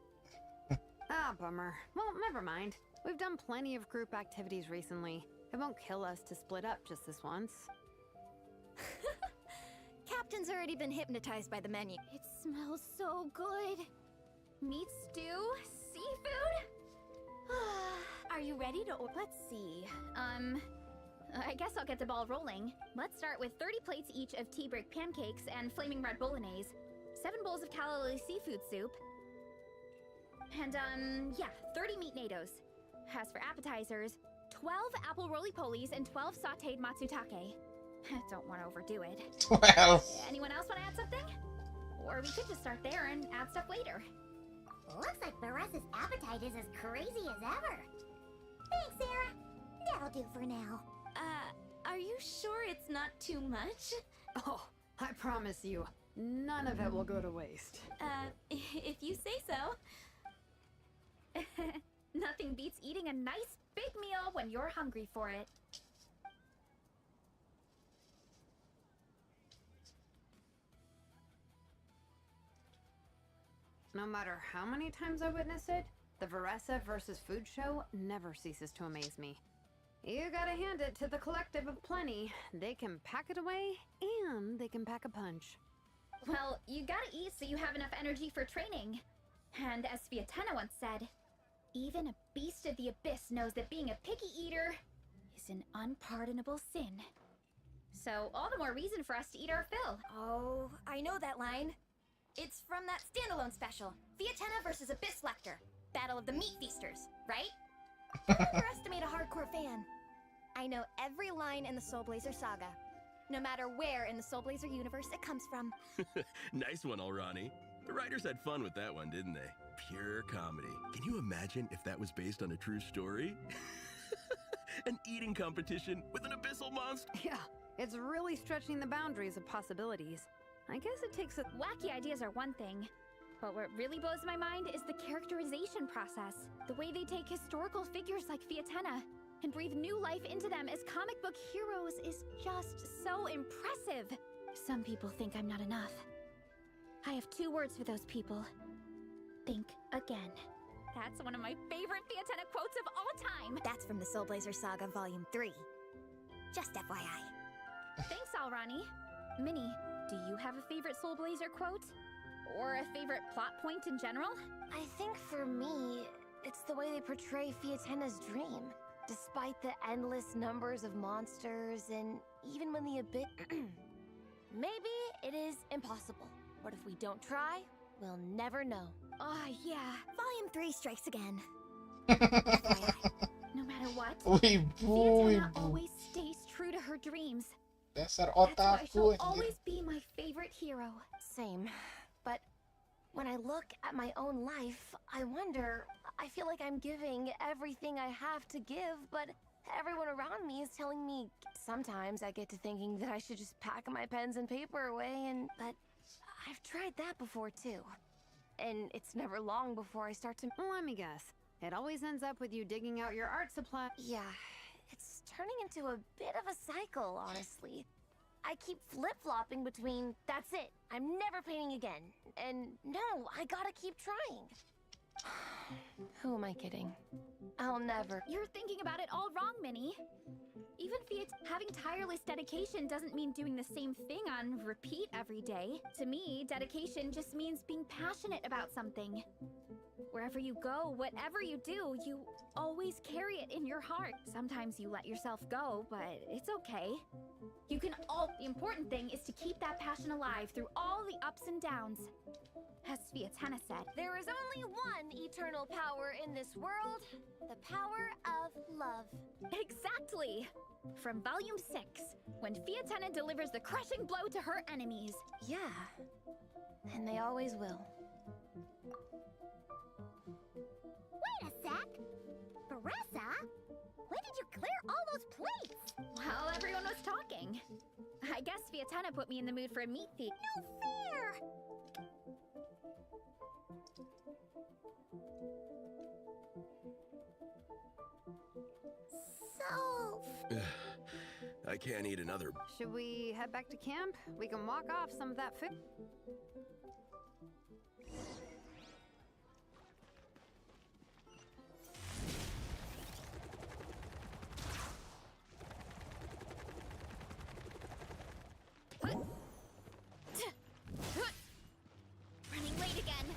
Ah, bummer. Well, never mind. We've done plenty of group activities recently. It won't kill us to split up just this once. Captain's already been hypnotized by the menu. It smells so good. Meat stew, seafood. Are you ready to? Let's see. I guess I'll get the ball rolling. Let's start with 30 plates each of tea brick pancakes and flaming red bolognese, 7 bowls of calorie seafood soup, and yeah, 30 meat nados. As for appetizers, 12 apple roly-polies and 12 sautéed matsutake. Don't want to overdo it. 12. Anyone else want to add something? Or we could just start there and add stuff later. Looks like Baressa's appetite is as crazy as ever. Thanks, Sarah. That'll do for now. Are you sure it's not too much? Oh, I promise you, none of it will go to waste. If you say so. Nothing beats eating a nice big meal when you're hungry for it. No matter how many times I witness it, the Veressa versus food show never ceases to amaze me. You gotta hand it to the collective of plenty. They can pack it away, and they can pack a punch. Well, you gotta eat so you have enough energy for training. And as Vietena once said, even a beast of the abyss knows that being a picky eater is an unpardonable sin. So all the more reason for us to eat our fill. Oh, I know that line. It's from that standalone special, Vietena versus Abyss Lecter, Battle of the Meat Feasters, right? Don't underestimate a hardcore fan. I know every line in the Soul Blazer saga, no matter where in the Soul Blazer universe it comes from. Nice one, Alrani. The writers had fun with that one, didn't they? Pure comedy. Can you imagine if that was based on a true story? An eating competition with an abyssal monster? Yeah, it's really stretching the boundaries of possibilities. I guess it takes a... Wacky ideas are one thing, but what really blows my mind is the characterization process. The way they take historical figures like Vietena and breathe new life into them as comic book heroes is just so impressive. Some people think I'm not enough. I have 2 words for those people. Think again. That's one of my favorite Vietena quotes of all time. That's from the Soul Blazer Saga Volume 3. Just FYI. Thanks, Alrani. Minnie, do you have a favorite Soul Blazer quote? Or a favorite plot point in general? I think for me, it's the way they portray Fietena's dream. Despite the endless numbers of monsters, and even when the abyss... Maybe it is impossible. But if we don't try, we'll never know. Yeah. Volume 3 strikes again. No matter what, Wibu, Vietena wibu. always stays true to her dreams. Dasar That's why otaku she'll anjir. always be my favorite hero. Same. But when I look at my own life, I wonder, I feel like I'm giving everything I have to give, but everyone around me is telling me sometimes I get to thinking that I should just pack my pens and paper away, but I've tried that before too. And it's never long before I start to... Let me guess. It always ends up with you digging out your art supply. Yeah, it's turning into a bit of a cycle, honestly. I keep flip-flopping between, that's it, I'm never painting again, and no, I gotta keep trying. Who am I kidding? I'll never... You're thinking about it all wrong, Minnie. Even having tireless dedication doesn't mean doing the same thing on repeat every day. To me, dedication just means being passionate about something. Wherever you go, whatever you do, you always carry it in your heart. Sometimes you let yourself go, but it's okay. The important thing is to keep that passion alive through all the ups and downs. As Vietena said, there is only one eternal power in this world, the power of love. Exactly! From Volume 6, when Vietena delivers the crushing blow to her enemies. Yeah, and they always will. Wait a sec! Baressa? When clear all those plates? While everyone was talking. I guess Vietana put me in the mood for a meat thief. No fair! So... I can't eat another. Should we head back to camp? We can walk off some of that food. Running late again.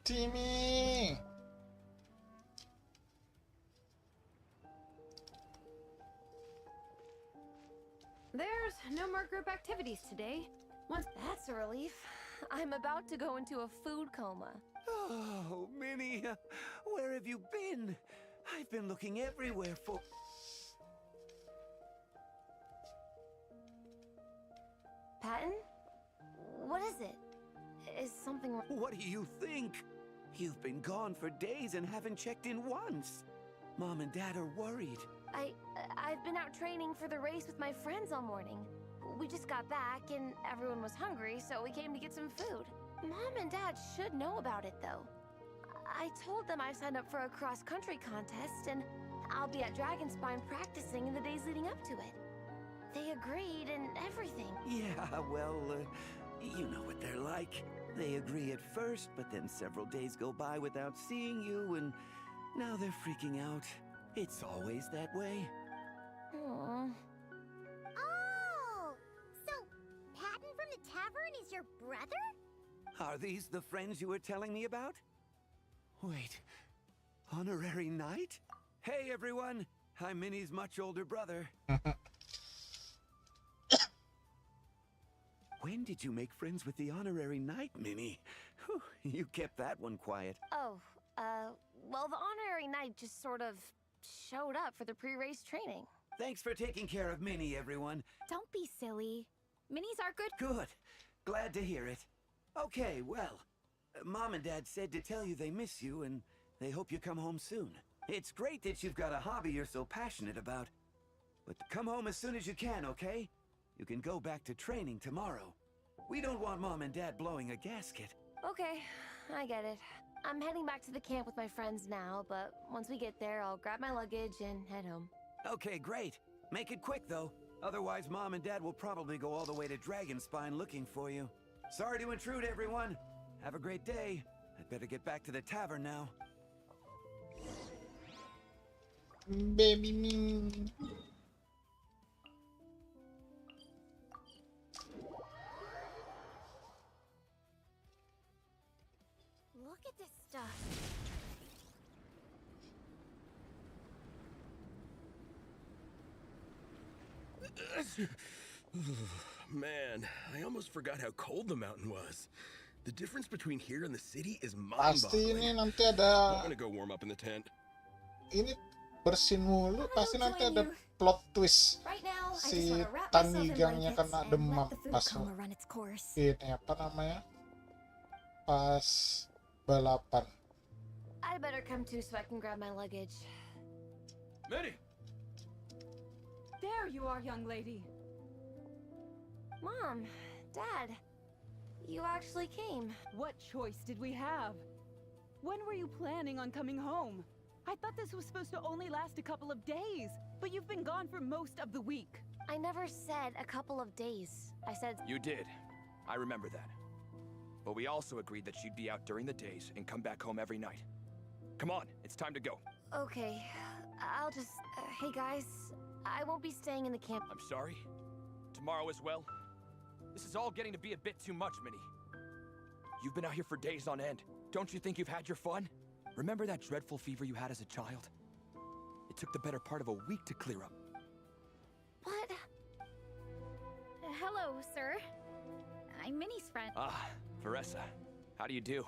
Timmy. There's no more group activities today. Once That's a relief. I'm about to go into a food coma. Oh, Minnie, where have you been? I've been looking everywhere for... Patton? What is it? Is something wrong? What do you think? You've been gone for days and haven't checked in once. Mom and Dad are worried. I've been out training for the race with my friends all morning. We just got back and everyone was hungry, so we came to get some food. Mom and Dad should know about it, though. I told them I signed up for a cross-country contest, and I'll be at Dragonspine practicing in the days leading up to it. They agreed and everything. Yeah, well, you know what they're like. They agree at first, but then several days go by without seeing you, and now they're freaking out. It's always that way. Aww. Oh! So, Patton from the tavern is your brother? Are these the friends you were telling me about? Wait, honorary knight? Hey everyone, I'm Minnie's much older brother. When did you make friends with the honorary knight, Minnie? Whew, you kept that one quiet. Oh, well, the honorary knight just sort of showed up for the pre-race training. Thanks for taking care of Minnie, everyone. Don't be silly. Minnie's our good... Good. Glad to hear it. Okay, well, Mom and Dad said to tell you they miss you and they hope you come home soon. It's great that you've got a hobby you're so passionate about. But come home as soon as you can, okay? You can go back to training tomorrow. We don't want Mom and Dad blowing a gasket. Okay, I get it. I'm heading back to the camp with my friends now, but once we get there, I'll grab my luggage and head home. Okay, great. Make it quick, though. Otherwise, Mom and Dad will probably go all the way to Dragonspine looking for you. Sorry to intrude, everyone. Have a great day. I'd better get back to the tavern now. Baby me. Look at this stuff. Man, I almost forgot how cold the mountain was. The difference between here and the city is mind-boggling. Pasti ini nanti ada I'm gonna go warm up in the tent. ini bersin mulu, pasti nanti ada plot twist. Si Tanigangnya kena demam pas ini apa namanya? Pas balapan. I better come too so I can grab my luggage. Minnie! There you are, young lady. Mom, Dad, you actually came. What choice did we have? When were you planning on coming home? I thought this was supposed to only last a couple of days, but you've been gone for most of the week. I never said a couple of days. I said... You did. I remember that. But we also agreed that you'd be out during the days and come back home every night. Come on, it's time to go. Okay, I'll just... hey guys, I won't be staying in the camp. I'm sorry. Tomorrow as well. This is all getting to be a bit too much, Minnie. You've been out here for days on end. Don't you think you've had your fun? Remember that dreadful fever you had as a child? It took the better part of a week to clear up. What? Hello, sir. I'm Minnie's friend. Ah, Veressa. How do you do?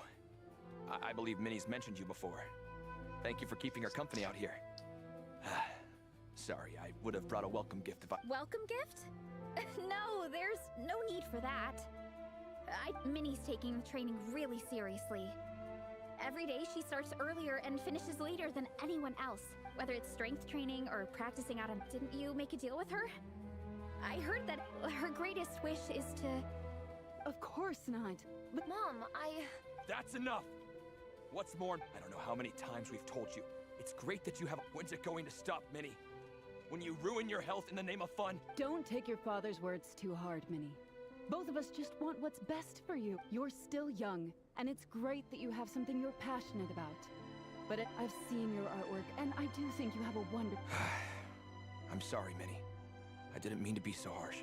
I believe Minnie's mentioned you before. Thank you for keeping her company out here. Sorry, I would have brought a welcome gift if I... Welcome gift? No, there's no need for that. Minnie's taking the training really seriously. Every day she starts earlier and finishes later than anyone else, whether it's strength training or practicing out on... Didn't you make a deal with her? I heard that her greatest wish is to... Of course not. But Mom, That's enough! What's more, I don't know how many times we've told you. It's great that you have... When's it going to stop, Minnie? When you ruin your health in the name of fun? Don't take your father's words too hard, Minnie. Both of us just want what's best for you. You're still young, and it's great that you have something you're passionate about. But I've seen your artwork, and I do think you have a wonderful... I'm sorry, Minnie. I didn't mean to be so harsh.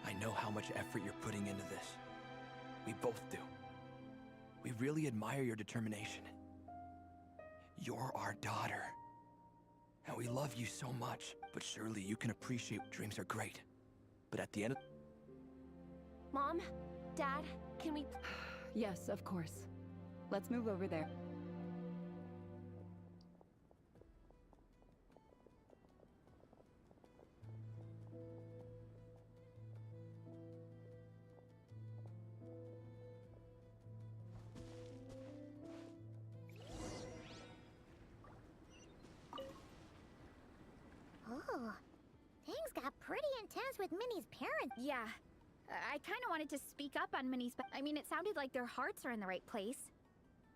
I know how much effort you're putting into this. We both do. We really admire your determination. You're our daughter. And we love you so much. But surely you can appreciate dreams are great. But at the end of... Mom, Dad, can we... Yes, of course. Let's move over there. Oh, things got pretty intense with Minnie's parents. Yeah. I kind of wanted to speak up on Minnie's... I mean, it sounded like their hearts are in the right place.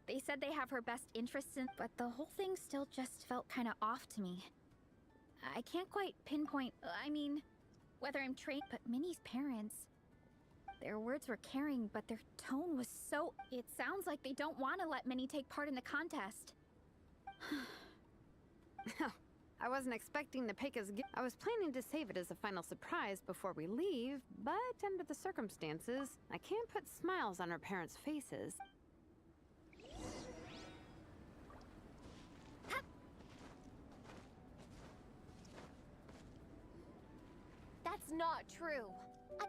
They said they have her best interests in... But the whole thing still just felt kind of off to me. I can't quite pinpoint... I mean, whether I'm trained... But Minnie's parents... Their words were caring, but their tone was so... It sounds like they don't want to let Minnie take part in the contest. I wasn't expecting the Peka's gift. I was planning to save it as a final surprise before we leave, but under the circumstances, I can't put smiles on our parents' faces. That's not true.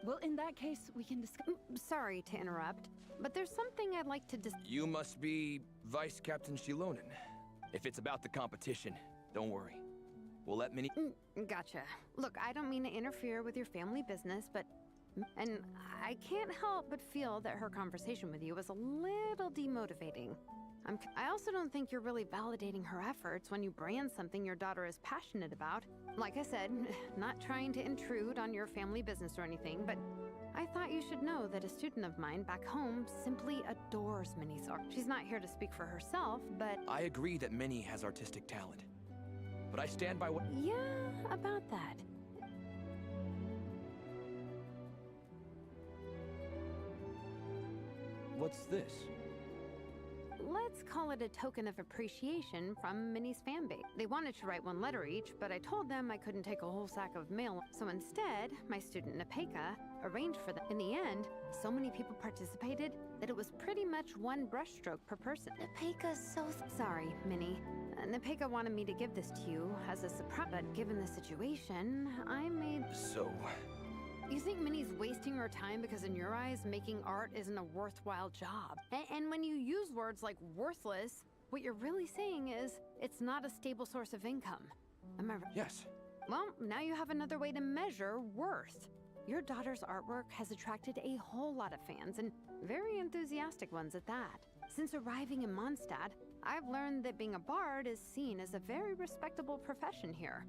Well, in that case, we can discuss... Sorry to interrupt, but there's something I'd like to You must be Vice Captain Shilonen. If it's about the competition, don't worry. We'll let Minnie... Gotcha. Look, I don't mean to interfere with your family business, but... And I can't help but feel that her conversation with you was a little demotivating. I also don't think you're really validating her efforts when you brand something your daughter is passionate about. Like I said, not trying to intrude on your family business or anything, but I thought you should know that a student of mine back home simply adores Minnie's art. She's not here to speak for herself, but... I agree that Minnie has artistic talent. But I stand by what... Yeah, about that. What's this? Let's call it a token of appreciation from Minnie's fanbase. They wanted to write one letter each, but I told them I couldn't take a whole sack of mail. So instead, my student Nepeka arranged for them. In the end, so many people participated that it was pretty much one brushstroke per person. Nepeka's so... Sorry, Minnie. Nepeka wanted me to give this to you as a surprise, but given the situation, I made... So... You think Minnie's wasting her time because in your eyes, making art isn't a worthwhile job? And when you use words like worthless, what you're really saying is it's not a stable source of income. Am I right? Yes. Well, now you have another way to measure worth. Your daughter's artwork has attracted a whole lot of fans, and very enthusiastic ones at that. Since arriving in Mondstadt, I've learned that being a bard is seen as a very respectable profession here.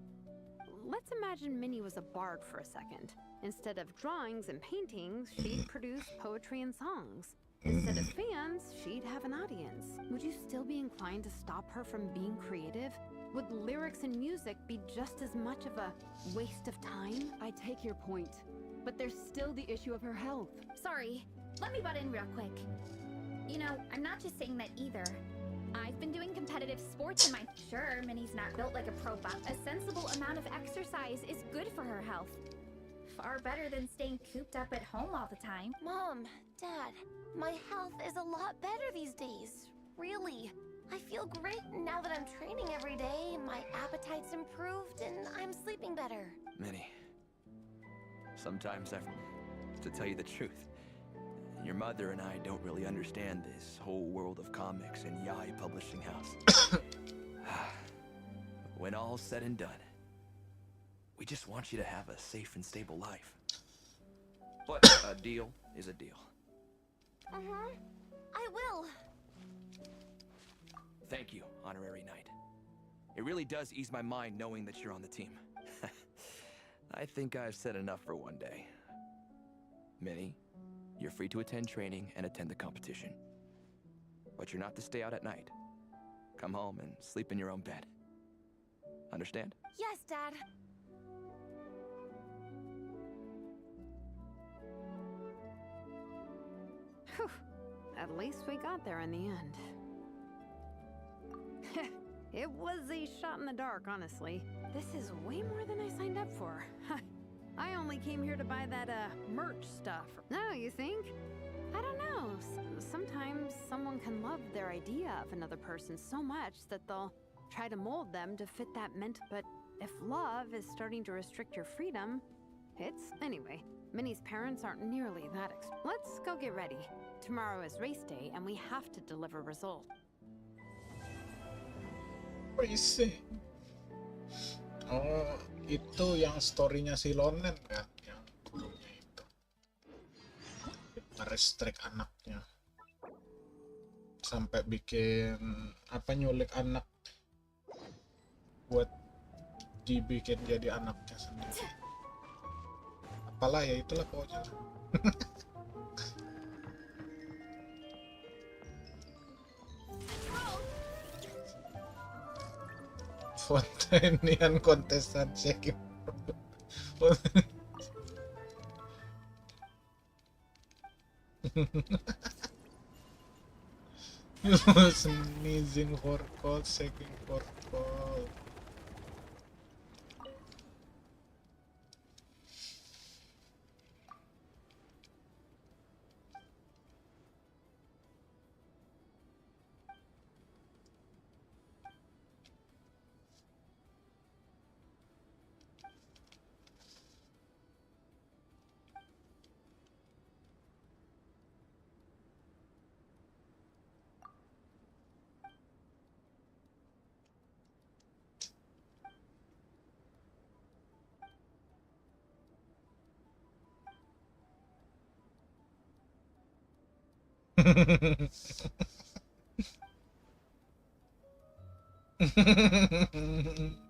Let's imagine Minnie was a bard for a second. Instead of drawings and paintings, she'd produce poetry and songs. Instead of fans, she'd have an audience. Would you still be inclined to stop her from being creative? Would lyrics and music be just as much of a waste of time? I take your point, but there's still the issue of her health. Sorry, let me butt in real quick. You know, I'm not just saying that either. I've been doing competitive sports in my... Sure, Minnie's not built like a pro, but a sensible amount of exercise is good for her health. Far better than staying cooped up at home all the time. Mom, Dad, my health is a lot better these days. Really. I feel great now that I'm training every day, my appetite's improved, and I'm sleeping better. Minnie, sometimes to tell you the truth, Your mother and I don't really understand this whole world of comics and Yai publishing house. When all's said and done, we just want you to have a safe and stable life. But a deal is a deal. I will. Thank you, Honorary Knight. It really does ease my mind knowing that you're on the team. I think I've said enough for one day. Minnie, you're free to attend training and attend the competition. But you're not to stay out at night. Come home and sleep in your own bed. Understand? Yes, Dad. Whew. At least we got there in the end. It was a shot in the dark, honestly. This is way more than I signed up for. I only came here to buy that, merch stuff. No, you think? I don't know. Sometimes someone can love their idea of another person so much that they'll try to mold them to fit that but if love is starting to restrict your freedom, Anyway, Minnie's parents aren't nearly that Let's go get ready. Tomorrow is race day, and we have to deliver results. Race. Oh, itu yang story-nya si Lonen kan, yang dulunya itu. Nge-restrict anaknya. Sampai bikin nyulik anak buat dibikin jadi anaknya sendiri. Apalah ya, itulah pokoknya. Fontanian kontestan checking. Sneezing for call, checking for call.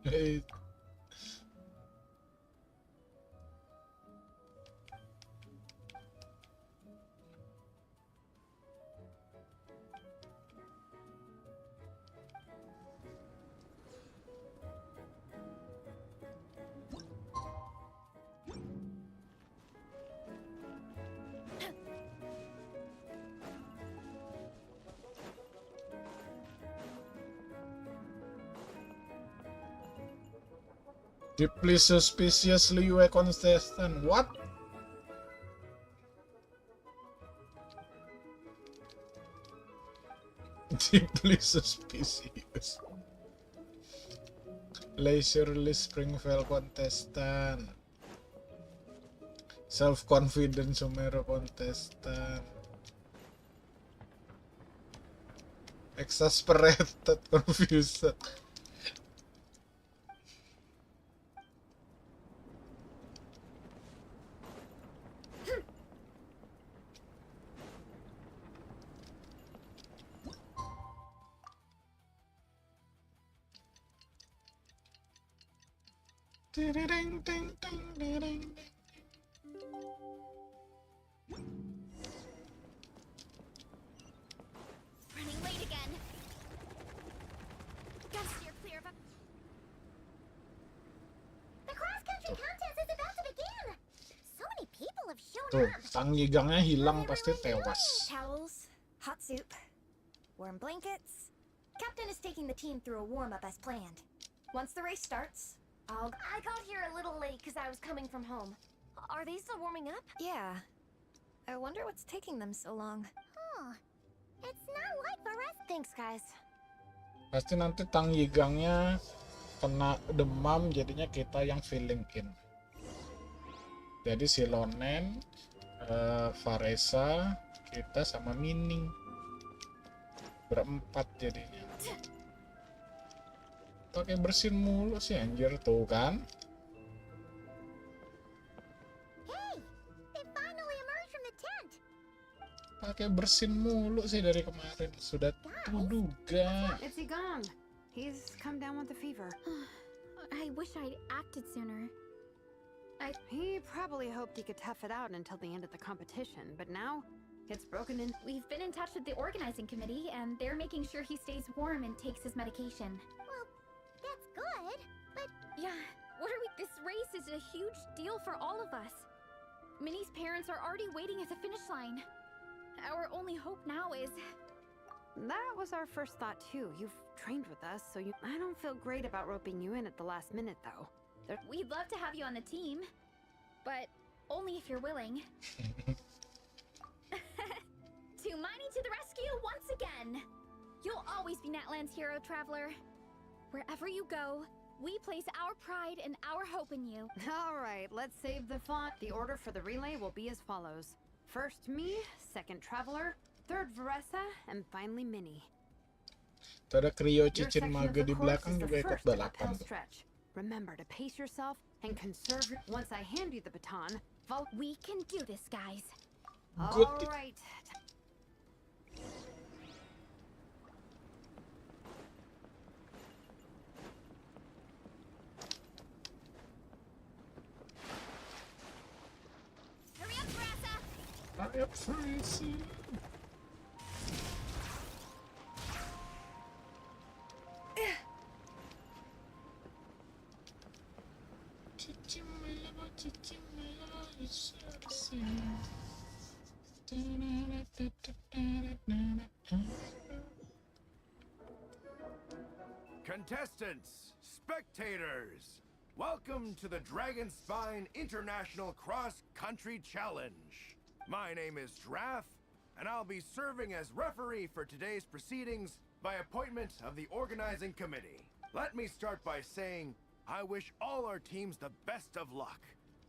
Hey. Deeply suspiciously you a contestant. What? Deeply suspicious. Leisurely Springfield contestant. Self-confident Sumero contestant. Exasperated, confused. Ding, ding, ding, ding, ding. Running late again. Gotta steer clear of the cross-country contest is about to begin. So many people have shown Tuh, up. tanggigangnya hilang pasti tewas. Towels, hot soup, warm blankets. Captain is taking the team through a warm-up as planned. Once the race starts, I got here a little late because I was coming from home. Are they still warming up? Yeah. I wonder what's taking them so long. Oh, it's not like the rest. Thanks, guys. Pasti nanti tanggigangnya kena demam, jadinya kita yang filling in. Jadi si Lonen, Faresa, Kita sama Mining berempat jadinya. Pakai bersin mulu sih anjir tuh kan. Pakai bersin mulu sih dari kemarin. Sudah kuduga. It's Gong. He's come down with a fever. I wish I'd acted sooner. He probably hoped he could tough it out until the end of the competition, but now it's broken in. We've been in touch with the organizing committee, and they're making sure he stays warm and takes his medication. Well, that's good, but... Yeah, this race is a huge deal for all of us. Minnie's parents are already waiting at the finish line. Our only hope now is... That was our first thought too. You've trained with us, so I don't feel great about roping you in at the last minute though. We'd love to have you on the team, but only if you're willing. To Miney to the rescue once again! You'll always be Natlan's hero, Traveler. Wherever you go, we place our pride and our hope in you. Alright, let's save the fun. The order for the relay will be as follows. First me, second Traveler, third Veressa, and finally Minnie. Ada Kryo Cicin Mage di belakang juga ikut balapan. Remember to pace yourself and conserve your... Once I hand you the baton, we can do this, guys. Alright. Hurry up, Veressa! Hurry up, Veressa! Contestants, spectators, welcome to the Dragon Spine International Cross Country Challenge. My name is Draff, and I'll be serving as referee for today's proceedings by appointment of the organizing committee. Let me start by saying I wish all our teams the best of luck,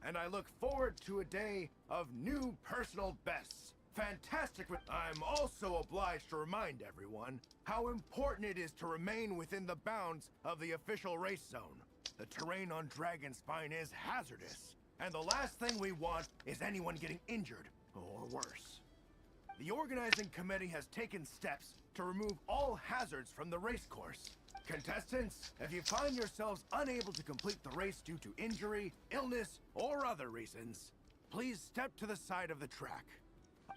and I look forward to a day of new personal bests. Fantastic. I'm also obliged to remind everyone how important it is to remain within the bounds of the official race zone. The terrain on Dragon Spine is hazardous, and the last thing we want is anyone getting injured, or worse. The organizing committee has taken steps to remove all hazards from the race course. Contestants, if you find yourselves unable to complete the race due to injury, illness, or other reasons, please step to the side of the track.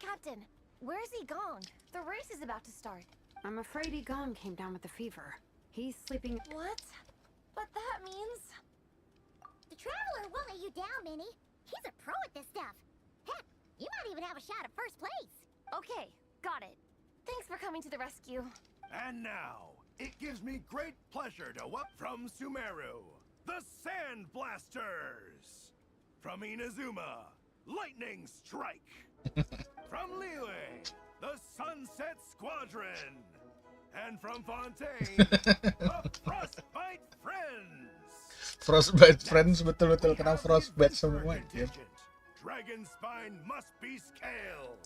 Captain, where's Gong? The race is about to start. I'm afraid Gong came down with a fever. He's sleeping... What? But that means... The Traveler won't let you down, Minnie. He's a pro at this stuff. Heck, you might even have a shot at first place. Okay, got it. Thanks for coming to the rescue. And now, it gives me great pleasure to welcome from Sumeru, the Sand Blasters. From Inazuma, Lightning Strike. From Liyue, the Sunset Squadron. And from Fontaine, the Frostbite Friends. Frostbite Friends betul-betul kena frostbite semua. Dragon Spine must be scaled.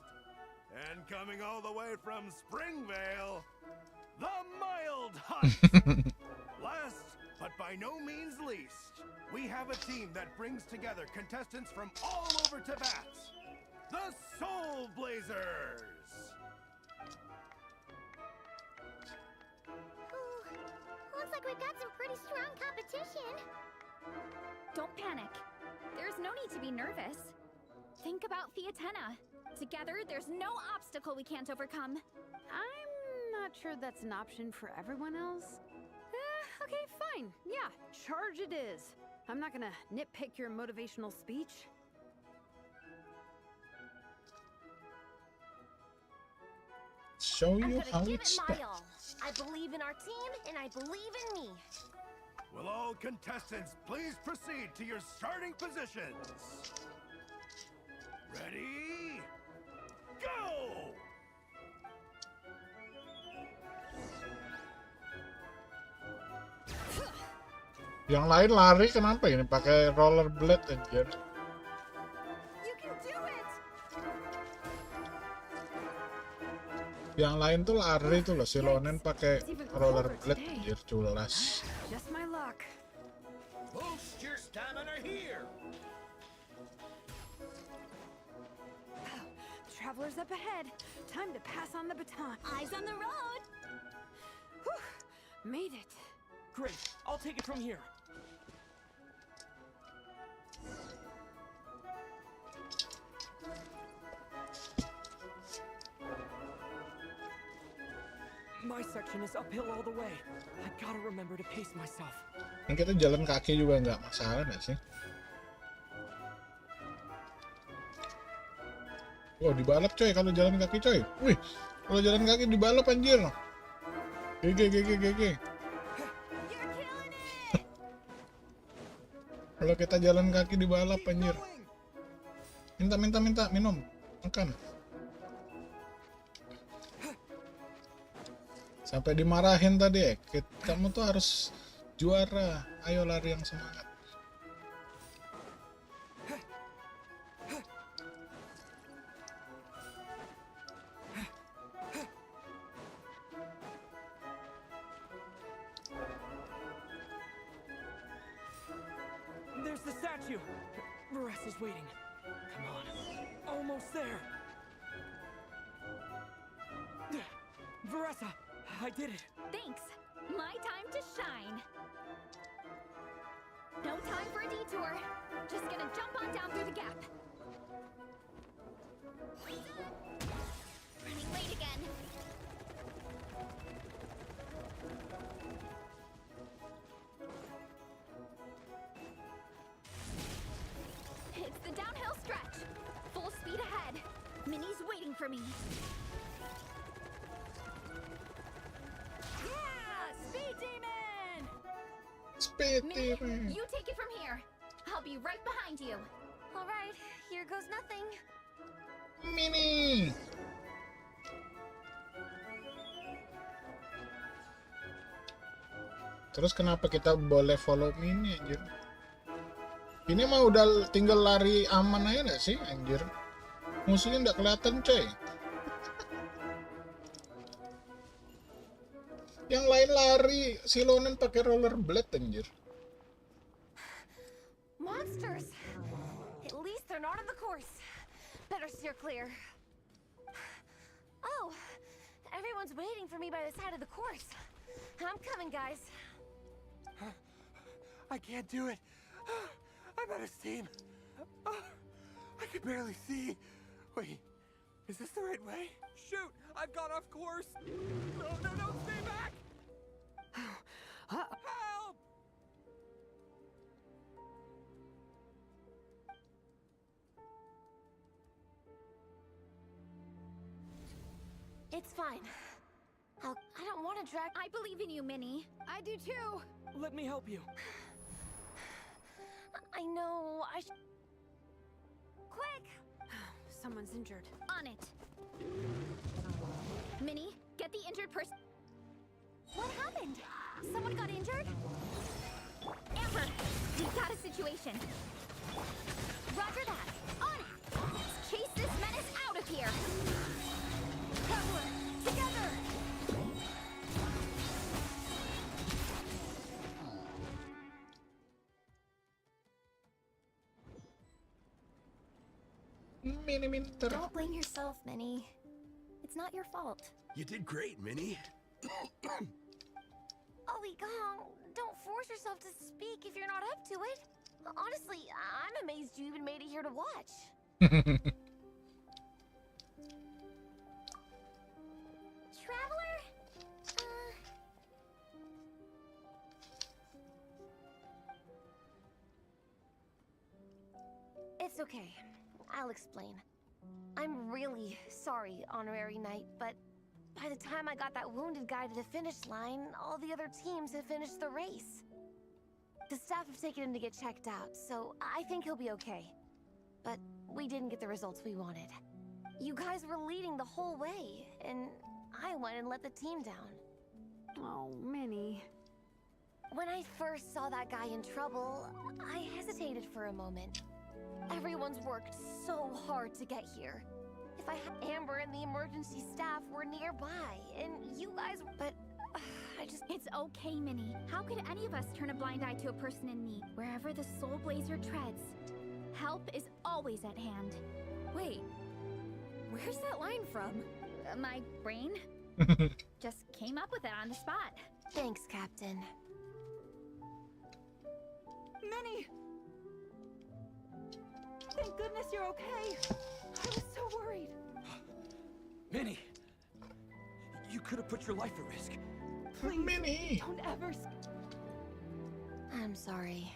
And coming all the way from Springvale, the Mild Hunt. Last, but by no means least, we have a team that brings together contestants from all over Tibet. The Soul Blazers! Looks like we've got some pretty strong competition. Don't panic. There's no need to be nervous. Think about Fiatena. Together, there's no obstacle we can't overcome. I'm not sure that's an option for everyone else. Okay, fine. Yeah, charge it is. I'm not gonna nitpick your motivational speech. Show you how it's done. I believe in our team, and I believe in me. Will all contestants please proceed to your starting positions? Ready? Go! Yang lain lari kenapa ini pakai rollerblade anjir. Yang lain tuh lari tuh loh, si Lonen pakai rollerblade anjir culas. Just my luck. Boost your stamina here. Travelers up ahead. Time to pass on the baton. Eyes on the road. Whew. Made it. Great, I'll take it from here. My section is uphill all the way. I gotta remember to pace myself. Kan kita jalan kaki juga nggak masalah nggak sih? Wow, dibalap coy kalau jalan kaki coy. Wih, kalau jalan kaki dibalap anjir. GG. Kalau kita jalan kaki dibalap anjir. Minta minum. Makan. Sampai dimarahin tadi kamu tuh harus juara. Ayo lari yang semangat. There's the statue. Barres is waiting. Come on. Almost there. Varessa, I did it. Thanks. My time to shine. No time for a detour. Just gonna jump on down through the gap. Running late again. It's the downhill stretch. Full speed ahead. Minnie's waiting for me. Demon. You take it from here. I'll be right behind you. All right, here goes nothing. Mini. Terus kenapa kita boleh follow Mini anjir? Ini mah udah tinggal lari aman aja nggak sih anjir? Musuhnya nggak kelihatan coy. Yang lain lari, si Lonen pakai rollerblade anjir. Monsters! At least they're not on the course. Better steer clear. Oh, everyone's waiting for me by the side of the course. I'm coming, guys. I can't do it. I'm out of steam. I can barely see. Wait, is this the right way? Shoot! I've gone off course! No, stay back! Help! It's fine. I don't want to drag. I believe in you, Minnie. I do too. Let me help you. I know, Quick! Someone's injured. On it. Minnie, get the injured person. What happened? Someone got injured? Amber, we've got a situation. Roger that. On it. Let's chase this menace out of here. Cover. Together. Minnie. Don't blame yourself, Minnie. It's not your fault. You did great, Minnie. Ollie Gong, don't force yourself to speak if you're not up to it. Honestly, I'm amazed you even made it here to watch. Traveler? It's okay. I'll explain. I'm really sorry, Honorary Knight, but by the time I got that wounded guy to the finish line, all the other teams had finished the race. The staff have taken him to get checked out, so I think he'll be okay. But we didn't get the results we wanted. You guys were leading the whole way, and I went and let the team down. Oh, Minnie. When I first saw that guy in trouble, I hesitated for a moment. Everyone's worked so hard to get here. If if Amber and the emergency staff were nearby, and you guys, but It's okay, Minnie. How could any of us turn a blind eye to a person in need? Wherever the Soul Blazer treads, help is always at hand. Wait, where's that line from? My brain just came up with it on the spot. Thanks, Captain. Minnie! Thank goodness you're okay. I was so worried. Minnie! You could have put your life at risk. Please, Minnie! don't ever... I'm sorry.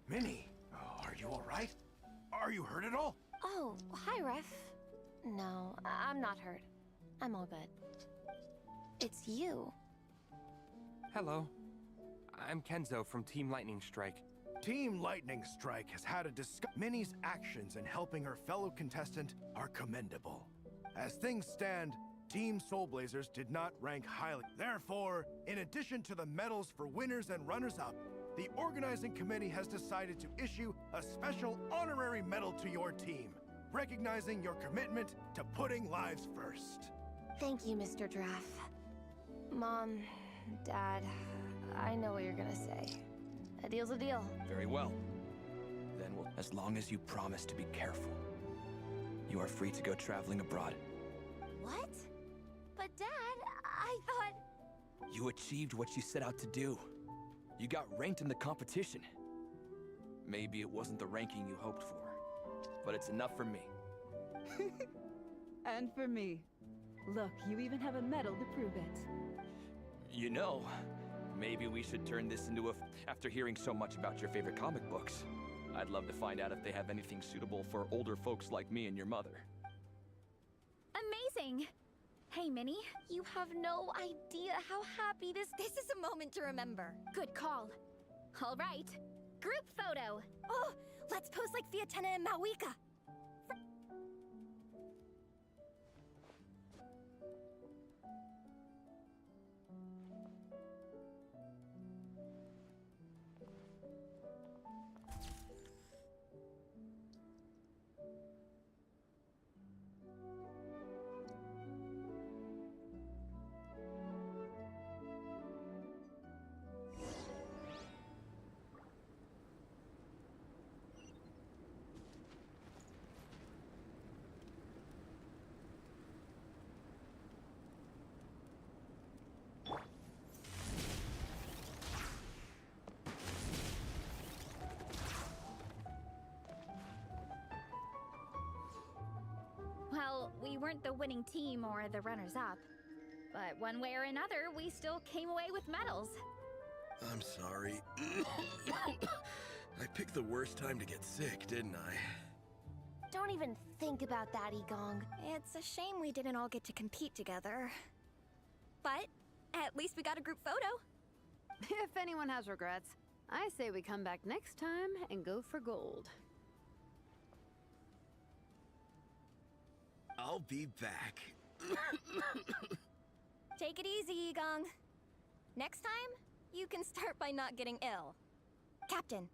Minnie, are you all right? Are you hurt at all? Oh, hi, Ref. No, I'm not hurt. I'm all good. It's you. Hello. I'm Kenzo from Team Lightning Strike. Team Lightning Strike has had a discuss. Minnie's actions in helping her fellow contestant are commendable. As things stand, Team Soul Blazers did not rank highly. Therefore, in addition to the medals for winners and runners-up, the organizing committee has decided to issue a special honorary medal to your team, recognizing your commitment to putting lives first. Thank you, Mr. Draff. Mom, Dad, I know what you're gonna say. A deal's a deal. Very well. Then we'll... As long as you promise to be careful, you are free to go traveling abroad. What? But Dad, I thought... You achieved what you set out to do. You got ranked in the competition. Maybe it wasn't the ranking you hoped for, but it's enough for me. And for me. Look, you even have a medal to prove it. You know, maybe we should turn this into a... After hearing so much about your favorite comic books, I'd love to find out if they have anything suitable for older folks like me and your mother. Amazing! Hey, Minnie. You have no idea how happy this is a moment to remember. Good call. All right. Group photo. Oh, let's pose like Fiatena and Mawika. Well, we weren't the winning team or the runners-up. But one way or another, we still came away with medals. I'm sorry. I picked the worst time to get sick, didn't I? Don't even think about that, Igong. It's a shame we didn't all get to compete together. But at least we got a group photo. If anyone has regrets, I say we come back next time and go for gold. I'll be back. Take it easy, Igong. Next time, you can start by not getting ill. Captain,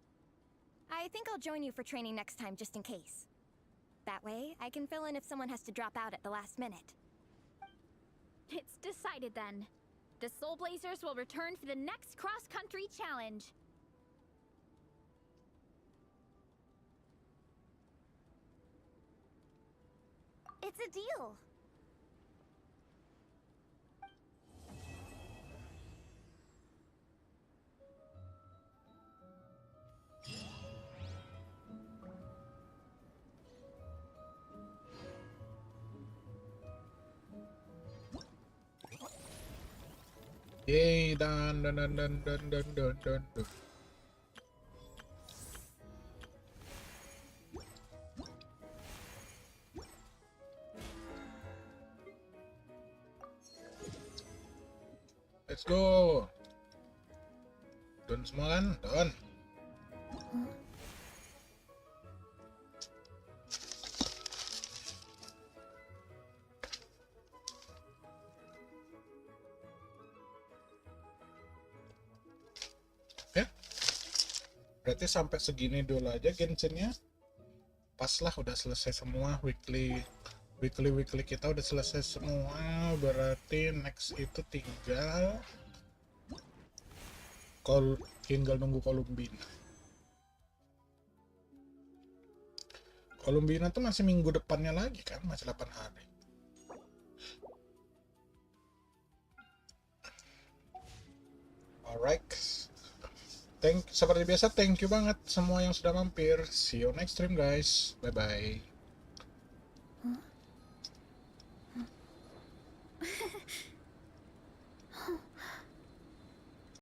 I think I'll join you for training next time just in case. That way, I can fill in if someone has to drop out at the last minute. It's decided then. The Soul Blazers will return for the next cross-country challenge. It's a deal. Yay, dun dun dun dun dun dun dun dun dun. Let's go. Dun semua kan? Dun. Berarti sampai segini dulu aja Genshinnya. Pas lah udah selesai semua weekly kita udah selesai semua. Berarti next itu tinggal nunggu Columbina tuh masih minggu depannya lagi kan, masih 8 hari. Alright. Seperti biasa, thank you banget semua yang sudah mampir. See you next stream guys. Bye bye.